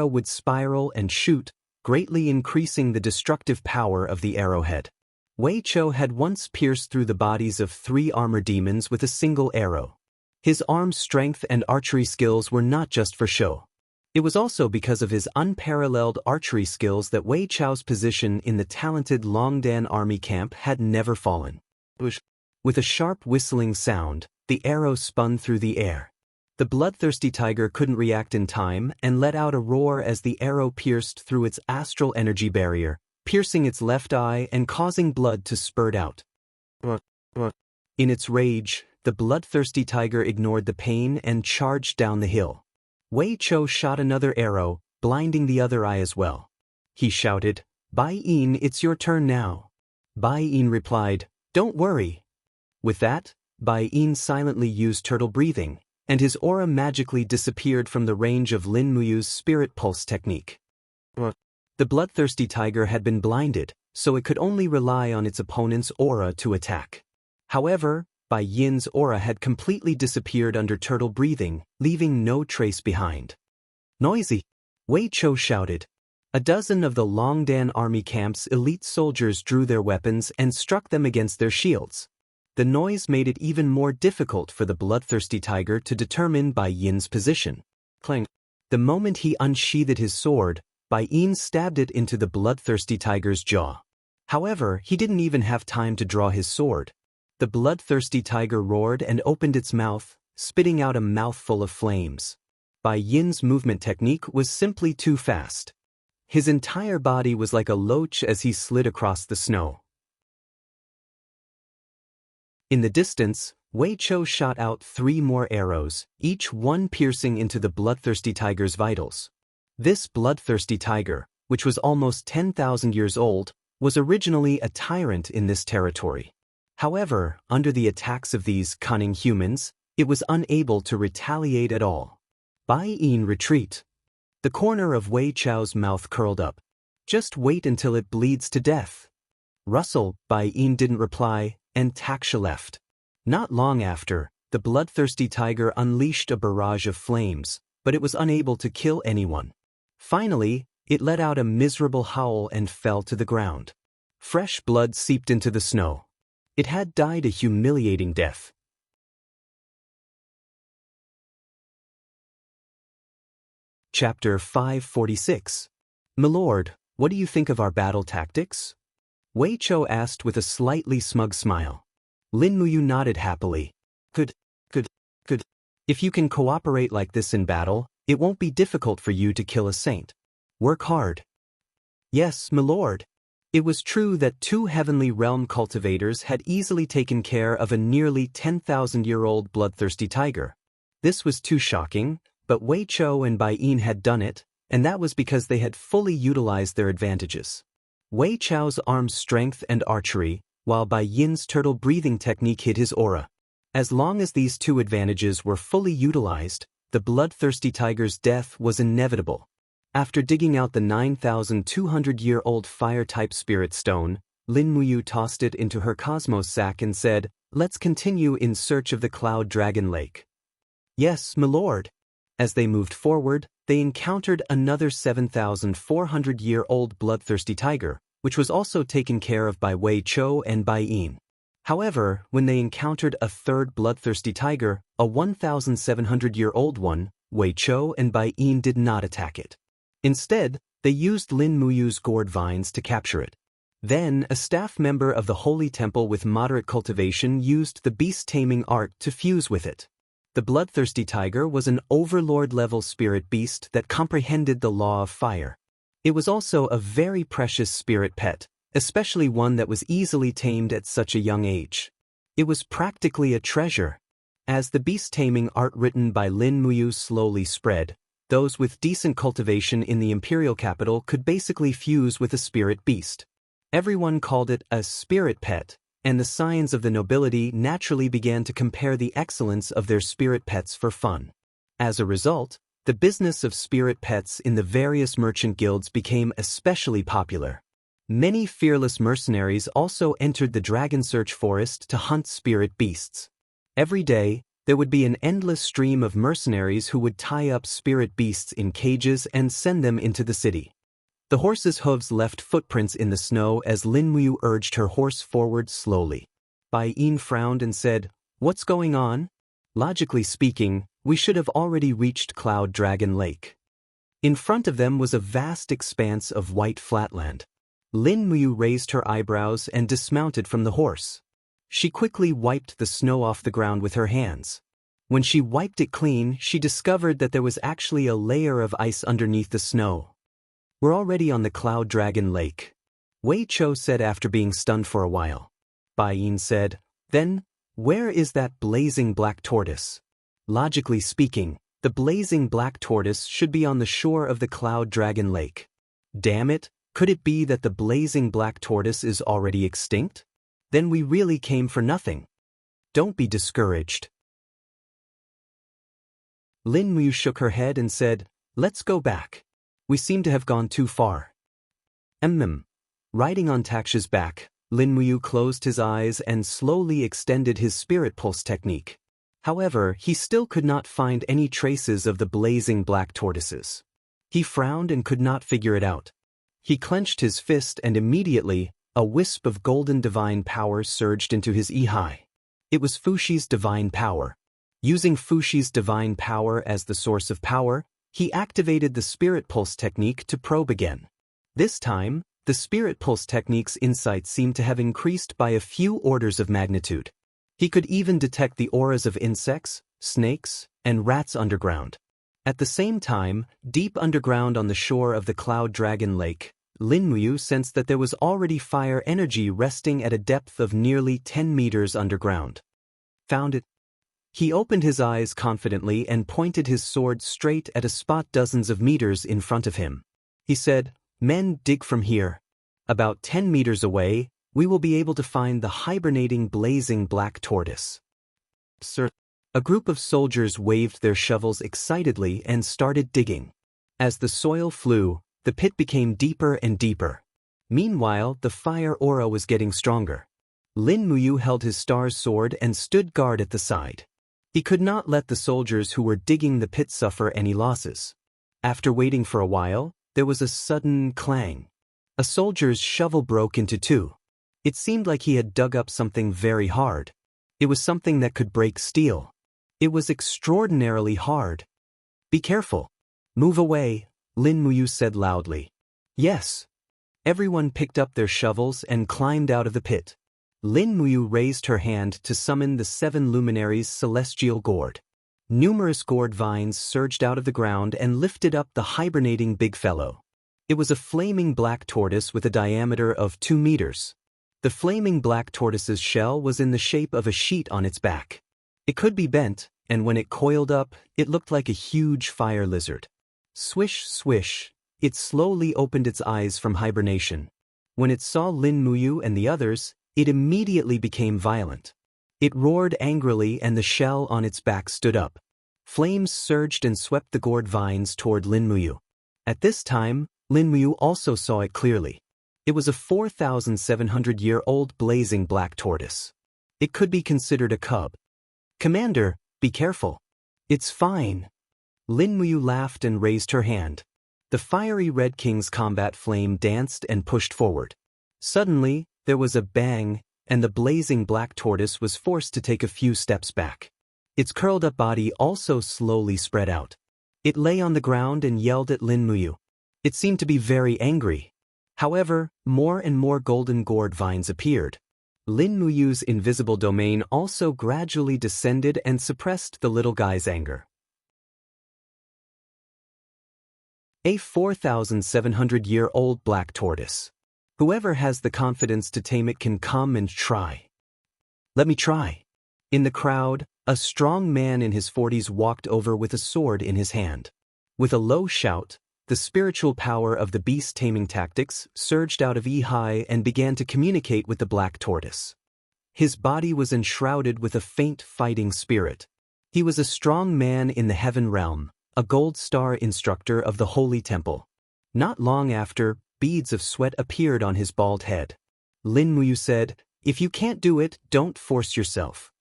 would spiral and shoot, greatly increasing the destructive power of the arrowhead. Wei Chou had once pierced through the bodies of 3 armor demons with a single arrow. His arm strength and archery skills were not just for show. It was also because of his unparalleled archery skills that Wei Chou's position in the talented Longdan army camp had never fallen. With a sharp whistling sound, the arrow spun through the air. The bloodthirsty tiger couldn't react in time and let out a roar as the arrow pierced through its astral energy barrier, piercing its left eye and causing blood to spurt out. In its rage, the bloodthirsty tiger ignored the pain and charged down the hill. Wei Chou shot another arrow, blinding the other eye as well. He shouted, "Bai Yin, it's your turn now." Bai Yin replied, "Don't worry." With that, Bai Yin silently used turtle breathing, and his aura magically disappeared from the range of Lin Muyu's spirit pulse technique. The bloodthirsty tiger had been blinded, so it could only rely on its opponent's aura to attack. However, Bai Yin's aura had completely disappeared under turtle breathing, leaving no trace behind. "Noisy!" Wei Chou shouted. A dozen of the Longdan army camp's elite soldiers drew their weapons and struck them against their shields. The noise made it even more difficult for the bloodthirsty tiger to determine Bai Yin's position. Clang! The moment he unsheathed his sword, Bai Yin stabbed it into the bloodthirsty tiger's jaw. However, he didn't even have time to draw his sword. The bloodthirsty tiger roared and opened its mouth, spitting out a mouthful of flames. Bai Yin's movement technique was simply too fast. His entire body was like a loach as he slid across the snow. In the distance, Wei Chou shot out 3 more arrows, each one piercing into the bloodthirsty tiger's vitals. This bloodthirsty tiger, which was almost 10,000 years old, was originally a tyrant in this territory. However, under the attacks of these cunning humans, it was unable to retaliate at all. Bai Yin retreat. The corner of Wei Chou's mouth curled up. "Just wait until it bleeds to death." "Russell," Bai Yin didn't reply, and Taksha left. Not long after, the bloodthirsty tiger unleashed a barrage of flames, but it was unable to kill anyone. Finally, it let out a miserable howl and fell to the ground. Fresh blood seeped into the snow. It had died a humiliating death. Chapter 546. "Milord, what do you think of our battle tactics?" Wei Chou asked with a slightly smug smile. Lin Muyu nodded happily. Good. If you can cooperate like this in battle, it won't be difficult for you to kill a saint. Work hard. Yes, milord. It was true that 2 heavenly realm cultivators had easily taken care of a nearly 10,000-year-old bloodthirsty tiger. This was too shocking, but Wei Chou and Bai Yin had done it, and that was because they had fully utilized their advantages. Wei Chou's arm strength and archery, while Bai Yin's turtle breathing technique hid his aura. As long as these 2 advantages were fully utilized, the bloodthirsty tiger's death was inevitable. After digging out the 9,200-year-old fire-type spirit stone, Lin Muyu tossed it into her cosmos sack and said, "Let's continue in search of the Cloud Dragon Lake." "Yes, milord." As they moved forward, they encountered another 7,400-year-old bloodthirsty tiger, which was also taken care of by Wei Chou and Bai Yin. However, when they encountered a 3rd bloodthirsty tiger, a 1,700-year-old one, Wei Chou and Bai Yin did not attack it. Instead, they used Lin Muyu's gourd vines to capture it. Then, a staff member of the Holy Temple with moderate cultivation used the beast-taming art to fuse with it. The bloodthirsty tiger was an overlord-level spirit beast that comprehended the law of fire. It was also a very precious spirit pet, especially one that was easily tamed at such a young age. It was practically a treasure. As the beast-taming art written by Lin Muyu slowly spread, those with decent cultivation in the imperial capital could basically fuse with a spirit beast. Everyone called it a spirit pet, and the scions of the nobility naturally began to compare the excellence of their spirit pets for fun. As a result, the business of spirit pets in the various merchant guilds became especially popular. Many fearless mercenaries also entered the Dragon Search Forest to hunt spirit beasts. Every day, there would be an endless stream of mercenaries who would tie up spirit beasts in cages and send them into the city. The horse's hooves left footprints in the snow as Lin Muyu urged her horse forward slowly. Bai Yin frowned and said, "What's going on?" Logically speaking, we should have already reached Cloud Dragon Lake. In front of them was a vast expanse of white flatland. Lin Muyu raised her eyebrows and dismounted from the horse. She quickly wiped the snow off the ground with her hands. When she wiped it clean, she discovered that there was actually a layer of ice underneath the snow. "We're already on the Cloud Dragon Lake," Wei Chou said after being stunned for a while. Bai Yin said, "Then, where is that blazing black tortoise?" Logically speaking, the blazing black tortoise should be on the shore of the Cloud Dragon Lake. Damn it, could it be that the blazing black tortoise is already extinct? Then we really came for nothing. Don't be discouraged. Lin Muyu shook her head and said, "Let's go back. We seem to have gone too far." Riding on Taksha's back, Lin Muyu closed his eyes and slowly extended his spirit pulse technique. However, he still could not find any traces of the blazing black tortoises. He frowned and could not figure it out. He clenched his fist and immediately, a wisp of golden divine power surged into his Ihai. It was Fushi's divine power. Using Fushi's divine power as the source of power, he activated the spirit pulse technique to probe again. This time, the spirit pulse technique's insight seemed to have increased by a few orders of magnitude. He could even detect the auras of insects, snakes, and rats underground. At the same time, deep underground on the shore of the Cloud Dragon Lake, Lin Muyu sensed that there was already fire energy resting at a depth of nearly 10 meters underground. Found it. He opened his eyes confidently and pointed his sword straight at a spot dozens of meters in front of him. He said, "Men, dig from here. About 10 meters away, we will be able to find the hibernating blazing black tortoise." "Sir." A group of soldiers waved their shovels excitedly and started digging. As the soil flew, the pit became deeper and deeper. Meanwhile, the fire aura was getting stronger. Lin Muyu held his star's sword and stood guard at the side. He could not let the soldiers who were digging the pit suffer any losses. After waiting for a while, there was a sudden clang. A soldier's shovel broke into two. It seemed like he had dug up something very hard. It was something that could break steel. It was extraordinarily hard. Be careful. Move away, Lin Muyu said loudly. Yes. Everyone picked up their shovels and climbed out of the pit. Lin Muyu raised her hand to summon the 7 luminaries' celestial gourd. Numerous gourd vines surged out of the ground and lifted up the hibernating big fellow. It was a flaming black tortoise with a diameter of 2 meters. The flaming black tortoise's shell was in the shape of a sheet on its back. It could be bent, and when it coiled up, it looked like a huge fire lizard. Swish, swish, it slowly opened its eyes from hibernation. When it saw Lin Muyu and the others, it immediately became violent. It roared angrily and the shell on its back stood up. Flames surged and swept the gourd vines toward Lin Muyu. At this time, Lin Muyu also saw it clearly. It was a 4,700-year-old blazing black tortoise. It could be considered a cub. Commander, be careful. It's fine. Lin Muyu laughed and raised her hand. The fiery Red King's combat flame danced and pushed forward. Suddenly, there was a bang, and the blazing black tortoise was forced to take a few steps back. Its curled-up body also slowly spread out. It lay on the ground and yelled at Lin Muyu. It seemed to be very angry. However, more and more golden gourd vines appeared. Lin Muyu's invisible domain also gradually descended and suppressed the little guy's anger. A 4,700-year-old black tortoise. Whoever has the confidence to tame it can come and try. Let me try. In the crowd, a strong man in his 40s walked over with a sword in his hand. With a low shout, the spiritual power of the beast taming tactics surged out of Ehai and began to communicate with the black tortoise. His body was enshrouded with a faint fighting spirit. He was a strong man in the heaven realm, a gold star instructor of the holy temple. Not long after, beads of sweat appeared on his bald head. Lin Muyu said, "If you can't do it, don't force yourself."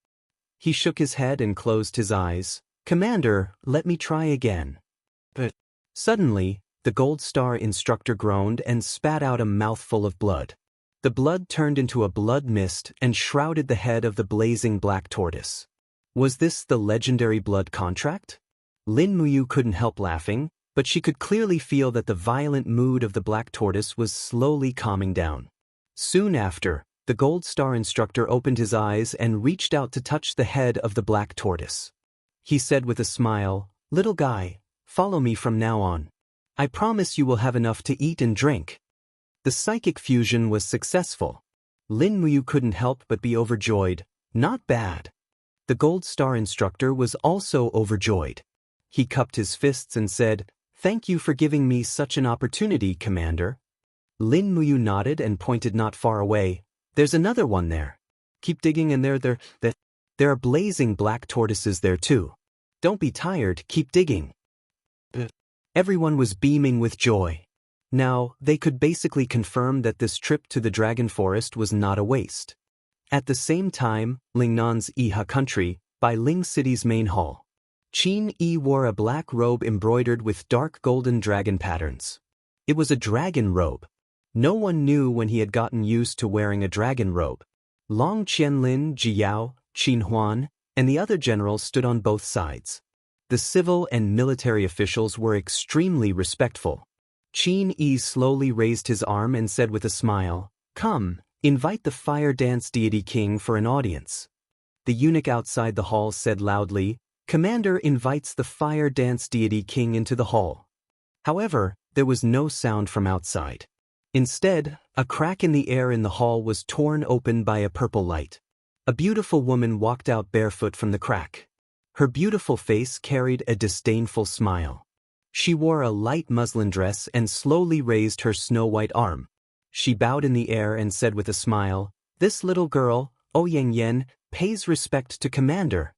He shook his head and closed his eyes. "Commander, let me try again." But suddenly, the gold star instructor groaned and spat out a mouthful of blood. The blood turned into a blood mist and shrouded the head of the blazing black tortoise. Was this the legendary blood contract? Lin Muyu couldn't help laughing, but she could clearly feel that the violent mood of the black tortoise was slowly calming down. Soon after, the gold star instructor opened his eyes and reached out to touch the head of the black tortoise. He said with a smile, "Little guy, follow me from now on. I promise you will have enough to eat and drink." The psychic fusion was successful. Lin Muyu couldn't help but be overjoyed. Not bad. The gold star instructor was also overjoyed. He cupped his fists and said, "Thank you for giving me such an opportunity, Commander." Lin Muyu nodded and pointed not far away. "There's another one there. Keep digging and there are blazing black tortoises there too. Don't be tired, keep digging." Everyone was beaming with joy. Now, they could basically confirm that this trip to the Dragon Forest was not a waste. At the same time, Lingnan's Iha country, by Ling City's main hall. Qin Yi wore a black robe embroidered with dark golden dragon patterns. It was a dragon robe. No one knew when he had gotten used to wearing a dragon robe. Long Qianlin, Jiyao, Qin Huan, and the other generals stood on both sides. The civil and military officials were extremely respectful. Qin Yi slowly raised his arm and said with a smile, "Come, invite the fire dance deity king for an audience." The eunuch outside the hall said loudly, "Commander invites the fire dance deity king into the hall." However, there was no sound from outside. Instead, a crack in the air in the hall was torn open by a purple light. A beautiful woman walked out barefoot from the crack. Her beautiful face carried a disdainful smile. She wore a light muslin dress and slowly raised her snow-white arm. She bowed in the air and said with a smile, "This little girl, Ouyang Yen, pays respect to Commander."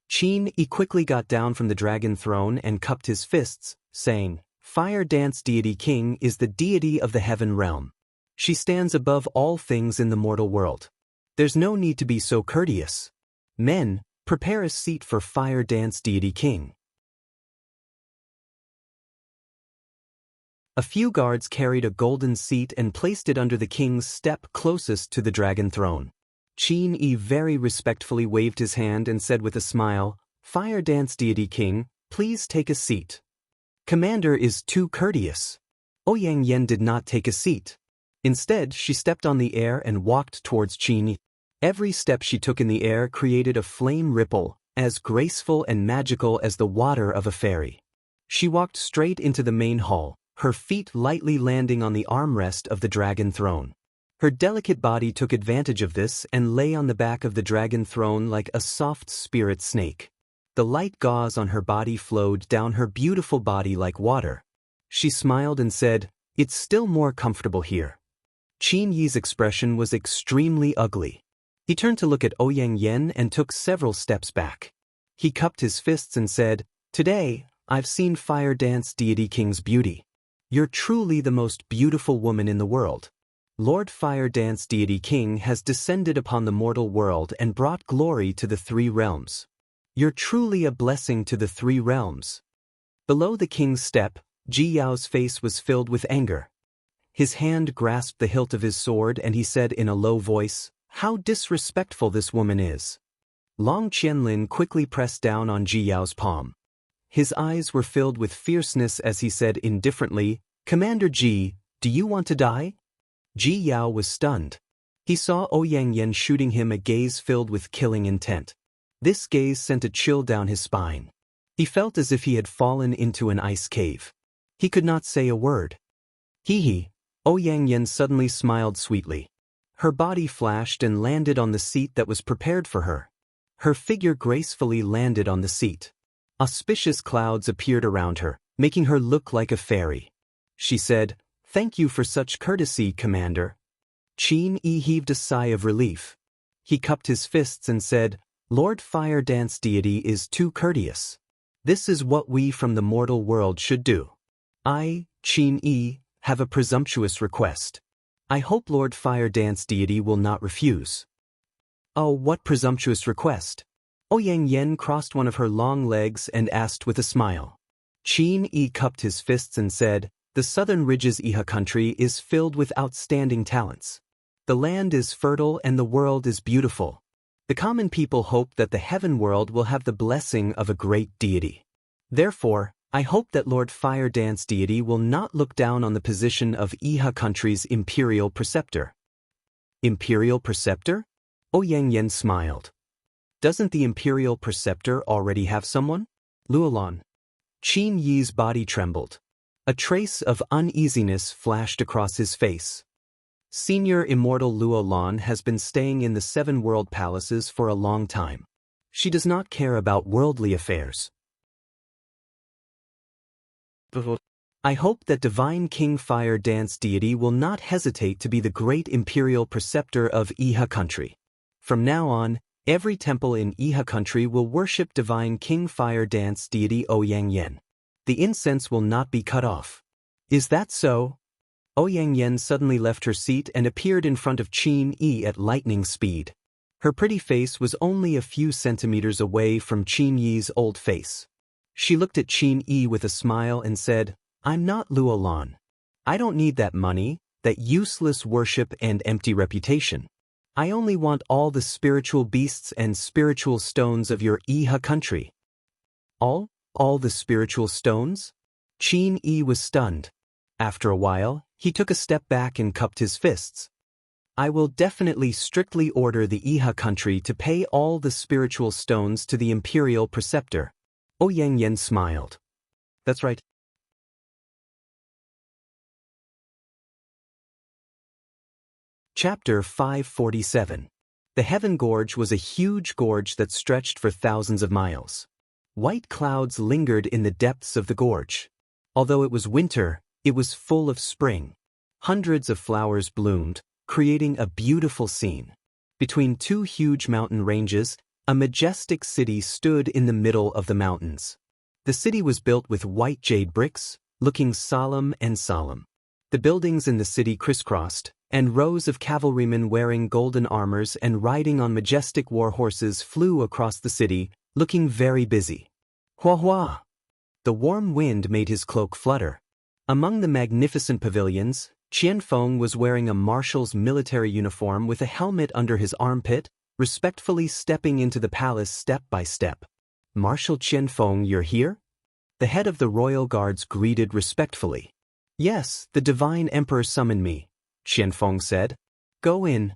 Qin Yi quickly got down from the dragon throne and cupped his fists, saying, "Fire Dance Deity King is the deity of the heaven realm. She stands above all things in the mortal world. There's no need to be so courteous. Men, Prepare a seat for Fire Dance Deity King. A few guards carried a golden seat and placed it under the king's step closest to the dragon throne. Qin Yi very respectfully waved his hand and said with a smile, "Fire Dance Deity King, please take a seat." "Commander is too courteous." Ouyang Yen did not take a seat. Instead, she stepped on the air and walked towards Qin Yi. Every step she took in the air created a flame ripple, as graceful and magical as the water of a fairy. She walked straight into the main hall, her feet lightly landing on the armrest of the dragon throne. Her delicate body took advantage of this and lay on the back of the dragon throne like a soft spirit snake. The light gauze on her body flowed down her beautiful body like water. She smiled and said, "It's still more comfortable here." Qin Yi's expression was extremely ugly. He turned to look at Ouyang Yen and took several steps back. He cupped his fists and said, "Today, I've seen Fire Dance Deity King's beauty. You're truly the most beautiful woman in the world. Lord Fire Dance Deity King has descended upon the mortal world and brought glory to the three realms. You're truly a blessing to the three realms." Below the king's step, Ji Yao's face was filled with anger. His hand grasped the hilt of his sword and he said in a low voice, "How disrespectful this woman is." Long Qianlin quickly pressed down on Ji Yao's palm. His eyes were filled with fierceness as he said indifferently, "Commander Ji, do you want to die?" Ji Yao was stunned. He saw Ouyang Yen shooting him a gaze filled with killing intent. This gaze sent a chill down his spine. He felt as if he had fallen into an ice cave. He could not say a word. "Hee." Ouyang Yen suddenly smiled sweetly. Her body flashed and landed on the seat that was prepared for her. Her figure gracefully landed on the seat. Auspicious clouds appeared around her, making her look like a fairy. She said, "Thank you for such courtesy, Commander." Qin Yi heaved a sigh of relief. He cupped his fists and said, "Lord Fire Dance Deity is too courteous. This is what we from the mortal world should do. I, Qin Yi, have a presumptuous request. I hope Lord Fire Dance Deity will not refuse." "Oh, what presumptuous request?" Ouyang Yen crossed one of her long legs and asked with a smile. Qin Yi cupped his fists and said, "The southern ridges Iha country is filled with outstanding talents. The land is fertile and the world is beautiful. The common people hope that the heaven world will have the blessing of a great deity. Therefore, I hope that Lord Fire Dance Deity will not look down on the position of Iha country's imperial preceptor." "Imperial preceptor?" Ouyang Yen smiled. "Doesn't the imperial preceptor already have someone?" "Luolan." Qin Yi's body trembled. A trace of uneasiness flashed across his face. "Senior Immortal Luolan has been staying in the seven world palaces for a long time. She does not care about worldly affairs. I hope that Divine King Fire Dance Deity will not hesitate to be the great imperial preceptor of Iha country. From now on, every temple in Iha country will worship Divine King Fire Dance Deity Ouyang Yen. The incense will not be cut off. Is that so?" Ouyang Yen suddenly left her seat and appeared in front of Qin Yi at lightning speed. Her pretty face was only a few centimeters away from Qin Yi's old face. She looked at Qin Yi with a smile and said, "I'm not Luolan. I don't need that money, that useless worship and empty reputation. I only want all the spiritual beasts and spiritual stones of your Iha country." All the spiritual stones? Qin Yi was stunned. After a while, he took a step back and cupped his fists. "I will definitely strictly order the Iha country to pay all the spiritual stones to the imperial preceptor." Ouyang Yen smiled. "That's right." Chapter 547. The Heaven Gorge was a huge gorge that stretched for thousands of miles. White clouds lingered in the depths of the gorge. Although it was winter, it was full of spring. Hundreds of flowers bloomed, creating a beautiful scene. Between two huge mountain ranges, a majestic city stood in the middle of the mountains. The city was built with white jade bricks, looking solemn and solemn. The buildings in the city crisscrossed, and rows of cavalrymen wearing golden armors and riding on majestic war horses flew across the city, looking very busy. Hua hua! The warm wind made his cloak flutter. Among the magnificent pavilions, Qianfeng was wearing a marshal's military uniform with a helmet under his armpit, respectfully stepping into the palace step by step. "Marshal Qianfeng, you're here?" The head of the royal guards greeted respectfully. "Yes, the divine emperor summoned me," Qianfeng said. "Go in."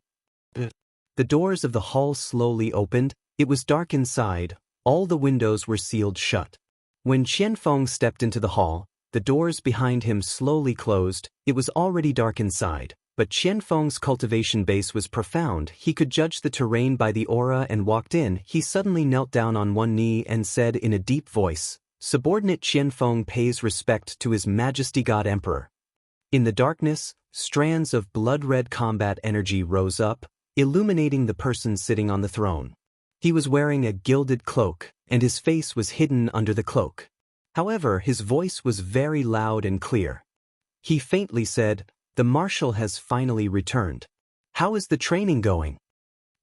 The doors of the hall slowly opened. It was dark inside. All the windows were sealed shut. When Qianfeng stepped into the hall, the doors behind him slowly closed. It was already dark inside, but Qianfeng's cultivation base was profound. He could judge the terrain by the aura and walked in. He suddenly knelt down on one knee and said in a deep voice, "Subordinate Qianfeng pays respect to His Majesty God Emperor." In the darkness, strands of blood-red combat energy rose up, illuminating the person sitting on the throne. He was wearing a gilded cloak, and his face was hidden under the cloak. However, his voice was very loud and clear. He faintly said, "The marshal has finally returned. How is the training going?"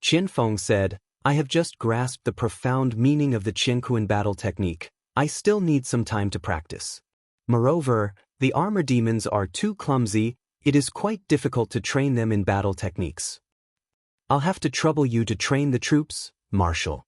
Qianfeng said, "I have just grasped the profound meaning of the Qianquan battle technique. I still need some time to practice. Moreover, the armor demons are too clumsy. It is quite difficult to train them in battle techniques. I'll have to trouble you to train the troops, Marshal."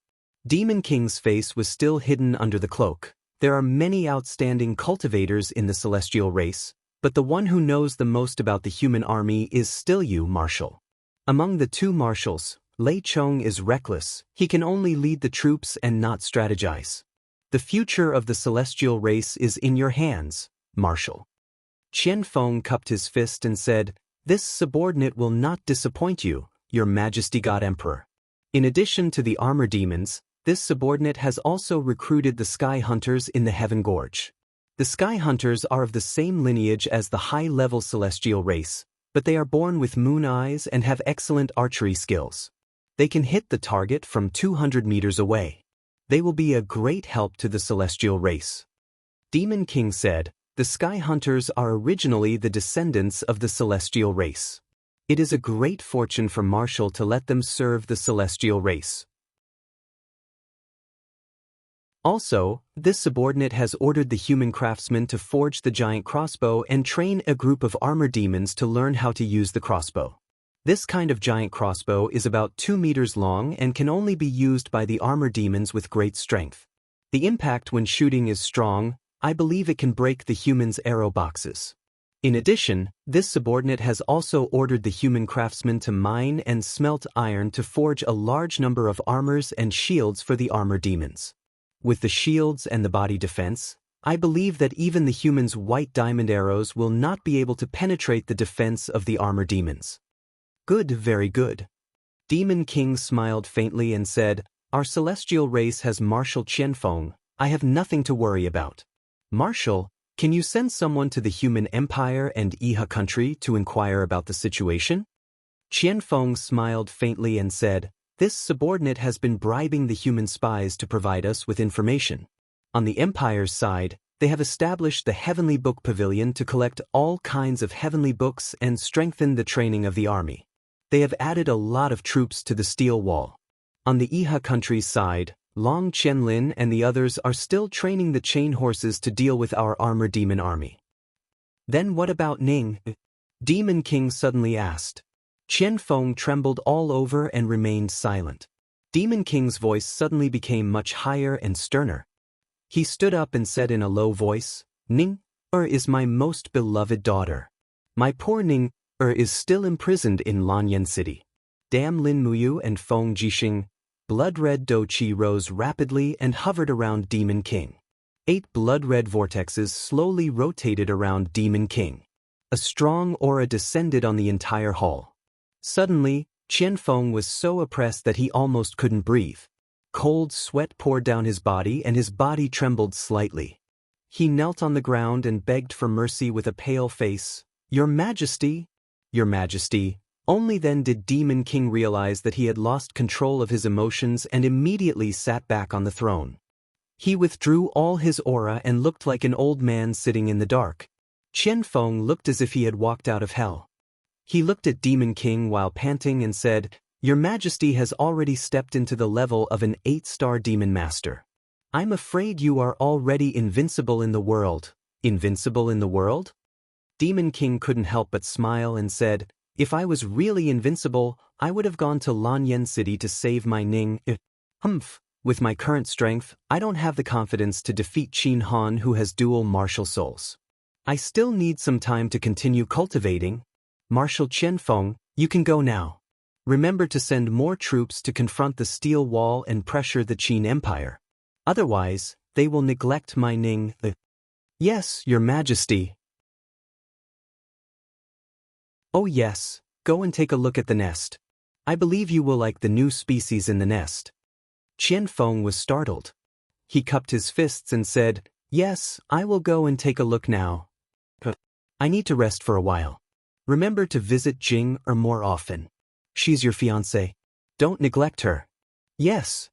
Demon King's face was still hidden under the cloak. There are many outstanding cultivators in the celestial race, but the one who knows the most about the human army is still you, Marshal. Among the two marshals, Lei Chong is reckless. He can only lead the troops and not strategize. The future of the celestial race is in your hands, Marshal. Qianfeng cupped his fist and said, "This subordinate will not disappoint you, Your Majesty God Emperor." In addition to the armor demons, this subordinate has also recruited the Sky Hunters in the Heaven Gorge. The Sky Hunters are of the same lineage as the high-level celestial race, but they are born with moon eyes and have excellent archery skills. They can hit the target from 200 meters away. They will be a great help to the celestial race. Demon King said, "The Sky Hunters are originally the descendants of the celestial race. It is a great fortune for Marshal to let them serve the celestial race." Also, this subordinate has ordered the human craftsman to forge the giant crossbow and train a group of armor demons to learn how to use the crossbow. This kind of giant crossbow is about 2 meters long and can only be used by the armor demons with great strength. The impact when shooting is strong. I believe it can break the human's arrow boxes. In addition, this subordinate has also ordered the human craftsman to mine and smelt iron to forge a large number of armors and shields for the armor demons. With the shields and the body defense, I believe that even the human's white diamond arrows will not be able to penetrate the defense of the armor demons. Good, very good. Demon King smiled faintly and said, "Our celestial race has Marshal Qianfeng. I have nothing to worry about. Marshal, can you send someone to the human empire and Iha country to inquire about the situation?" Qianfeng smiled faintly and said, "This subordinate has been bribing the human spies to provide us with information. On the empire's side, they have established the Heavenly Book Pavilion to collect all kinds of heavenly books and strengthen the training of the army. They have added a lot of troops to the steel wall. On the Iha country's side, Long Qianlin and the others are still training the chain horses to deal with our armor demon army." "Then what about Ning?" Demon King suddenly asked. Qianfeng trembled all over and remained silent. Demon King's voice suddenly became much higher and sterner. He stood up and said in a low voice, "Ning is my most beloved daughter. My poor Ning is still imprisoned in Lanyan City." Dam Lin Muyu and Feng Jixing, blood-red Douqi rose rapidly and hovered around Demon King. 8 blood-red vortexes slowly rotated around Demon King. A strong aura descended on the entire hall. Suddenly, Qianfeng was so oppressed that he almost couldn't breathe. Cold sweat poured down his body and his body trembled slightly. He knelt on the ground and begged for mercy with a pale face. "Your Majesty! Your Majesty!" Only then did Demon King realize that he had lost control of his emotions and immediately sat back on the throne. He withdrew all his aura and looked like an old man sitting in the dark. Qianfeng looked as if he had walked out of hell. He looked at Demon King while panting and said, "Your Majesty has already stepped into the level of an 8-star demon master. I'm afraid you are already invincible in the world." Invincible in the world? Demon King couldn't help but smile and said, "If I was really invincible, I would have gone to Lanyan City to save my Ning. Humph. With my current strength, I don't have the confidence to defeat Qin Han, who has dual martial souls. I still need some time to continue cultivating. Marshal Qianfeng, you can go now. Remember to send more troops to confront the steel wall and pressure the Qin Empire. Otherwise, they will neglect my Ning." "Yes, Your Majesty." "Oh yes, go and take a look at the nest. I believe you will like the new species in the nest." Qianfeng was startled. He cupped his fists and said, "Yes, I will go and take a look now. But I need to rest for a while. Remember to visit Jing more often. She's your fiancée. Don't neglect her." "Yes."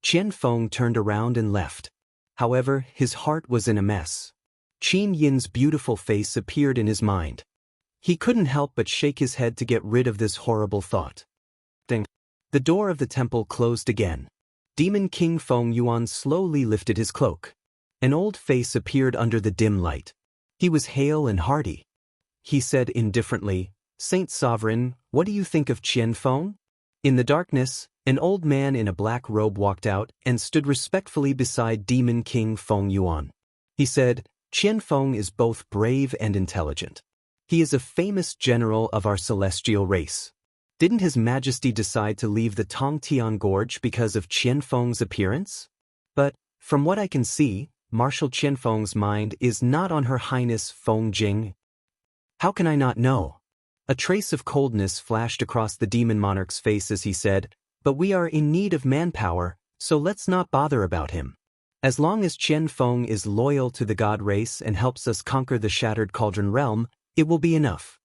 Qianfeng turned around and left. However, his heart was in a mess. Qin Yin's beautiful face appeared in his mind. He couldn't help but shake his head to get rid of this horrible thought. Ding. The door of the temple closed again. Demon King Feng Yuan slowly lifted his cloak. An old face appeared under the dim light. He was hale and hearty. He said indifferently, "Saint Sovereign, what do you think of Qianfeng?" In the darkness, an old man in a black robe walked out and stood respectfully beside Demon King Feng Yuan. He said, "Qianfeng is both brave and intelligent. He is a famous general of our celestial race. Didn't His Majesty decide to leave the Tongtian Gorge because of Qianfeng's appearance? But, from what I can see, Marshal Qianfeng's mind is not on Her Highness Feng Jing." "How can I not know?" A trace of coldness flashed across the demon monarch's face as he said, "But we are in need of manpower, so let's not bother about him. As long as Qianfeng is loyal to the god race and helps us conquer the Shattered Cauldron realm, it will be enough."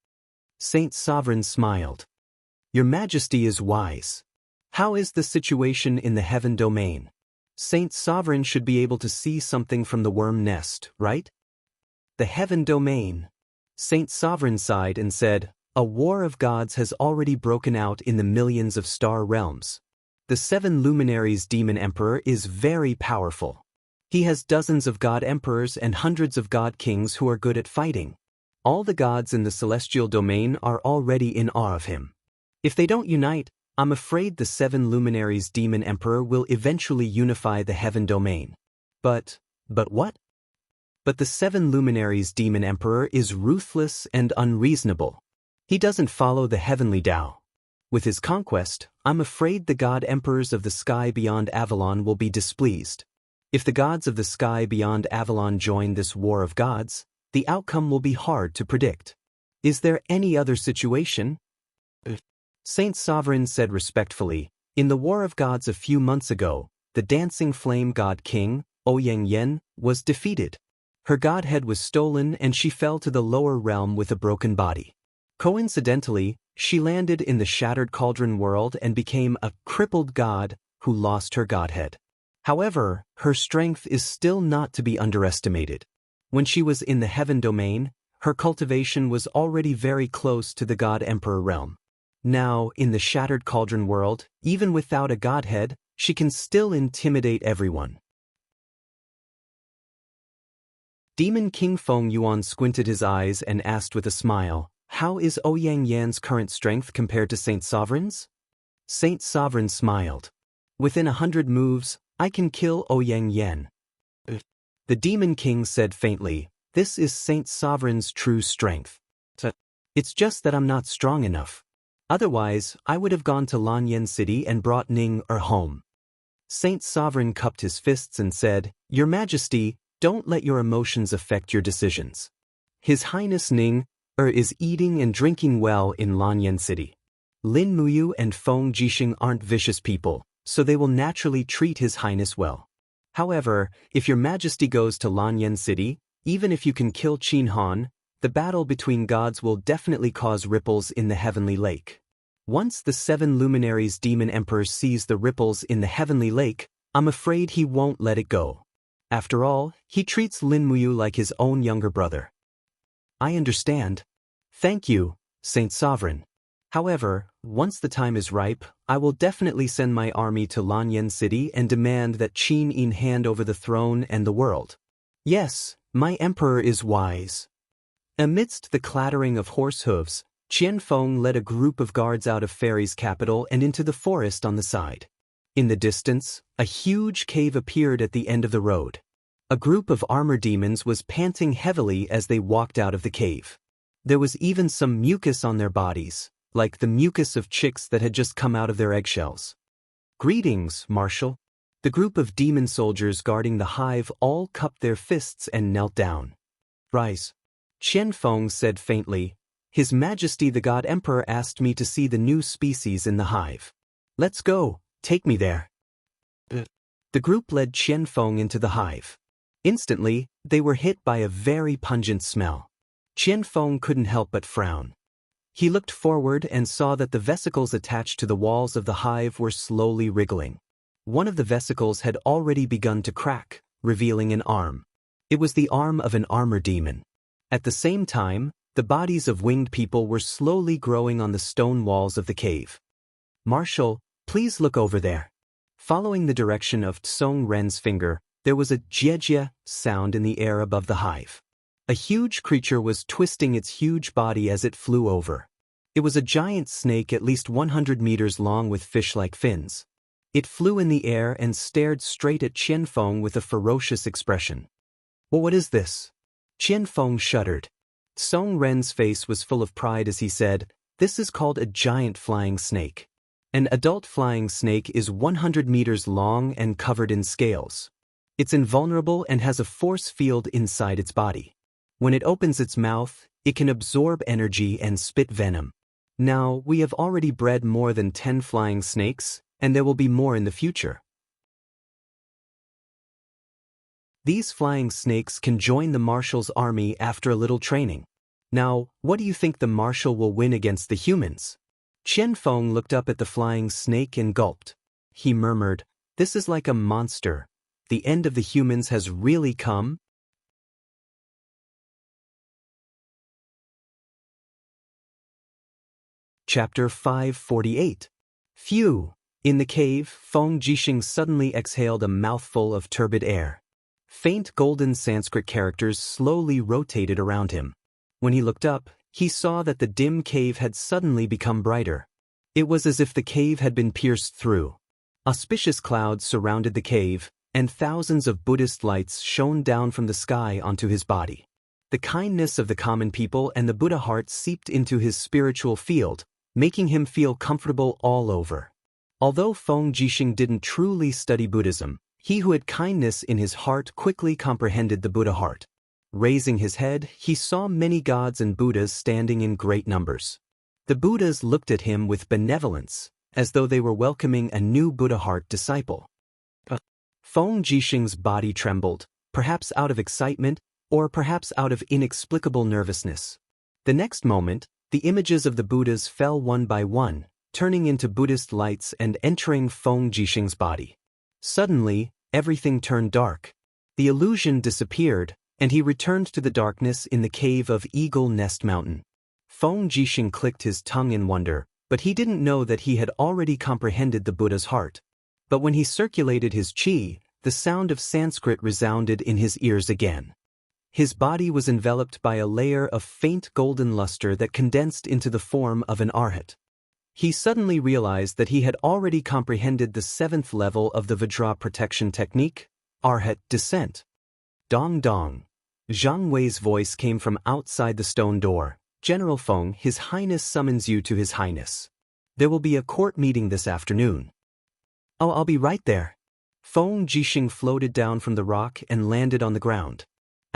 Saint Sovereign smiled. "Your Majesty is wise. How is the situation in the heaven domain? Saint Sovereign should be able to see something from the worm nest, right?" "The heaven domain." Saint Sovereign sighed and said, "A war of gods has already broken out in the millions of star realms. The 7 luminaries demon emperor is very powerful. He has dozens of god emperors and hundreds of god kings who are good at fighting. All the gods in the celestial domain are already in awe of him. If they don't unite, I'm afraid the 7 luminaries demon emperor will eventually unify the heaven domain." But what? "But the 7 luminaries demon emperor is ruthless and unreasonable. He doesn't follow the heavenly Tao. With his conquest, I'm afraid the god emperors of the sky beyond Avalon will be displeased. If the gods of the sky beyond Avalon join this war of gods, the outcome will be hard to predict. Is there any other situation?" Saint Sovereign said respectfully, "In the war of gods a few months ago, the dancing flame god king, Ouyang Yen, was defeated. Her godhead was stolen and she fell to the lower realm with a broken body. Coincidentally, she landed in the Shattered Cauldron world and became a crippled god who lost her godhead. However, her strength is still not to be underestimated. When she was in the heaven domain, her cultivation was already very close to the god emperor realm. Now, in the Shattered Cauldron world, even without a godhead, she can still intimidate everyone." Demon King Feng Yuan squinted his eyes and asked with a smile, "How is Ouyang Yan's current strength compared to Saint Sovereign's?" Saint Sovereign smiled. "Within 100 moves, I can kill Ouyang Yan." The Demon King said faintly, "This is Saint Sovereign's true strength. It's just that I'm not strong enough. Otherwise, I would have gone to Lanyan City and brought Ning home." Saint Sovereign cupped his fists and said, "Your Majesty, don't let your emotions affect your decisions. His Highness Ning is eating and drinking well in Lanyan City. Lin Muyu and Feng Jixing aren't vicious people, so they will naturally treat His Highness well. However, if your Majesty goes to Lanyan City, even if you can kill Qin Han, the battle between gods will definitely cause ripples in the heavenly lake. Once the 7 luminaries demon emperor sees the ripples in the heavenly lake, I'm afraid he won't let it go. After all, he treats Lin Muyu like his own younger brother." "I understand. Thank you, Saint Sovereign. However, once the time is ripe, I will definitely send my army to Lanyan City and demand that Qin Yin hand over the throne and the world. Yes, my emperor is wise. Amidst the clattering of horse hooves, Qianfeng led a group of guards out of Fairy's capital and into the forest on the side. In the distance, a huge cave appeared at the end of the road. A group of armor demons was panting heavily as they walked out of the cave. There was even some mucus on their bodies, like the mucus of chicks that had just come out of their eggshells. Greetings, Marshal. The group of demon soldiers guarding the hive all cupped their fists and knelt down. Rise. Qianfeng said faintly, His Majesty the God Emperor asked me to see the new species in the hive. Let's go, take me there. The group led Qianfeng into the hive. Instantly, they were hit by a very pungent smell. Qianfeng couldn't help but frown. He looked forward and saw that the vesicles attached to the walls of the hive were slowly wriggling. One of the vesicles had already begun to crack, revealing an arm. It was the arm of an armor demon. At the same time, the bodies of winged people were slowly growing on the stone walls of the cave. Marshal, please look over there. Following the direction of Tsong Ren's finger, there was a jie sound in the air above the hive. A huge creature was twisting its huge body as it flew over. It was a giant snake at least 100 meters long with fish-like fins. It flew in the air and stared straight at Qianfeng with a ferocious expression. Well, what is this? Qianfeng shuddered. Tsong Ren's face was full of pride as he said, This is called a giant flying snake. An adult flying snake is 100 meters long and covered in scales. It's invulnerable and has a force field inside its body. When it opens its mouth, it can absorb energy and spit venom. Now, we have already bred more than 10 flying snakes, and there will be more in the future. These flying snakes can join the Marshal's army after a little training. Now, what do you think the Marshal will win against the humans? Qianfeng looked up at the flying snake and gulped. He murmured, This is like a monster. The end of the humans has really come. Chapter 548. Phew! In the cave, Feng Jixing suddenly exhaled a mouthful of turbid air. Faint golden Sanskrit characters slowly rotated around him. When he looked up, he saw that the dim cave had suddenly become brighter. It was as if the cave had been pierced through. Auspicious clouds surrounded the cave, and thousands of Buddhist lights shone down from the sky onto his body. The kindness of the common people and the Buddha heart seeped into his spiritual field, making him feel comfortable all over. Although Feng Jixing didn't truly study Buddhism, he who had kindness in his heart quickly comprehended the Buddha heart. Raising his head, he saw many gods and Buddhas standing in great numbers. The Buddhas looked at him with benevolence, as though they were welcoming a new Buddha heart disciple. Feng Jixing's body trembled, perhaps out of excitement, or perhaps out of inexplicable nervousness. The next moment, the images of the Buddhas fell one by one, turning into Buddhist lights and entering Feng Jixing's body. Suddenly, everything turned dark. The illusion disappeared, and he returned to the darkness in the cave of Eagle Nest Mountain. Feng Jixing clicked his tongue in wonder, but he didn't know that he had already comprehended the Buddha's heart. But when he circulated his qi, the sound of Sanskrit resounded in his ears again. His body was enveloped by a layer of faint golden luster that condensed into the form of an arhat. He suddenly realized that he had already comprehended the 7th level of the Vajra protection technique, Arhat descent. Dong dong. Zhang Wei's voice came from outside the stone door. General Feng, His Highness summons you to His Highness. There will be a court meeting this afternoon. Oh, I'll be right there. Feng Jixing floated down from the rock and landed on the ground.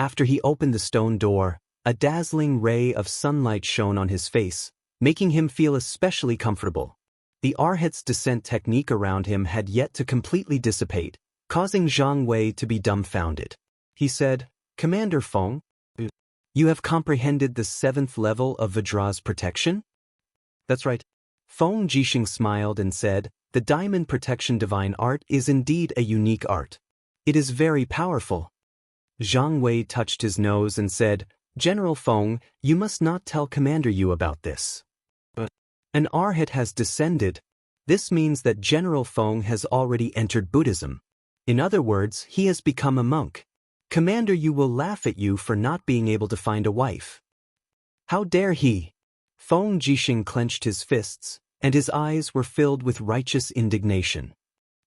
After he opened the stone door, a dazzling ray of sunlight shone on his face, making him feel especially comfortable. The Arhat's descent technique around him had yet to completely dissipate, causing Zhang Wei to be dumbfounded. He said, Commander Feng, you have comprehended the 7th level of Vajra's protection? That's right. Feng Jixing smiled and said, The Diamond Protection Divine Art is indeed a unique art. It is very powerful. Zhang Wei touched his nose and said, General Feng, you must not tell Commander Yu about this. An arhat has descended. This means that General Feng has already entered Buddhism. In other words, he has become a monk. Commander Yu will laugh at you for not being able to find a wife. How dare he? Feng Jixing clenched his fists, and his eyes were filled with righteous indignation.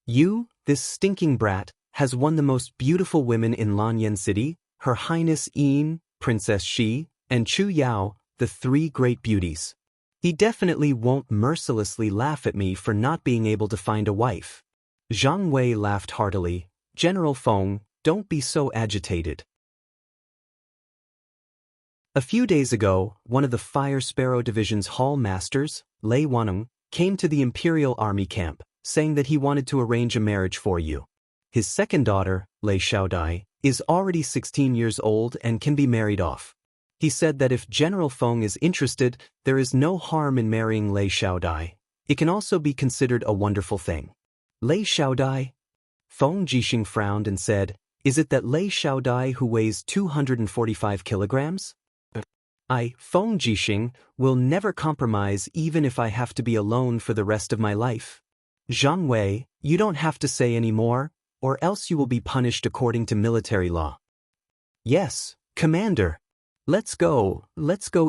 You, this stinking brat, has won the most beautiful women in Lanyan City, Her Highness Yin, Princess Shi, and Chu Yao, the three great beauties. He definitely won't mercilessly laugh at me for not being able to find a wife. Zhang Wei laughed heartily. General Feng, don't be so agitated. A few days ago, one of the Fire Sparrow Division's hall masters, Lei Waneng, came to the Imperial Army camp, saying that he wanted to arrange a marriage for you. His second daughter, Lei Xiaodai, is already 16 years old and can be married off. He said that if General Feng is interested, there is no harm in marrying Lei Xiaodai. It can also be considered a wonderful thing. Lei Xiaodai? Feng Jixing frowned and said, is it that Lei Xiaodai who weighs 245 kilograms? Feng Jixing, will never compromise even if I have to be alone for the rest of my life. Zhang Wei, you don't have to say any more, or else you will be punished according to military law. Yes, Commander. Let's go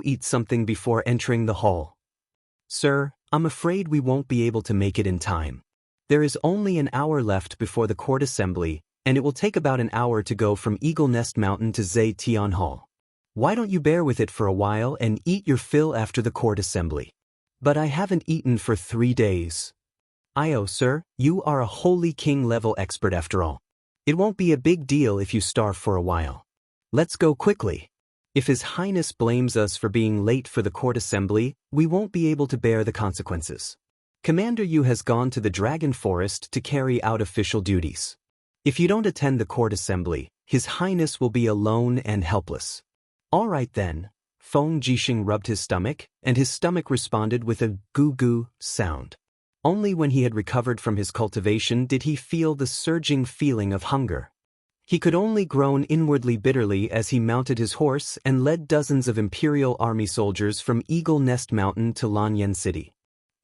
eat something before entering the hall. Sir, I'm afraid we won't be able to make it in time. There is only an hour left before the court assembly, and it will take about an hour to go from Eagle Nest Mountain to Zetian Hall. Why don't you bear with it for a while and eat your fill after the court assembly? But I haven't eaten for 3 days. Sir, you are a holy king-level expert after all. It won't be a big deal if you starve for a while. Let's go quickly. If His Highness blames us for being late for the court assembly, we won't be able to bear the consequences. Commander Yu has gone to the Dragon Forest to carry out official duties. If you don't attend the court assembly, His Highness will be alone and helpless. All right then. Feng Jixing rubbed his stomach, and his stomach responded with a goo-goo sound. Only when he had recovered from his cultivation did he feel the surging feeling of hunger. He could only groan inwardly bitterly as he mounted his horse and led dozens of Imperial Army soldiers from Eagle Nest Mountain to Lanyan City.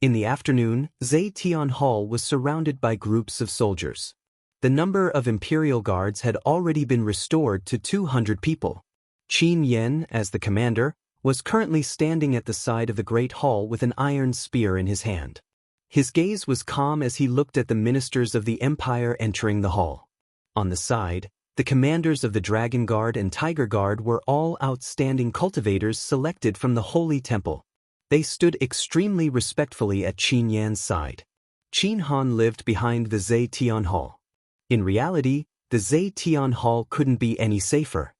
In the afternoon, Zetian Hall was surrounded by groups of soldiers. The number of Imperial Guards had already been restored to 200 people. Qin Yan, as the commander, was currently standing at the side of the Great Hall with an iron spear in his hand. His gaze was calm as he looked at the ministers of the Empire entering the hall. On the side, the commanders of the Dragon Guard and Tiger Guard were all outstanding cultivators selected from the Holy Temple. They stood extremely respectfully at Qin Yan's side. Qin Han lived behind the Zetian Hall. In reality, the Zetian Hall couldn't be any safer.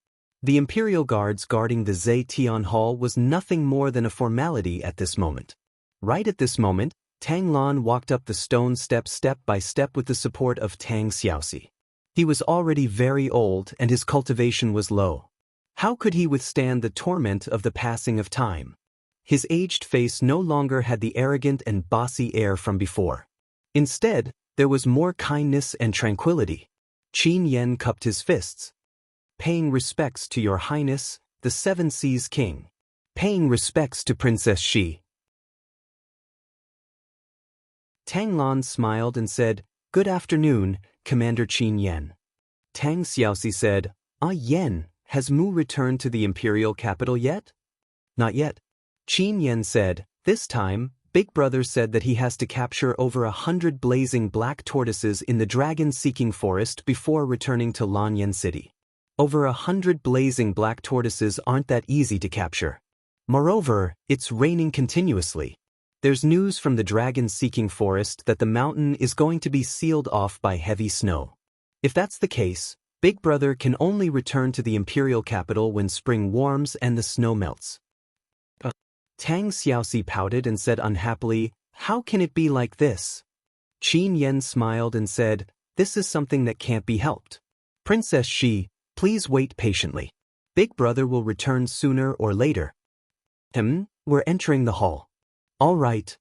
The Imperial Guards guarding the Zetian Hall was nothing more than a formality at this moment. Right at this moment, Tang Lan walked up the stone steps step by step with the support of Tang Xiaoxi. He was already very old and his cultivation was low. How could he withstand the torment of the passing of time? His aged face no longer had the arrogant and bossy air from before. Instead, there was more kindness and tranquility. Qin Yan cupped his fists. Paying respects to Your Highness, the Seven Seas King. Paying respects to Princess Shi. Tang Lan smiled and said, Good afternoon, Commander Qin Yan. Tang Xiaoxi said, Yan, has Mu returned to the imperial capital yet? Not yet. Qin Yan said, This time, Big Brother said that he has to capture over 100 blazing black tortoises in the dragon-seeking forest before returning to Lanyan City. Over 100 blazing black tortoises aren't that easy to capture. Moreover, it's raining continuously. There's news from the dragon-seeking forest that the mountain is going to be sealed off by heavy snow. If that's the case, Big Brother can only return to the imperial capital when spring warms and the snow melts. Tang Xiaoxi pouted and said unhappily, How can it be like this? Qin Yan smiled and said, This is something that can't be helped. Princess Shi, please wait patiently. Big Brother will return sooner or later. We're entering the hall. All right.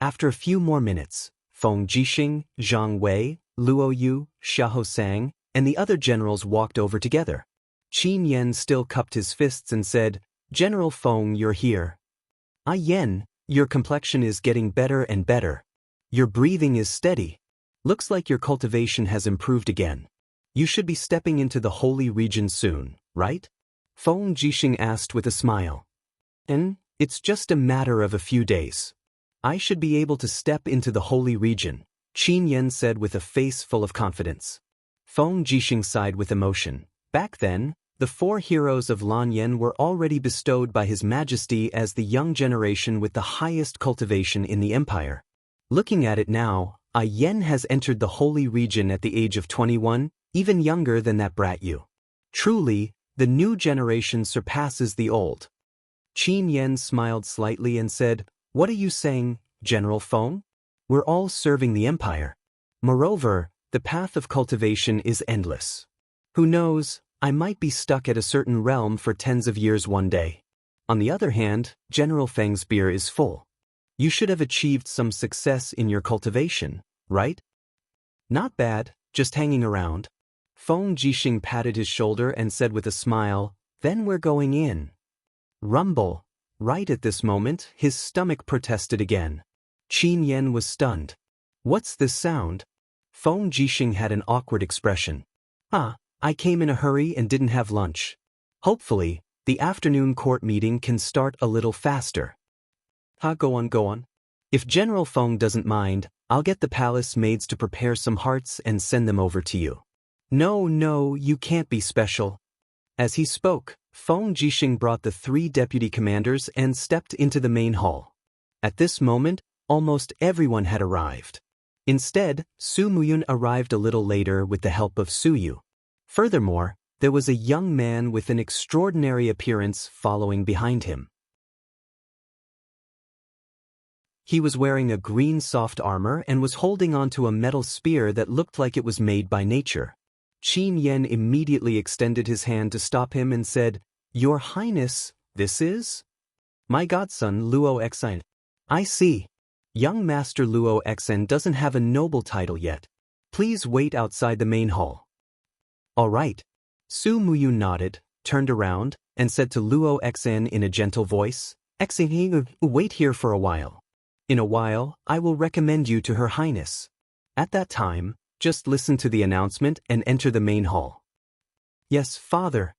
After a few more minutes, Feng Jixing, Zhang Wei, Luo Yu, Xiahou Sang, and the other generals walked over together. Qin Yen still cupped his fists and said, General Feng, you're here. Ah Yen, your complexion is getting better and better. Your breathing is steady. Looks like your cultivation has improved again. You should be stepping into the holy region soon, right? Feng Jixing asked with a smile. It's just a matter of a few days. I should be able to step into the holy region, Qin Yen said with a face full of confidence. Feng Jixing sighed with emotion. Back then, the 4 heroes of Lanyan were already bestowed by His Majesty as the young generation with the highest cultivation in the empire. Looking at it now, Ah Yen has entered the holy region at the age of 21, even younger than that brat Yu. Truly, the new generation surpasses the old. Qin Yen smiled slightly and said, What are you saying, General Feng? We're all serving the empire. Moreover, the path of cultivation is endless. Who knows, I might be stuck at a certain realm for tens of years one day. On the other hand, General Feng's beer is full. You should have achieved some success in your cultivation, right? Not bad, just hanging around. Feng Jixing patted his shoulder and said with a smile, Then we're going in. Rumble. Right at this moment, his stomach protested again. Qin Yen was stunned. What's this sound? Feng Jixing had an awkward expression. I came in a hurry and didn't have lunch. Hopefully, the afternoon court meeting can start a little faster. Go on. If General Feng doesn't mind, I'll get the palace maids to prepare some hearts and send them over to you. No, you can't be special. As he spoke, Feng Jixing brought the 3 deputy commanders and stepped into the main hall. At this moment, almost everyone had arrived. Instead, Su Muyun arrived a little later with the help of Su Yu. Furthermore, there was a young man with an extraordinary appearance following behind him. He was wearing a green soft armor and was holding onto a metal spear that looked like it was made by nature. Qin Yen immediately extended his hand to stop him and said, Your Highness, this is? My godson Luo Xen. I see. Young Master Luo Xen doesn't have a noble title yet. Please wait outside the main hall. All right. Su Muyun nodded, turned around, and said to Luo Xen in a gentle voice, Xen, wait here for a while. In a while, I will recommend you to Her Highness. At that time, just listen to the announcement and enter the main hall. Yes, father.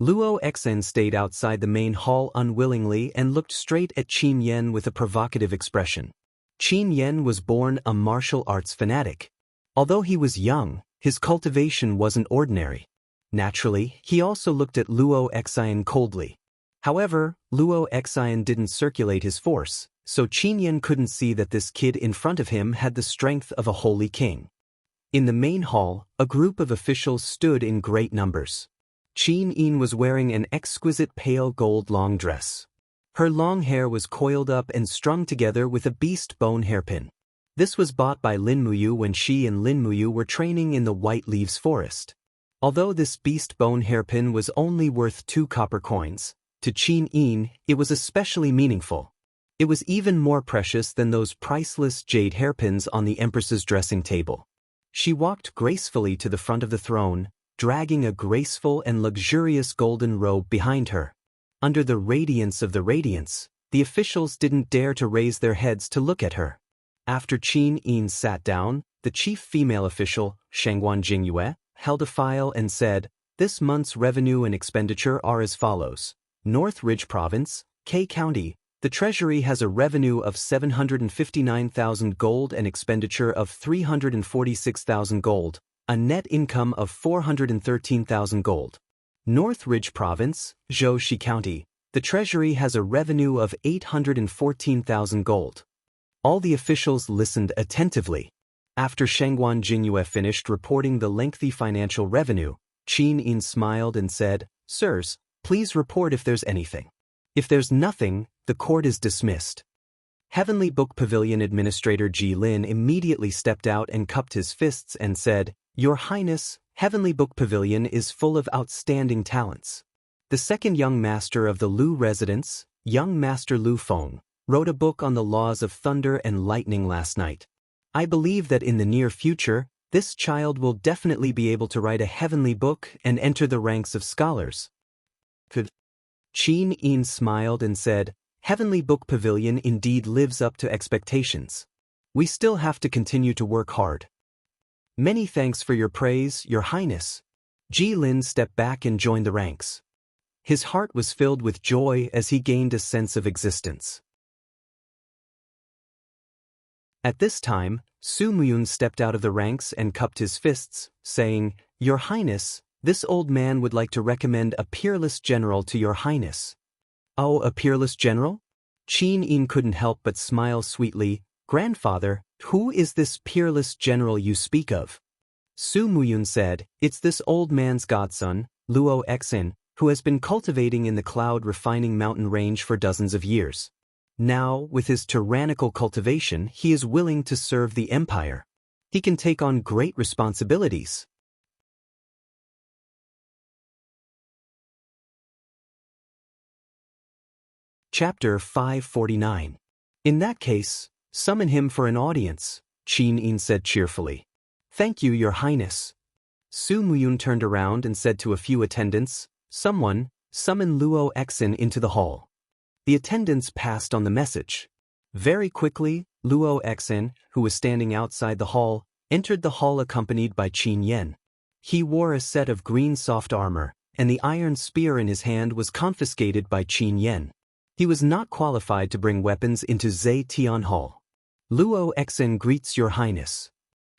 Luo Xen stayed outside the main hall unwillingly and looked straight at Qin Yen with a provocative expression. Qin Yen was born a martial arts fanatic. Although he was young, his cultivation wasn't ordinary. Naturally, he also looked at Luo Xen coldly. However, Luo Xen didn't circulate his force, so Qin Yen couldn't see that this kid in front of him had the strength of a holy king. In the main hall, a group of officials stood in great numbers. Qin Yin was wearing an exquisite pale gold long dress. Her long hair was coiled up and strung together with a beast bone hairpin. This was bought by Lin Muyu when she and Lin Muyu were training in the White Leaves Forest. Although this beast bone hairpin was only worth 2 copper coins, to Qin Yin it was especially meaningful. It was even more precious than those priceless jade hairpins on the Empress's dressing table. She walked gracefully to the front of the throne, dragging a graceful and luxurious golden robe behind her. Under the radiance of the radiance, the officials didn't dare to raise their heads to look at her. After Qin Yin sat down, the chief female official, Shangguan Jingyue, held a file and said, This month's revenue and expenditure are as follows. North Ridge Province, K County, the Treasury has a revenue of 759,000 gold and expenditure of 346,000 gold, a net income of 413,000 gold. North Ridge Province, Zhouxi County, the Treasury has a revenue of 814,000 gold. All the officials listened attentively. After Shangguan Jingyue finished reporting the lengthy financial revenue, Qin Yin smiled and said, Sirs, please report if there's anything. If there's nothing, the court is dismissed. Heavenly Book Pavilion Administrator Ji Lin immediately stepped out and cupped his fists and said, Your Highness, Heavenly Book Pavilion is full of outstanding talents. The second young master of the Lu residence, young Master Lu Feng, wrote a book on the laws of thunder and lightning last night. I believe that in the near future, This child will definitely be able to write a heavenly book and enter the ranks of scholars. Qin Yin smiled and said, Heavenly Book Pavilion indeed lives up to expectations. We still have to continue to work hard. Many thanks for your praise, Your Highness. Ji Lin stepped back and joined the ranks. His heart was filled with joy as he gained a sense of existence. At this time, Su Muyun stepped out of the ranks and cupped his fists, saying, Your Highness, this old man would like to recommend a peerless general to Your Highness. Oh, a peerless general? Qin Yin couldn't help but smile sweetly. Grandfather, who is this peerless general you speak of? Su Muyun said, It's this old man's godson, Luo Exin, who has been cultivating in the cloud refining mountain range for dozens of years. Now, with his tyrannical cultivation, he is willing to serve the empire. He can take on great responsibilities. Chapter 549. In that case, summon him for an audience, Qin Yin said cheerfully. Thank you, Your Highness. Su Muyun turned around and said to a few attendants, Someone, summon Luo Exin into the hall. The attendants passed on the message. Very quickly, Luo Exin, who was standing outside the hall, entered the hall accompanied by Qin Yen. He wore a set of green soft armor, and the iron spear in his hand was confiscated by Qin Yen. He was not qualified to bring weapons into Zhe Tian Hall. Luo Exin greets Your Highness.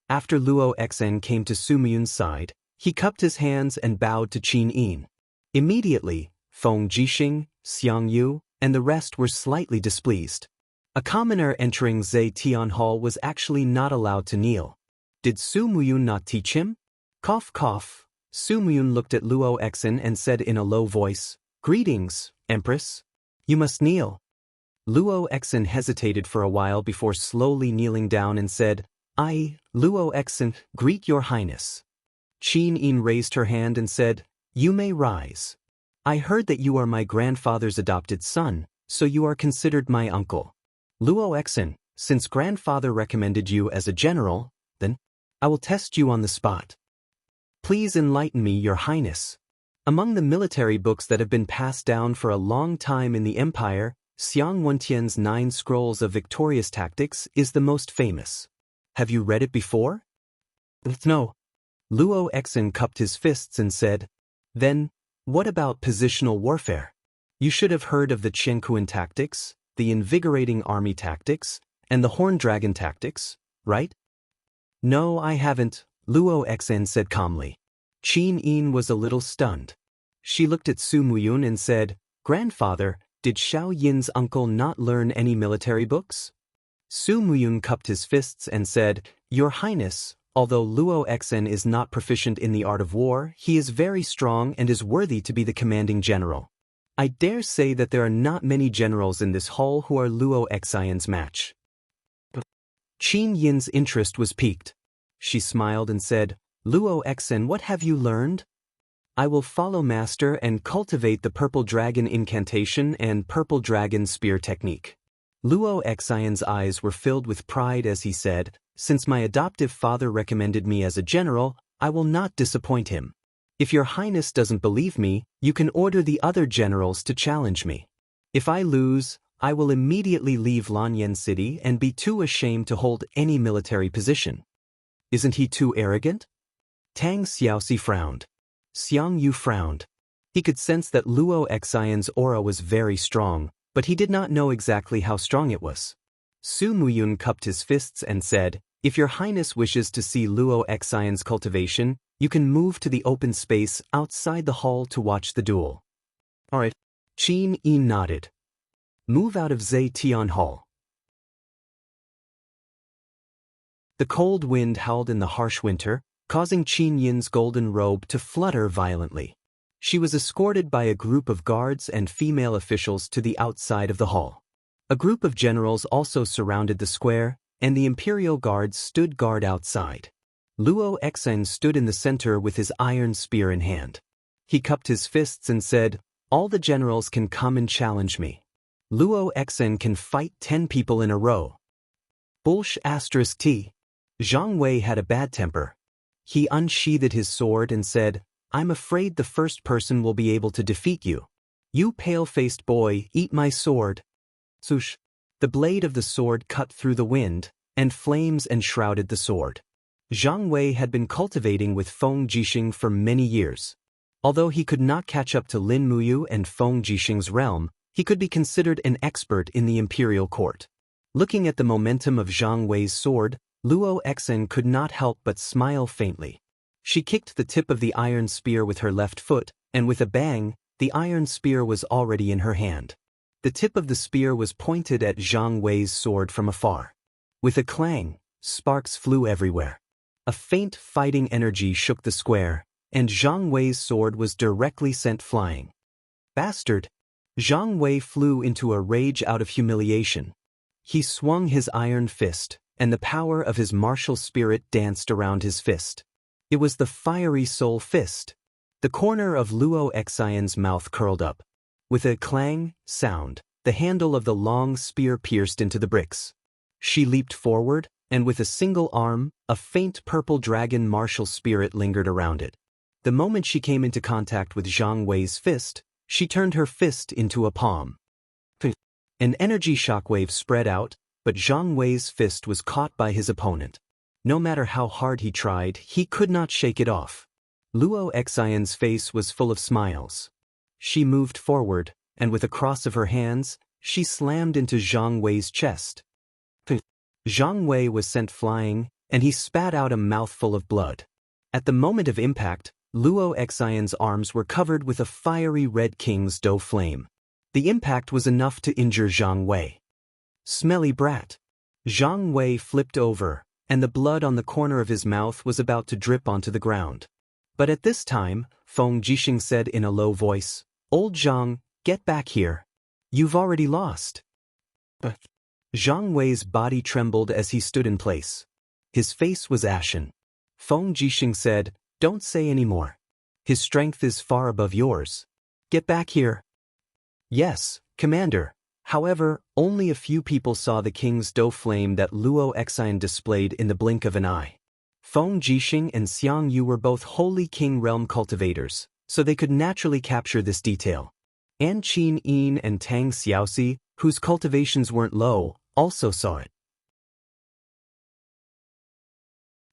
After Luo Exin came to Su Muyun's side, he cupped his hands and bowed to Qin Yin. Immediately, Feng Jixing, Xiang Yu, and the rest were slightly displeased. A commoner entering Zhe Tian Hall was actually not allowed to kneel. Did Su Muyun not teach him? Cough cough. Su Muyun looked at Luo Exin and said in a low voice, Greetings, Empress. You must kneel. Luo Exin hesitated for a while before slowly kneeling down and said, I, Luo Exin, greet Your Highness. Qin Yin raised her hand and said, You may rise. I heard that you are my grandfather's adopted son, so you are considered my uncle. Luo Exin, since grandfather recommended you as a general, then I will test you on the spot. Please enlighten me, Your Highness. Among the military books that have been passed down for a long time in the empire, Xiang Wentian's 9 Scrolls of Victorious Tactics is the most famous. Have you read it before? No. Luo Exin cupped his fists and said, Then, what about positional warfare? You should have heard of the Qianquan tactics, the invigorating army tactics, and the horn dragon tactics, right? No, I haven't, Luo Exin said calmly. Qin Yin was a little stunned. She looked at Su Muyun and said, Grandfather, did Xiao Yin's uncle not learn any military books? Su Muyun cupped his fists and said, Your Highness, although Luo Exin is not proficient in the art of war, he is very strong and is worthy to be the commanding general. I dare say that there are not many generals in this hall who are Luo Exin's match. Qin Yin's interest was piqued. She smiled and said, Luo Exin, what have you learned? I will follow Master and cultivate the Purple Dragon Incantation and Purple Dragon Spear technique. Luo Exin's eyes were filled with pride as he said, Since my adoptive father recommended me as a general, I will not disappoint him. If Your Highness doesn't believe me, you can order the other generals to challenge me. If I lose, I will immediately leave Lanyan City and be too ashamed to hold any military position. Isn't he too arrogant? Tang Xiaoxi frowned. Xiang Yu frowned. He could sense that Luo Exin's aura was very strong, but he did not know exactly how strong it was. Su Muyun cupped his fists and said, If Your Highness wishes to see Luo Exin's cultivation, you can move to the open space outside the hall to watch the duel. All right. Qin Yin nodded. Move out of Zhe Tian Hall. The cold wind howled in the harsh winter, causing Qin Yin's golden robe to flutter violently. She was escorted by a group of guards and female officials to the outside of the hall. A group of generals also surrounded the square, and the imperial guards stood guard outside. Luo Exin stood in the center with his iron spear in hand. He cupped his fists and said, All the generals can come and challenge me. Luo Exin can fight 10 people in a row. Bullsh**t. Zhang Wei had a bad temper, He unsheathed his sword and said, I'm afraid the first person will be able to defeat you. You pale-faced boy, eat my sword. Swoosh. The blade of the sword cut through the wind, and flames enshrouded the sword. Zhang Wei had been cultivating with Feng Jixing for many years. Although he could not catch up to Lin Muyu and Feng Jixing's realm, he could be considered an expert in the imperial court. Looking at the momentum of Zhang Wei's sword, Luo Exen could not help but smile faintly. She kicked the tip of the iron spear with her left foot, and with a bang, the iron spear was already in her hand. The tip of the spear was pointed at Zhang Wei's sword from afar. With a clang, sparks flew everywhere. A faint fighting energy shook the square, and Zhang Wei's sword was directly sent flying. Bastard! Zhang Wei flew into a rage out of humiliation. He swung his iron fist, and the power of his martial spirit danced around his fist. It was the fiery soul fist. The corner of Luo Xian's mouth curled up. With a clang sound, the handle of the long spear pierced into the bricks. She leaped forward, and with a single arm, a faint purple dragon martial spirit lingered around it. The moment she came into contact with Zhang Wei's fist, she turned her fist into a palm. An energy shockwave spread out, but Zhang Wei's fist was caught by his opponent. No matter how hard he tried, he could not shake it off. Luo Xian's face was full of smiles. She moved forward, and with a cross of her hands, she slammed into Zhang Wei's chest. Zhang Wei was sent flying, and he spat out a mouthful of blood. At the moment of impact, Luo Xian's arms were covered with a fiery red king's dough flame. The impact was enough to injure Zhang Wei. Smelly brat! Zhang Wei flipped over, and the blood on the corner of his mouth was about to drip onto the ground. But at this time, Feng Jixing said in a low voice, Old Zhang, get back here. You've already lost. Zhang Wei's body trembled as he stood in place. His face was ashen. Feng Jixing said, Don't say any more. His strength is far above yours. Get back here. Yes, Commander. However, only a few people saw the king's dough flame that Luo Xian displayed in the blink of an eye. Feng Jixing and Xiang Yu were both Holy King realm cultivators, so they could naturally capture this detail. An Qin Yin and Tang Xiaoxi, whose cultivations weren't low, also saw it.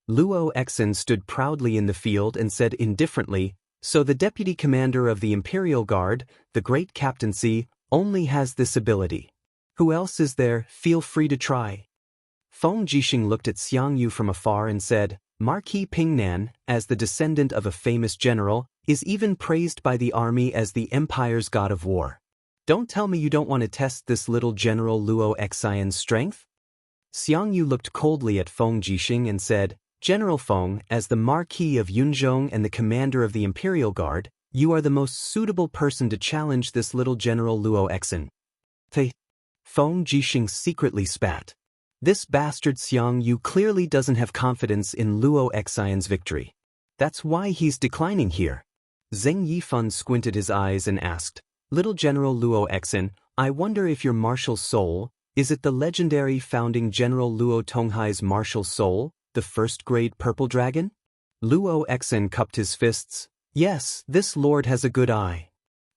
Luo Exen stood proudly in the field and said indifferently, So the deputy commander of the Imperial Guard, the Great Captaincy, only has this ability. Who else is there? Feel free to try. Feng Jixing looked at Xiang Yu from afar and said, Marquis Pingnan, as the descendant of a famous general, is even praised by the army as the empire's god of war. Don't tell me you don't want to test this little General Luo Xian's strength? Xiang Yu looked coldly at Feng Jixing and said, General Feng, as the Marquis of Yunzhong and the commander of the Imperial Guard, you are the most suitable person to challenge this little General Luo Exen. Feng Jixing secretly spat. This bastard Xiang Yu clearly doesn't have confidence in Luo Xian's victory. That's why he's declining here. Zheng Yifan squinted his eyes and asked, Little General Luo Exen, I wonder if your martial soul, is it the legendary founding General Luo Tonghai's martial soul, the first-grade purple dragon? Luo Exen cupped his fists. Yes, this lord has a good eye.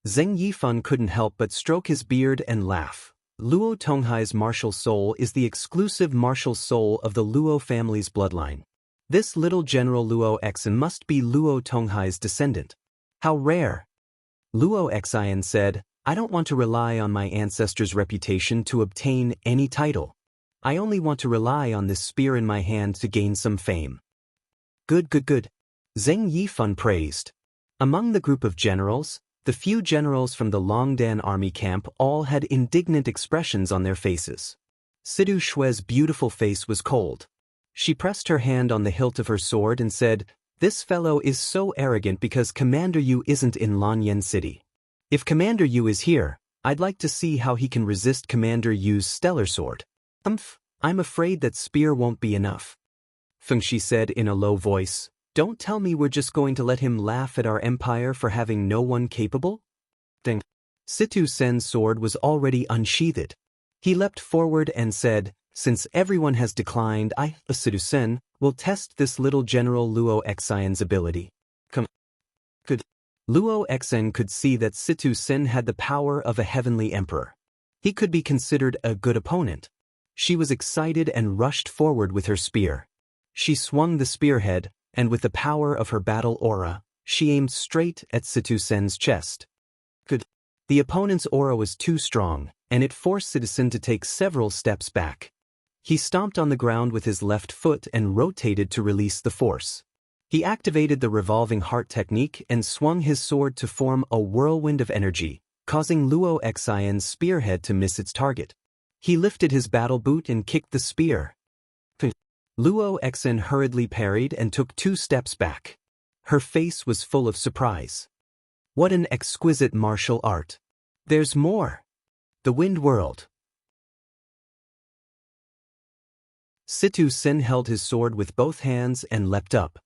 Zheng Yifan couldn't help but stroke his beard and laugh. Luo Tonghai's martial soul is the exclusive martial soul of the Luo family's bloodline. This little General Luo Exen must be Luo Tonghai's descendant. How rare! Luo Xian said, I don't want to rely on my ancestors' reputation to obtain any title. I only want to rely on this spear in my hand to gain some fame. Good. Zheng Yifan praised. Among the group of generals, the few generals from the Longdan army camp all had indignant expressions on their faces. Sidu Shue's beautiful face was cold. She pressed her hand on the hilt of her sword and said, This fellow is so arrogant because Commander Yu isn't in Lanyan City. If Commander Yu is here, I'd like to see how he can resist Commander Yu's stellar sword. I'm afraid that spear won't be enough. Feng Shi said in a low voice, Don't tell me we're just going to let him laugh at our empire for having no one capable? Situ Sen's sword was already unsheathed. He leapt forward and said, Since everyone has declined, I, Situ Sen, will test this little General Luo Xian's ability. Luo Xian could see that Situ Sen had the power of a heavenly emperor. He could be considered a good opponent. She was excited and rushed forward with her spear. She swung the spearhead, and with the power of her battle aura, she aimed straight at Situ Sen's chest. The opponent's aura was too strong, and it forced Situ Sen to take several steps back. He stomped on the ground with his left foot and rotated to release the force. He activated the revolving heart technique and swung his sword to form a whirlwind of energy, causing Luo Xian's spearhead to miss its target. He lifted his battle boot and kicked the spear. Luo Xian hurriedly parried and took 2 steps back. Her face was full of surprise. What an exquisite martial art! There's more! The Wind World. Situ Sen held his sword with both hands and leapt up.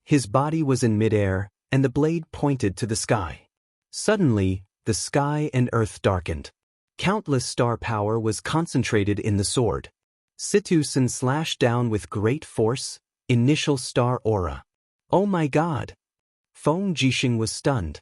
His body was in midair, and the blade pointed to the sky. Suddenly, the sky and earth darkened. Countless star power was concentrated in the sword. Situ Sen slashed down with great force, initial star aura. Oh my god! Feng Jixing was stunned.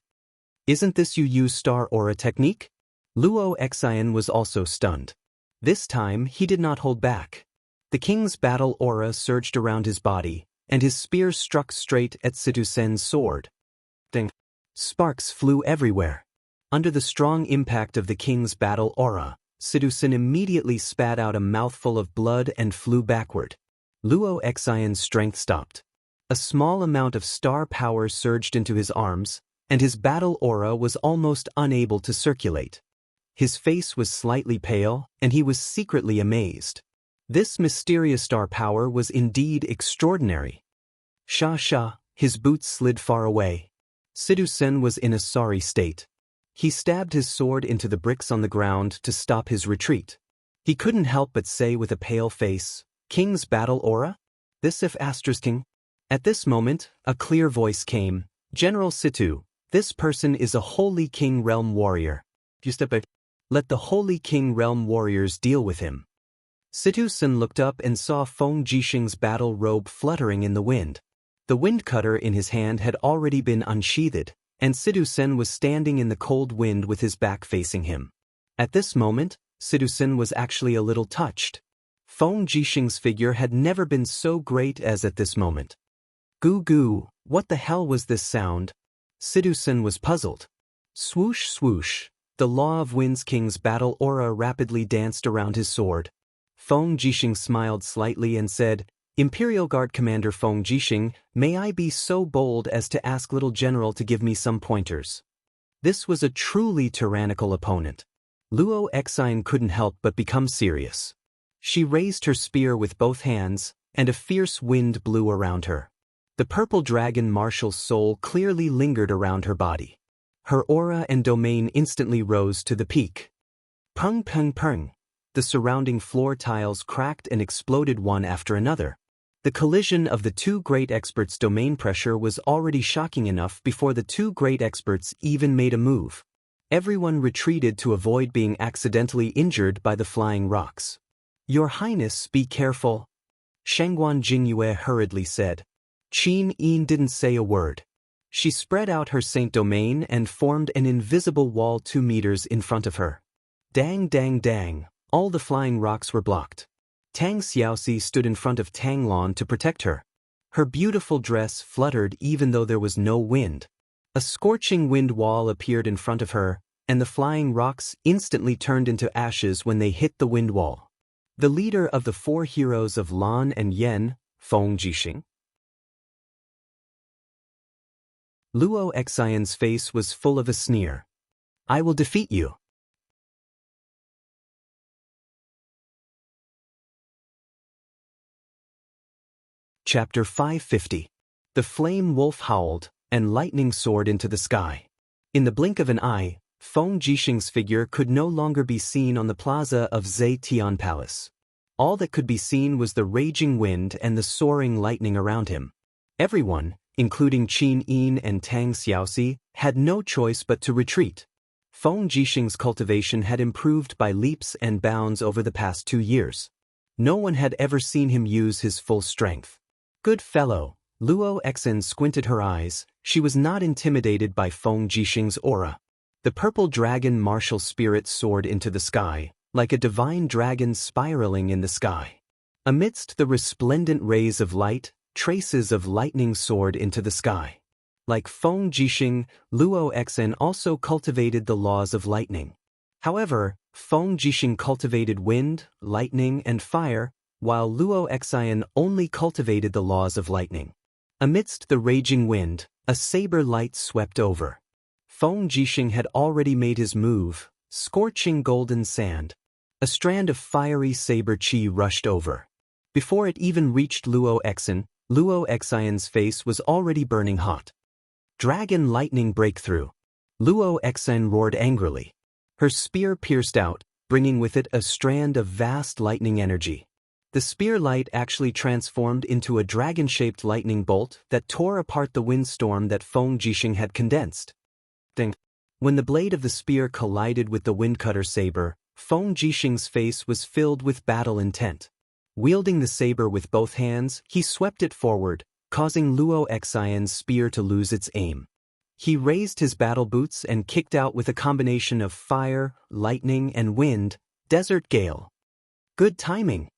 Isn't this you use star aura technique? Luo Xian was also stunned. This time he did not hold back. The king's battle aura surged around his body, and his spear struck straight at Situ Sen's sword. Ding! Sparks flew everywhere. Under the strong impact of the king's battle aura, Situ Sen immediately spat out a mouthful of blood and flew backward. Luo Xian's strength stopped. A small amount of star power surged into his arms, and his battle aura was almost unable to circulate. His face was slightly pale, and he was secretly amazed. This mysterious star power was indeed extraordinary. Sha, his boots slid far away. Situ Sen was in a sorry state. He stabbed his sword into the bricks on the ground to stop his retreat. He couldn't help but say with a pale face, "King's battle aura? This if *King?" At this moment, a clear voice came, "General Situ, this person is a Holy King Realm warrior. Let the Holy King Realm warriors deal with him." Situ Sen looked up and saw Feng Jixing's battle robe fluttering in the wind. The wind cutter in his hand had already been unsheathed, and Situ Sen was standing in the cold wind with his back facing him. At this moment, Situ Sen was actually a little touched. Feng Jixing's figure had never been so great as at this moment. Goo goo, what the hell was this sound? Situ Sen was puzzled. Swoosh swoosh, the Law of Wind's King's battle aura rapidly danced around his sword. Feng Jixing smiled slightly and said, "Imperial Guard Commander Feng Jixing, may I be so bold as to ask Little General to give me some pointers?" This was a truly tyrannical opponent. Luo Xian couldn't help but become serious. She raised her spear with both hands, and a fierce wind blew around her. The purple dragon martial's soul clearly lingered around her body. Her aura and domain instantly rose to the peak. Pung pung pung. The surrounding floor tiles cracked and exploded one after another. The collision of the 2 great experts' domain pressure was already shocking enough before the 2 great experts even made a move. Everyone retreated to avoid being accidentally injured by the flying rocks. "Your Highness, be careful," Shengguan Jingyue hurriedly said. Qin Yin didn't say a word. She spread out her Saint Domain and formed an invisible wall 2 meters in front of her. Dang dang dang, all the flying rocks were blocked. Tang Xiaoxi stood in front of Tang Lon to protect her. Her beautiful dress fluttered even though there was no wind. A scorching wind wall appeared in front of her, and the flying rocks instantly turned into ashes when they hit the wind wall. The leader of the 4 heroes of Lan and Yen, Feng Jixing. Luo Xian's face was full of a sneer. "I will defeat you." Chapter 550. The flame wolf howled, and lightning soared into the sky. In the blink of an eye, Feng Jixing's figure could no longer be seen on the plaza of Zetian Palace. All that could be seen was the raging wind and the soaring lightning around him. Everyone, including Qin Yin and Tang Xiaoxi, had no choice but to retreat. Feng Jixing's cultivation had improved by leaps and bounds over the past 2 years. No one had ever seen him use his full strength. Good fellow, Luo Exen squinted her eyes. She was not intimidated by Feng Jixing's aura. The purple dragon martial spirit soared into the sky, like a divine dragon spiraling in the sky. Amidst the resplendent rays of light, traces of lightning soared into the sky. Like Feng Jixing, Luo Exen also cultivated the laws of lightning. However, Feng Jixing cultivated wind, lightning, and fire, while Luo Exen only cultivated the laws of lightning. Amidst the raging wind, a saber light swept over. Feng Jixing had already made his move, scorching golden sand. A strand of fiery saber chi rushed over. Before it even reached Luo Exen's face was already burning hot. Dragon lightning breakthrough. Luo Exen roared angrily. Her spear pierced out, bringing with it a strand of vast lightning energy. The spear light actually transformed into a dragon-shaped lightning bolt that tore apart the windstorm that Feng Jixing had condensed. Ding! When the blade of the spear collided with the windcutter saber, Feng Jixing's face was filled with battle intent. Wielding the saber with both hands, he swept it forward, causing Luo Exen's spear to lose its aim. He raised his battle boots and kicked out with a combination of fire, lightning, and wind, desert gale. Good timing.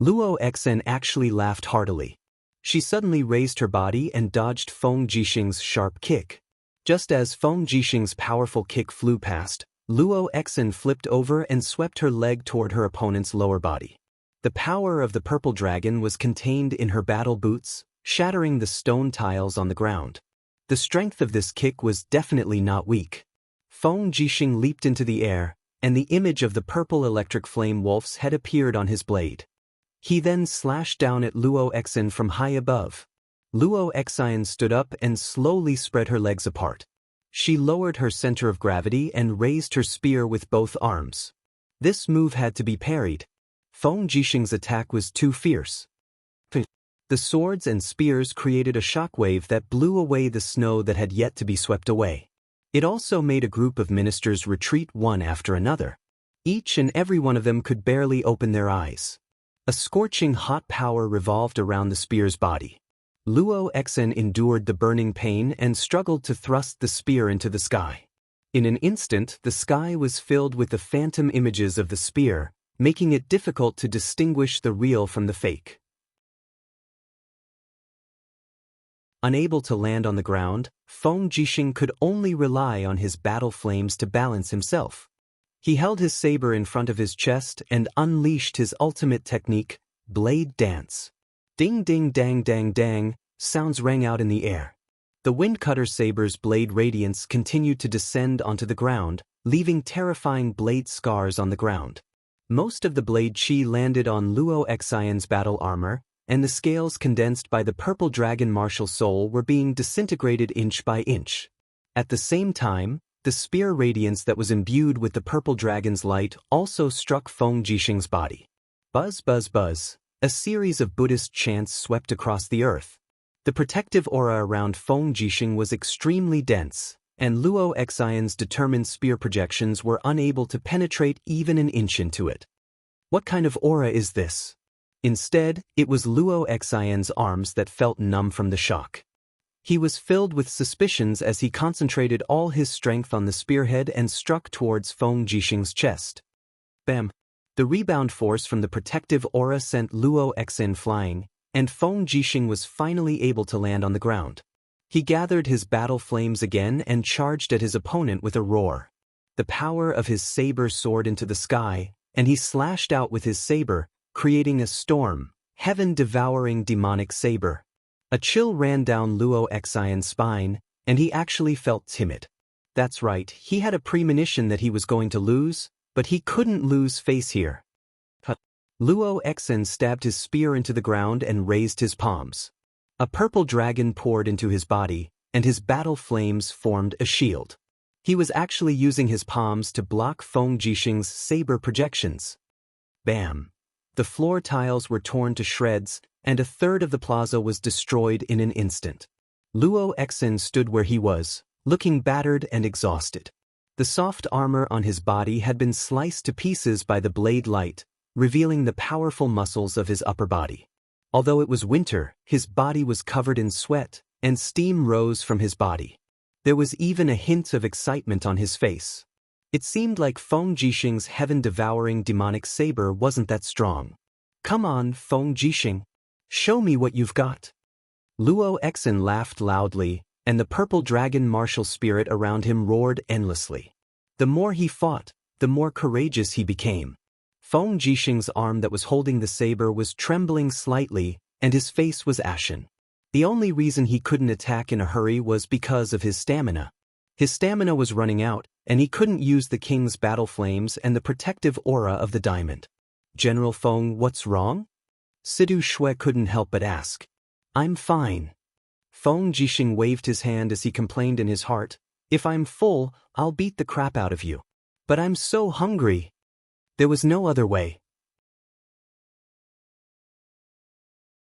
Luo Exen actually laughed heartily. She suddenly raised her body and dodged Feng Jixing's sharp kick. Just as Feng Jixing's powerful kick flew past, Luo Exen flipped over and swept her leg toward her opponent's lower body. The power of the purple dragon was contained in her battle boots, shattering the stone tiles on the ground. The strength of this kick was definitely not weak. Feng Jixing leaped into the air, and the image of the purple electric flame wolf's head appeared on his blade. He then slashed down at Luo Exen from high above. Luo Exen stood up and slowly spread her legs apart. She lowered her center of gravity and raised her spear with both arms. This move had to be parried. Feng Jixing's attack was too fierce. The swords and spears created a shockwave that blew away the snow that had yet to be swept away. It also made a group of ministers retreat one after another. Each and every one of them could barely open their eyes. A scorching hot power revolved around the spear's body. Luo Exen endured the burning pain and struggled to thrust the spear into the sky. In an instant, the sky was filled with the phantom images of the spear, making it difficult to distinguish the real from the fake. Unable to land on the ground, Feng Jixing could only rely on his battle flames to balance himself. He held his saber in front of his chest and unleashed his ultimate technique, Blade Dance. Ding ding dang dang dang, sounds rang out in the air. The windcutter saber's blade radiance continued to descend onto the ground, leaving terrifying blade scars on the ground. Most of the blade chi landed on Luo Exen's battle armor, and the scales condensed by the purple dragon martial soul were being disintegrated inch by inch. At the same time, the spear radiance that was imbued with the purple dragon's light also struck Feng Jixing's body. Buzz buzz buzz. A series of Buddhist chants swept across the earth. The protective aura around Feng Jixing was extremely dense, and Luo Exen's determined spear projections were unable to penetrate even an inch into it. What kind of aura is this? Instead, it was Luo Exen's arms that felt numb from the shock. He was filled with suspicions as he concentrated all his strength on the spearhead and struck towards Feng Jixing's chest. Bam! The rebound force from the protective aura sent Luo Exen flying, and Feng Jixing was finally able to land on the ground. He gathered his battle flames again and charged at his opponent with a roar. The power of his saber soared into the sky, and he slashed out with his saber, creating a storm, heaven-devouring demonic saber. A chill ran down Luo Exen's spine, and he actually felt timid. That's right, he had a premonition that he was going to lose, but he couldn't lose face here. Luo Exen stabbed his spear into the ground and raised his palms. A purple dragon poured into his body, and his battle flames formed a shield. He was actually using his palms to block Feng Jixing's saber projections. Bam! The floor tiles were torn to shreds, and a third of the plaza was destroyed in an instant. Luo Exen stood where he was, looking battered and exhausted. The soft armor on his body had been sliced to pieces by the blade light, revealing the powerful muscles of his upper body. Although it was winter, his body was covered in sweat, and steam rose from his body. There was even a hint of excitement on his face. It seemed like Feng Jixing's heaven-devouring demonic saber wasn't that strong. "Come on, Feng Jixing. Show me what you've got." Luo Exin laughed loudly, and the purple dragon martial spirit around him roared endlessly. The more he fought, the more courageous he became. Feng Jixing's arm that was holding the saber was trembling slightly, and his face was ashen. The only reason he couldn't attack in a hurry was because of his stamina. His stamina was running out, and he couldn't use the king's battle flames and the protective aura of the diamond. "General Feng, what's wrong?" Sidu Shui couldn't help but ask. "I'm fine." Feng Jixing waved his hand as he complained in his heart, "If I'm full, I'll beat the crap out of you. But I'm so hungry." There was no other way.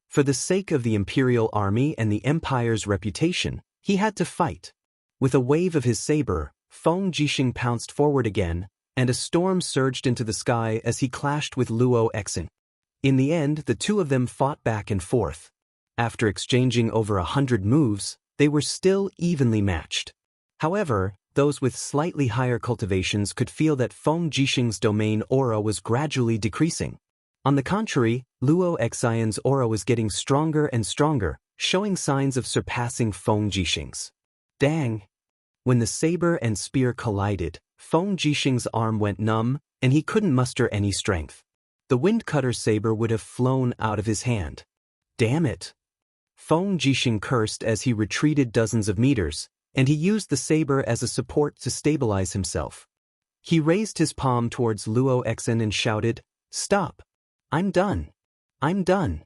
For the sake of the imperial army and the empire's reputation, he had to fight. With a wave of his saber, Feng Jixing pounced forward again, and a storm surged into the sky as he clashed with Luo Exin. In the end, the two of them fought back and forth. After exchanging over 100 moves, they were still evenly matched. However, those with slightly higher cultivations could feel that Feng Jixing's domain aura was gradually decreasing. On the contrary, Luo Exion's aura was getting stronger and stronger, showing signs of surpassing Feng Jixing's. Dang! When the saber and spear collided, Feng Jixing's arm went numb, and he couldn't muster any strength. The windcutter saber would have flown out of his hand. Damn it! Feng Jixing cursed as he retreated dozens of meters, and he used the saber as a support to stabilize himself. He raised his palm towards Luo Exin and shouted, "Stop! I'm done! I'm done!"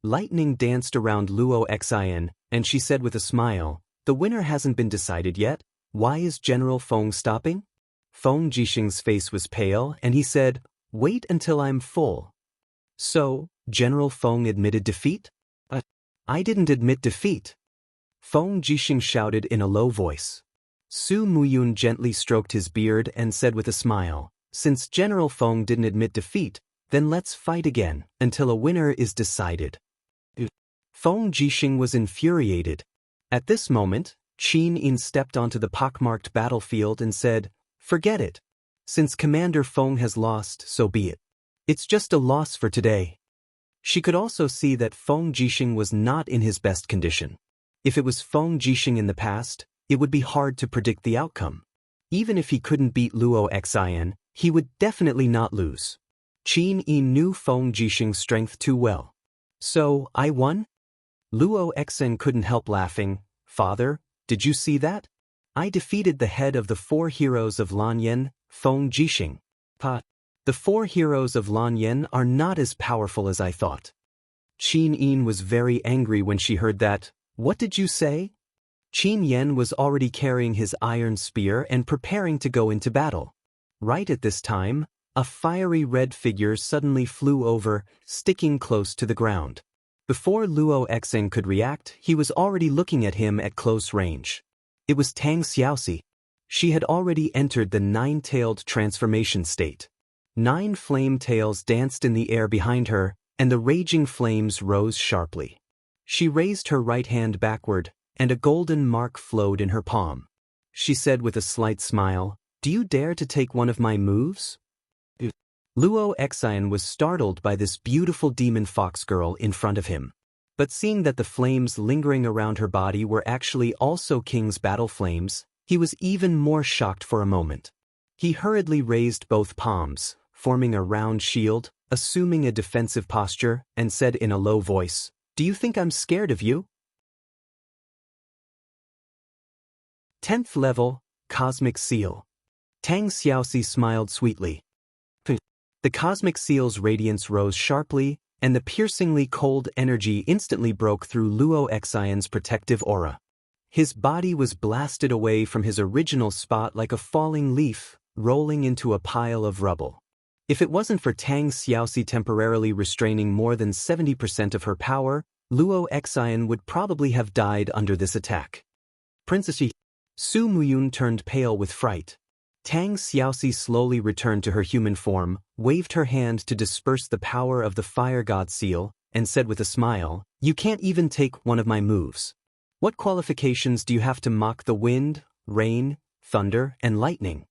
Lightning danced around Luo Exin, and she said with a smile, "The winner hasn't been decided yet. Why is General Feng stopping?" Feng Jixing's face was pale, and he said, "Wait until I'm full." "So, General Feng admitted defeat?" "I didn't admit defeat." Feng Jixing shouted in a low voice. Su Muyun gently stroked his beard and said with a smile, "Since General Feng didn't admit defeat, then let's fight again, until a winner is decided." Feng Jixing was infuriated. At this moment, Qin Yin stepped onto the pockmarked battlefield and said, "Forget it. Since Commander Feng has lost, so be it. It's just a loss for today." She could also see that Feng Jixing was not in his best condition. If it was Feng Jixing in the past, it would be hard to predict the outcome. Even if he couldn't beat Luo Exin, he would definitely not lose. Qin Yin knew Feng Jixing's strength too well. "So, I won?" Luo Exin couldn't help laughing. "Father, did you see that? I defeated the head of the 4 heroes of Lanyan, Feng Jixing." "The 4 heroes of Lanyan are not as powerful as I thought." Qin Yin was very angry when she heard that. "What did you say?" Qin Yen was already carrying his iron spear and preparing to go into battle. Right at this time, a fiery red figure suddenly flew over, sticking close to the ground. Before Luo Exin could react, he was already looking at him at close range. It was Tang Xiaoxi. She had already entered the 9-tailed transformation state. 9 flame tails danced in the air behind her, and the raging flames rose sharply. She raised her right hand backward, and a golden mark flowed in her palm. She said with a slight smile, "Do you dare to take one of my moves?" Luo Exin was startled by this beautiful demon fox girl in front of him. But seeing that the flames lingering around her body were actually also King's battle flames, he was even more shocked for a moment. He hurriedly raised both palms, forming a round shield, assuming a defensive posture, and said in a low voice, "Do you think I'm scared of you?" 10th level, Cosmic Seal. Tang Xiaoxi smiled sweetly. The Cosmic Seal's radiance rose sharply, and the piercingly cold energy instantly broke through Luo Exion's protective aura. His body was blasted away from his original spot like a falling leaf, rolling into a pile of rubble. If it wasn't for Tang Xiaoxi temporarily restraining more than 70% of her power, Luo Exion would probably have died under this attack. Princess Su Muyun turned pale with fright. Tang Xiaoxi slowly returned to her human form, waved her hand to disperse the power of the fire god seal, and said with a smile, "You can't even take one of my moves. What qualifications do you have to mock the wind, rain, thunder, and lightning?"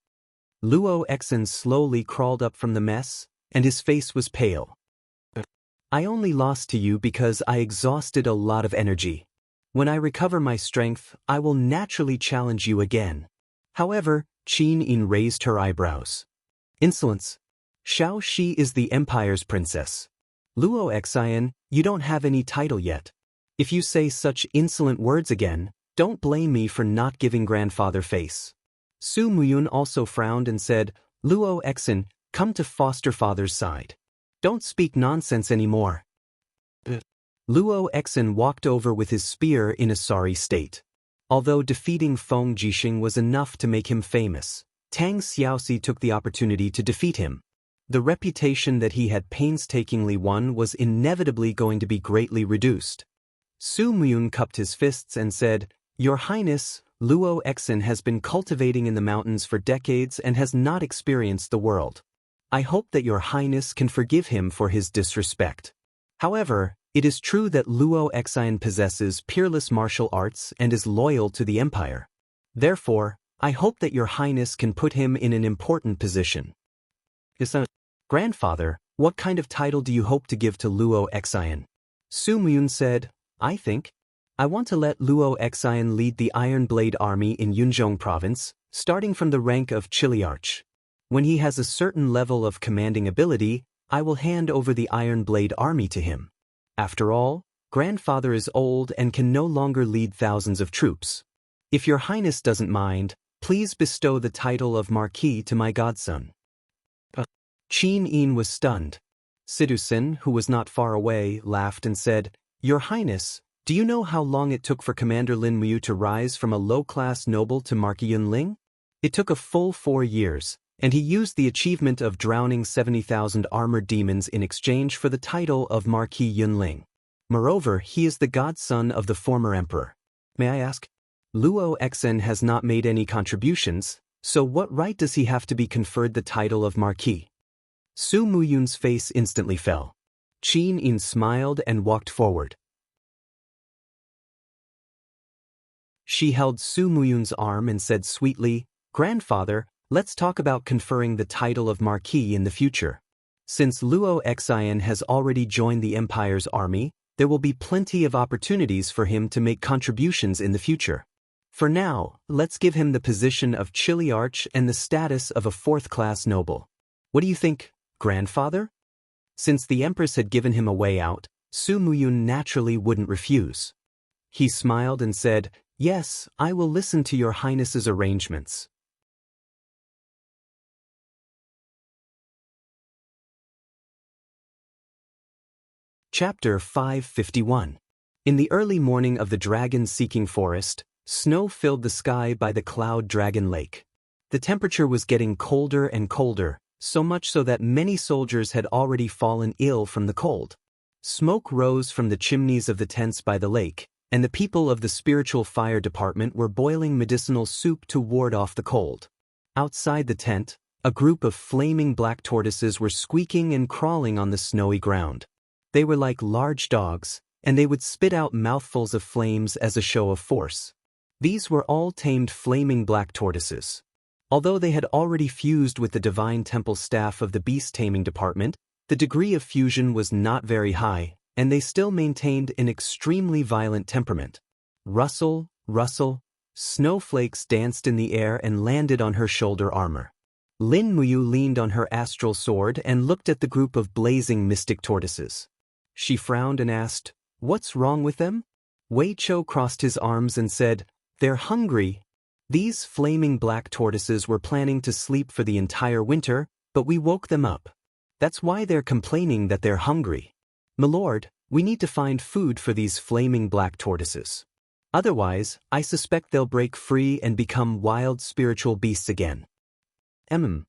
Luo Exen slowly crawled up from the mess, and his face was pale. "I only lost to you because I exhausted a lot of energy. When I recover my strength, I will naturally challenge you again." However, Qin Yin raised her eyebrows. "Insolence. Xiao Shi is the Empire's princess. Luo Xian, you don't have any title yet. If you say such insolent words again, don't blame me for not giving grandfather face." Su Muyun also frowned and said, "Luo Exen, come to foster father's side. Don't speak nonsense anymore." Luo Exen walked over with his spear in a sorry state. Although defeating Feng Jixing was enough to make him famous, Tang Xiaoxi took the opportunity to defeat him. The reputation that he had painstakingly won was inevitably going to be greatly reduced. Su Muyun cupped his fists and said, "Your Highness, Luo Exen has been cultivating in the mountains for decades and has not experienced the world. I hope that your Highness can forgive him for his disrespect. However, it is true that Luo Exen possesses peerless martial arts and is loyal to the Empire. Therefore, I hope that your Highness can put him in an important position." "Grandfather, what kind of title do you hope to give to Luo Exen?" Su Muyun said, I want to let Luo Exen lead the Iron Blade Army in Yunzhong Province, starting from the rank of Chiliarch. When he has a certain level of commanding ability, I will hand over the Iron Blade Army to him. After all, grandfather is old and can no longer lead thousands of troops. If your Highness doesn't mind, please bestow the title of Marquis to my godson." Qin Yin was stunned. Sidusin, who was not far away, laughed and said, "Your Highness, do you know how long it took for Commander Lin Muyu to rise from a low-class noble to Marquis Yunling? It took a full 4 years, and he used the achievement of drowning 70,000 armored demons in exchange for the title of Marquis Yunling. Moreover, he is the godson of the former emperor. May I ask? Luo Exen has not made any contributions, so what right does he have to be conferred the title of Marquis?" Su Muyun's face instantly fell. Qin Yin smiled and walked forward. She held Su Muyun's arm and said sweetly, "Grandfather, let's talk about conferring the title of Marquis in the future. Since Luo Exen has already joined the Empire's army, there will be plenty of opportunities for him to make contributions in the future. For now, let's give him the position of Chiliarch and the status of a 4th-class noble. What do you think, grandfather?" Since the Empress had given him a way out, Su Muyun naturally wouldn't refuse. He smiled and said, "Yes, I will listen to your Highness's arrangements." Chapter 551. In the early morning of the dragon-seeking forest, snow filled the sky by the cloud dragon lake. The temperature was getting colder and colder, so much so that many soldiers had already fallen ill from the cold. Smoke rose from the chimneys of the tents by the lake, and the people of the spiritual fire department were boiling medicinal soup to ward off the cold. Outside the tent, a group of flaming black tortoises were squeaking and crawling on the snowy ground. They were like large dogs, and they would spit out mouthfuls of flames as a show of force. These were all tamed flaming black tortoises. Although they had already fused with the divine temple staff of the beast-taming department, the degree of fusion was not very high, and they still maintained an extremely violent temperament. Rustle, rustle, snowflakes danced in the air and landed on her shoulder armor. Lin Muyu leaned on her astral sword and looked at the group of blazing mystic tortoises. She frowned and asked, "What's wrong with them?" Wei Chou crossed his arms and said, "They're hungry." These flaming black tortoises were planning to sleep for the entire winter, but we woke them up. That's why they're complaining that they're hungry. "Milord, we need to find food for these flaming black tortoises. Otherwise, I suspect they'll break free and become wild spiritual beasts again." Lin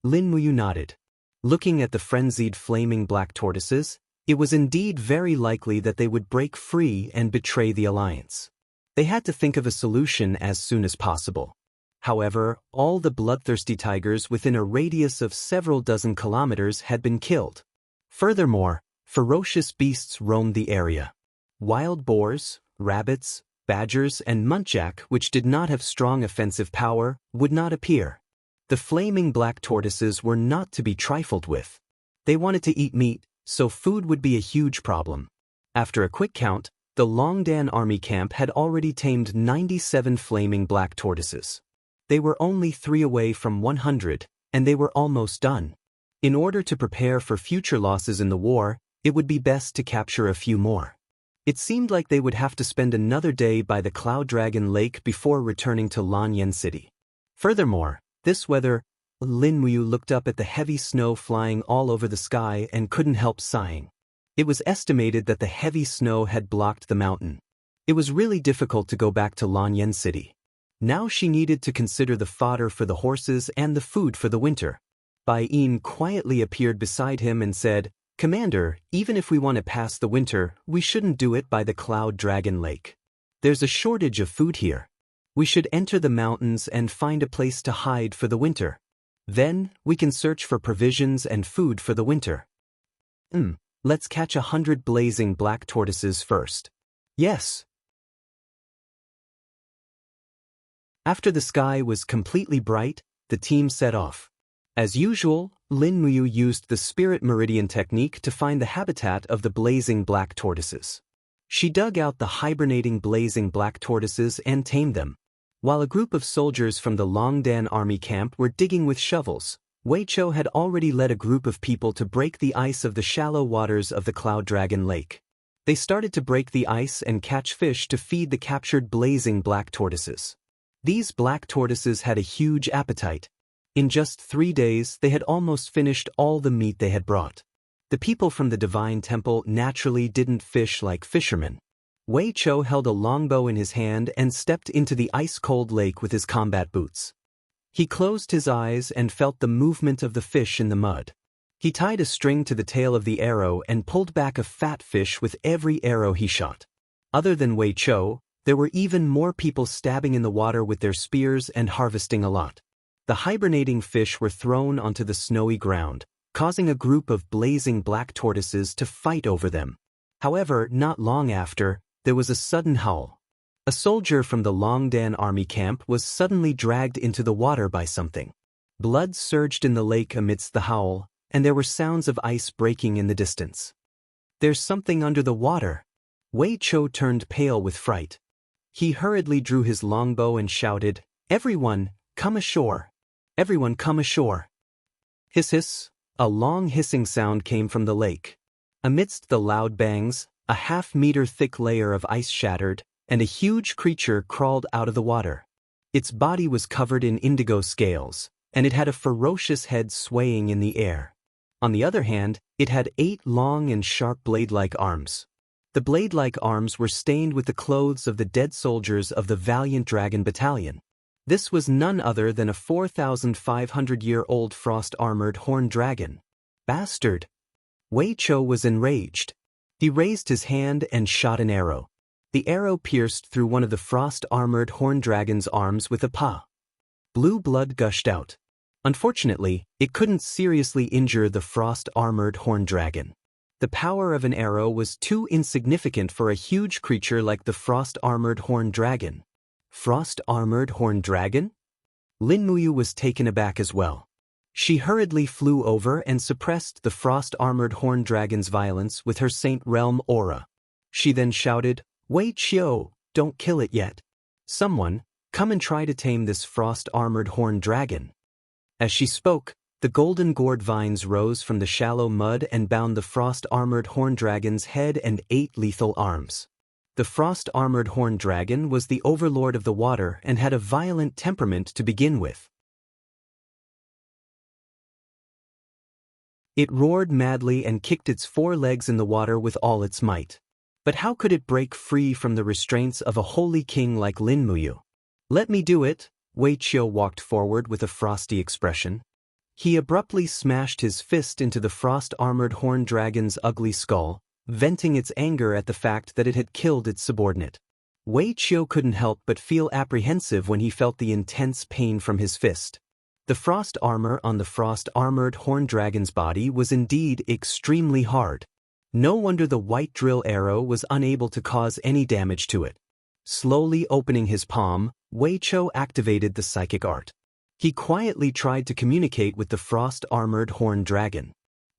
Muyu nodded. Looking at the frenzied flaming black tortoises, it was indeed very likely that they would break free and betray the alliance. They had to think of a solution as soon as possible. However, all the bloodthirsty tigers within a radius of several dozen kilometers had been killed. Furthermore, ferocious beasts roamed the area. Wild boars, rabbits, badgers, and muntjac, which did not have strong offensive power, would not appear. The flaming black tortoises were not to be trifled with. They wanted to eat meat, so food would be a huge problem. After a quick count, the Longdan army camp had already tamed 97 flaming black tortoises. They were only 3 away from 100, and they were almost done. In order to prepare for future losses in the war, it would be best to capture a few more. It seemed like they would have to spend another day by the Cloud Dragon Lake before returning to Lanyan City. Furthermore, this weather, Lin Muyu looked up at the heavy snow flying all over the sky and couldn't help sighing. It was estimated that the heavy snow had blocked the mountain. It was really difficult to go back to Lanyan City. Now she needed to consider the fodder for the horses and the food for the winter. Bai Yin quietly appeared beside him and said, "Commander, even if we want to pass the winter, we shouldn't do it by the Cloud Dragon Lake. There's a shortage of food here. We should enter the mountains and find a place to hide for the winter. Then, we can search for provisions and food for the winter. Let's catch 100 blazing black tortoises first." "Yes." After the sky was completely bright, the team set off. As usual, Lin Muyu used the Spirit Meridian technique to find the habitat of the blazing black tortoises. She dug out the hibernating blazing black tortoises and tamed them. While a group of soldiers from the Longdan army camp were digging with shovels, Wei Chou had already led a group of people to break the ice of the shallow waters of the Cloud Dragon Lake. They started to break the ice and catch fish to feed the captured blazing black tortoises. These black tortoises had a huge appetite. In just 3 days, they had almost finished all the meat they had brought. The people from the Divine Temple naturally didn't fish like fishermen. Wei Chou held a longbow in his hand and stepped into the ice-cold lake with his combat boots. He closed his eyes and felt the movement of the fish in the mud. He tied a string to the tail of the arrow and pulled back a fat fish with every arrow he shot. Other than Wei Chou, there were even more people stabbing in the water with their spears and harvesting a lot. The hibernating fish were thrown onto the snowy ground, causing a group of blazing black tortoises to fight over them. However, not long after, there was a sudden howl. A soldier from the Longdan army camp was suddenly dragged into the water by something. Blood surged in the lake amidst the howl, and there were sounds of ice breaking in the distance. "There's something under the water." Wei Chou turned pale with fright. He hurriedly drew his longbow and shouted, "Everyone, come ashore! Everyone come ashore!" Hiss hiss, a long hissing sound came from the lake. Amidst the loud bangs, a half-meter thick layer of ice shattered, and a huge creature crawled out of the water. Its body was covered in indigo scales, and it had a ferocious head swaying in the air. On the other hand, it had 8 long and sharp blade-like arms. The blade-like arms were stained with the clothes of the dead soldiers of the Valiant Dragon Battalion. This was none other than a 4,500-year-old frost-armored horned dragon. "Bastard!" Wei Chou was enraged. He raised his hand and shot an arrow. The arrow pierced through one of the frost-armored horned dragon's arms with a paw. Blue blood gushed out. Unfortunately, it couldn't seriously injure the frost-armored horned dragon. The power of an arrow was too insignificant for a huge creature like the frost-armored horned dragon. Frost-armored horned dragon? Lin Muyu was taken aback as well. She hurriedly flew over and suppressed the frost-armored horned dragon's violence with her Saint Realm aura. She then shouted, "Wei Chou, don't kill it yet. Someone, come and try to tame this frost-armored horned dragon." As she spoke, the golden gourd vines rose from the shallow mud and bound the frost-armored horned dragon's head and 8 lethal arms. The frost-armored horned dragon was the overlord of the water and had a violent temperament to begin with. It roared madly and kicked its 4 legs in the water with all its might. But how could it break free from the restraints of a holy king like Lin Muyu? "Let me do it." Wei Chou walked forward with a frosty expression. He abruptly smashed his fist into the frost-armored horned dragon's ugly skull, venting its anger at the fact that it had killed its subordinate. Wei Qiu couldn't help but feel apprehensive when he felt the intense pain from his fist. The frost armor on the frost-armored horned dragon's body was indeed extremely hard. No wonder the white drill arrow was unable to cause any damage to it. Slowly opening his palm, Wei Qiu activated the psychic art. He quietly tried to communicate with the frost-armored horned dragon.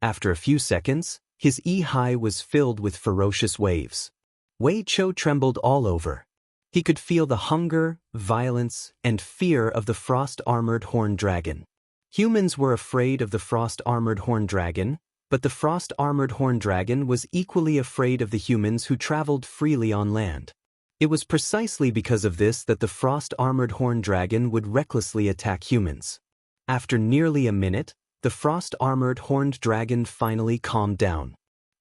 After a few seconds, his E-high was filled with ferocious waves. Wei Qiu trembled all over. He could feel the hunger, violence, and fear of the frost-armored horned dragon. Humans were afraid of the frost-armored horned dragon, but the frost-armored horned dragon was equally afraid of the humans who traveled freely on land. It was precisely because of this that the frost-armored horned dragon would recklessly attack humans. After nearly a minute, the frost-armored horned dragon finally calmed down.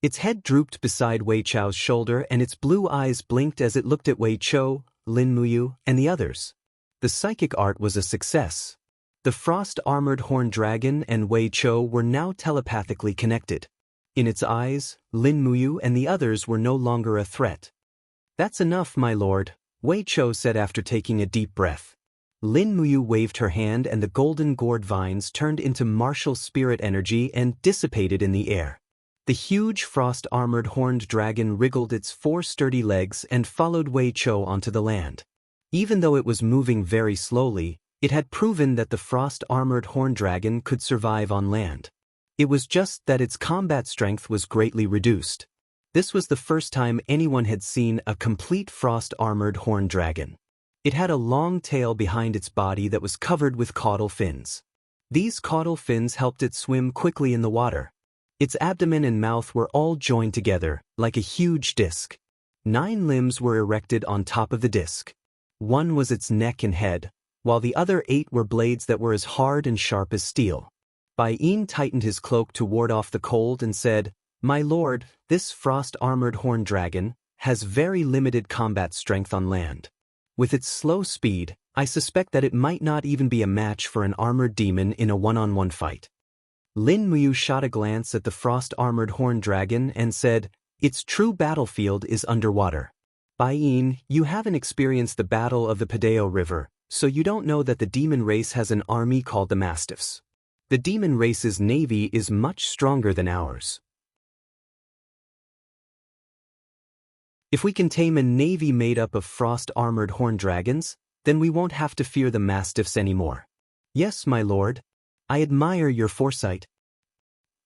Its head drooped beside Wei Qiu's shoulder and its blue eyes blinked as it looked at Wei Qiu, Lin Muyu, and the others. The psychic art was a success. The frost-armored horned dragon and Wei Qiu were now telepathically connected. In its eyes, Lin Muyu and the others were no longer a threat. "That's enough, my lord," Wei Qiu said after taking a deep breath. Lin Muyu waved her hand and the golden gourd vines turned into martial spirit energy and dissipated in the air. The huge frost-armored horned dragon wriggled its 4 sturdy legs and followed Wei Qiu onto the land. Even though it was moving very slowly, it had proven that the frost-armored horned dragon could survive on land. It was just that its combat strength was greatly reduced. This was the first time anyone had seen a complete frost-armored horned dragon. It had a long tail behind its body that was covered with caudal fins. These caudal fins helped it swim quickly in the water. Its abdomen and mouth were all joined together, like a huge disc. 9 limbs were erected on top of the disc. 1 was its neck and head, while the other 8 were blades that were as hard and sharp as steel. Bai Yin tightened his cloak to ward off the cold and said, "My lord, this frost-armored horned dragon has very limited combat strength on land. With its slow speed, I suspect that it might not even be a match for an armored demon in a one-on-one fight." Lin Muyu shot a glance at the frost-armored horned dragon and said, "Its true battlefield is underwater. Bai Yin, you haven't experienced the Battle of the Padeo River, so you don't know that the demon race has an army called the Mastiffs. The demon race's navy is much stronger than ours. If we can tame a navy made up of frost-armored horned dragons, then we won't have to fear the Mastiffs anymore." "Yes, my lord. I admire your foresight."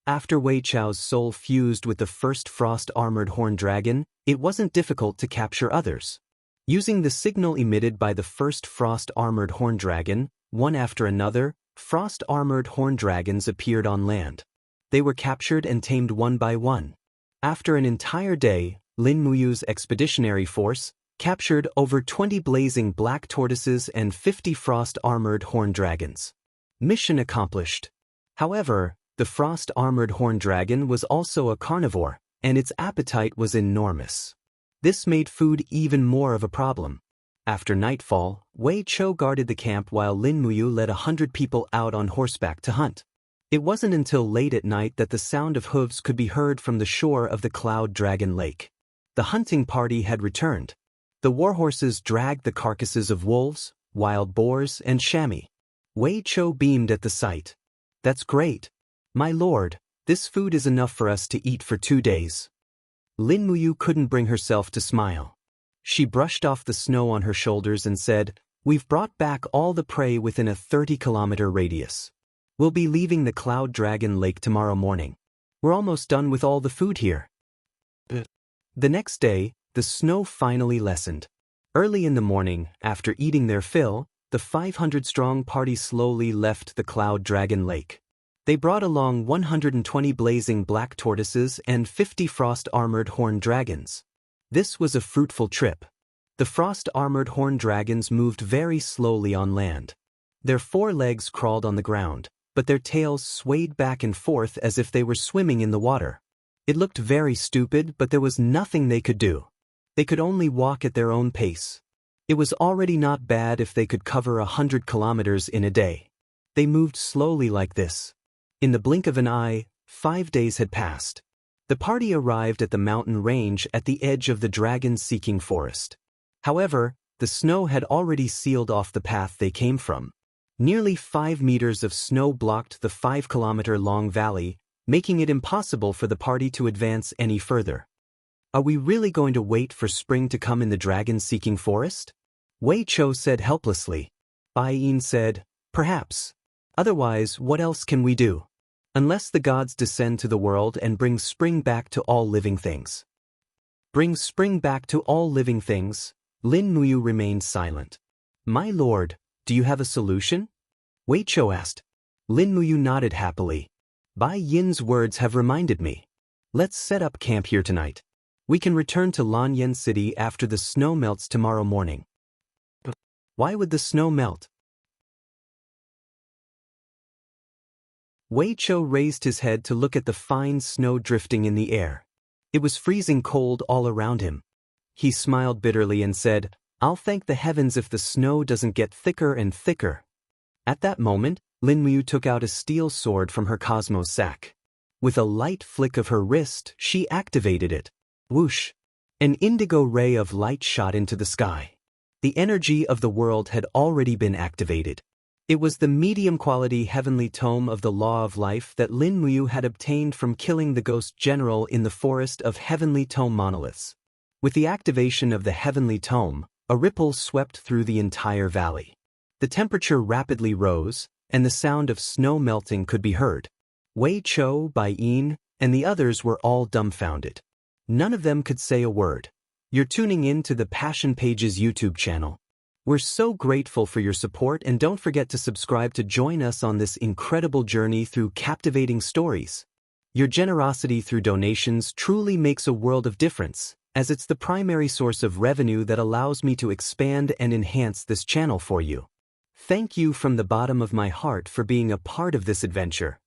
After Wei Qiu's soul fused with the first frost-armored horned dragon, it wasn't difficult to capture others. Using the signal emitted by the first frost-armored horned dragon, one after another, frost-armored horned dragons appeared on land. They were captured and tamed one by one. After an entire day, Lin Muyu's expeditionary force captured over 20 blazing black tortoises and 50 frost-armored horned dragons. Mission accomplished. However, the frost-armored horned dragon was also a carnivore, and its appetite was enormous. This made food even more of a problem. After nightfall, Wei Qiu guarded the camp while Lin Muyu led 100 people out on horseback to hunt. It wasn't until late at night that the sound of hooves could be heard from the shore of the Cloud Dragon Lake. The hunting party had returned. The warhorses dragged the carcasses of wolves, wild boars, and chamois. Wei Qiu beamed at the sight. "That's great. My lord, this food is enough for us to eat for 2 days." Lin Muyu couldn't bring herself to smile. She brushed off the snow on her shoulders and said, "We've brought back all the prey within a 30-kilometer radius. We'll be leaving the Cloud Dragon Lake tomorrow morning. We're almost done with all the food here." The next day, the snow finally lessened. Early in the morning, after eating their fill, the 500-strong party slowly left the Cloud Dragon Lake. They brought along 120 blazing black tortoises and 50 frost-armored horned dragons. This was a fruitful trip. The frost-armored horned dragons moved very slowly on land. Their 4 legs crawled on the ground, but their tails swayed back and forth as if they were swimming in the water. It looked very stupid, but there was nothing they could do. They could only walk at their own pace. It was already not bad if they could cover 100 kilometers in a day. They moved slowly like this. In the blink of an eye, 5 days had passed. The party arrived at the mountain range at the edge of the dragon-seeking forest. However, the snow had already sealed off the path they came from. Nearly 5 meters of snow blocked the 5-kilometer-long valley, making it impossible for the party to advance any further. Are we really going to wait for spring to come in the dragon-seeking forest? Wei Cho said helplessly. Bai Yin said, perhaps. Otherwise, what else can we do? Unless the gods descend to the world and bring spring back to all living things. Bring spring back to all living things? Lin Muyu remained silent. My lord, do you have a solution? Wei Cho asked. Lin Muyu nodded happily. Bai Yin's words have reminded me. Let's set up camp here tonight. We can return to Lanyan City after the snow melts tomorrow morning. Why would the snow melt? Wei Cho raised his head to look at the fine snow drifting in the air. It was freezing cold all around him. He smiled bitterly and said, I'll thank the heavens if the snow doesn't get thicker and thicker. At that moment, Lin Muyu took out a steel sword from her cosmos sack. With a light flick of her wrist, she activated it. Whoosh! An indigo ray of light shot into the sky. The energy of the world had already been activated. It was the medium-quality heavenly tome of the law of life that Lin Muyu had obtained from killing the ghost general in the forest of heavenly tome monoliths. With the activation of the heavenly tome, a ripple swept through the entire valley. The temperature rapidly rose, and the sound of snow melting could be heard. Wei Cho, Bai Yin, and the others were all dumbfounded. None of them could say a word. You're tuning in to the Passion Pages YouTube channel. We're so grateful for your support, and don't forget to subscribe to join us on this incredible journey through captivating stories. Your generosity through donations truly makes a world of difference, as it's the primary source of revenue that allows me to expand and enhance this channel for you. Thank you from the bottom of my heart for being a part of this adventure.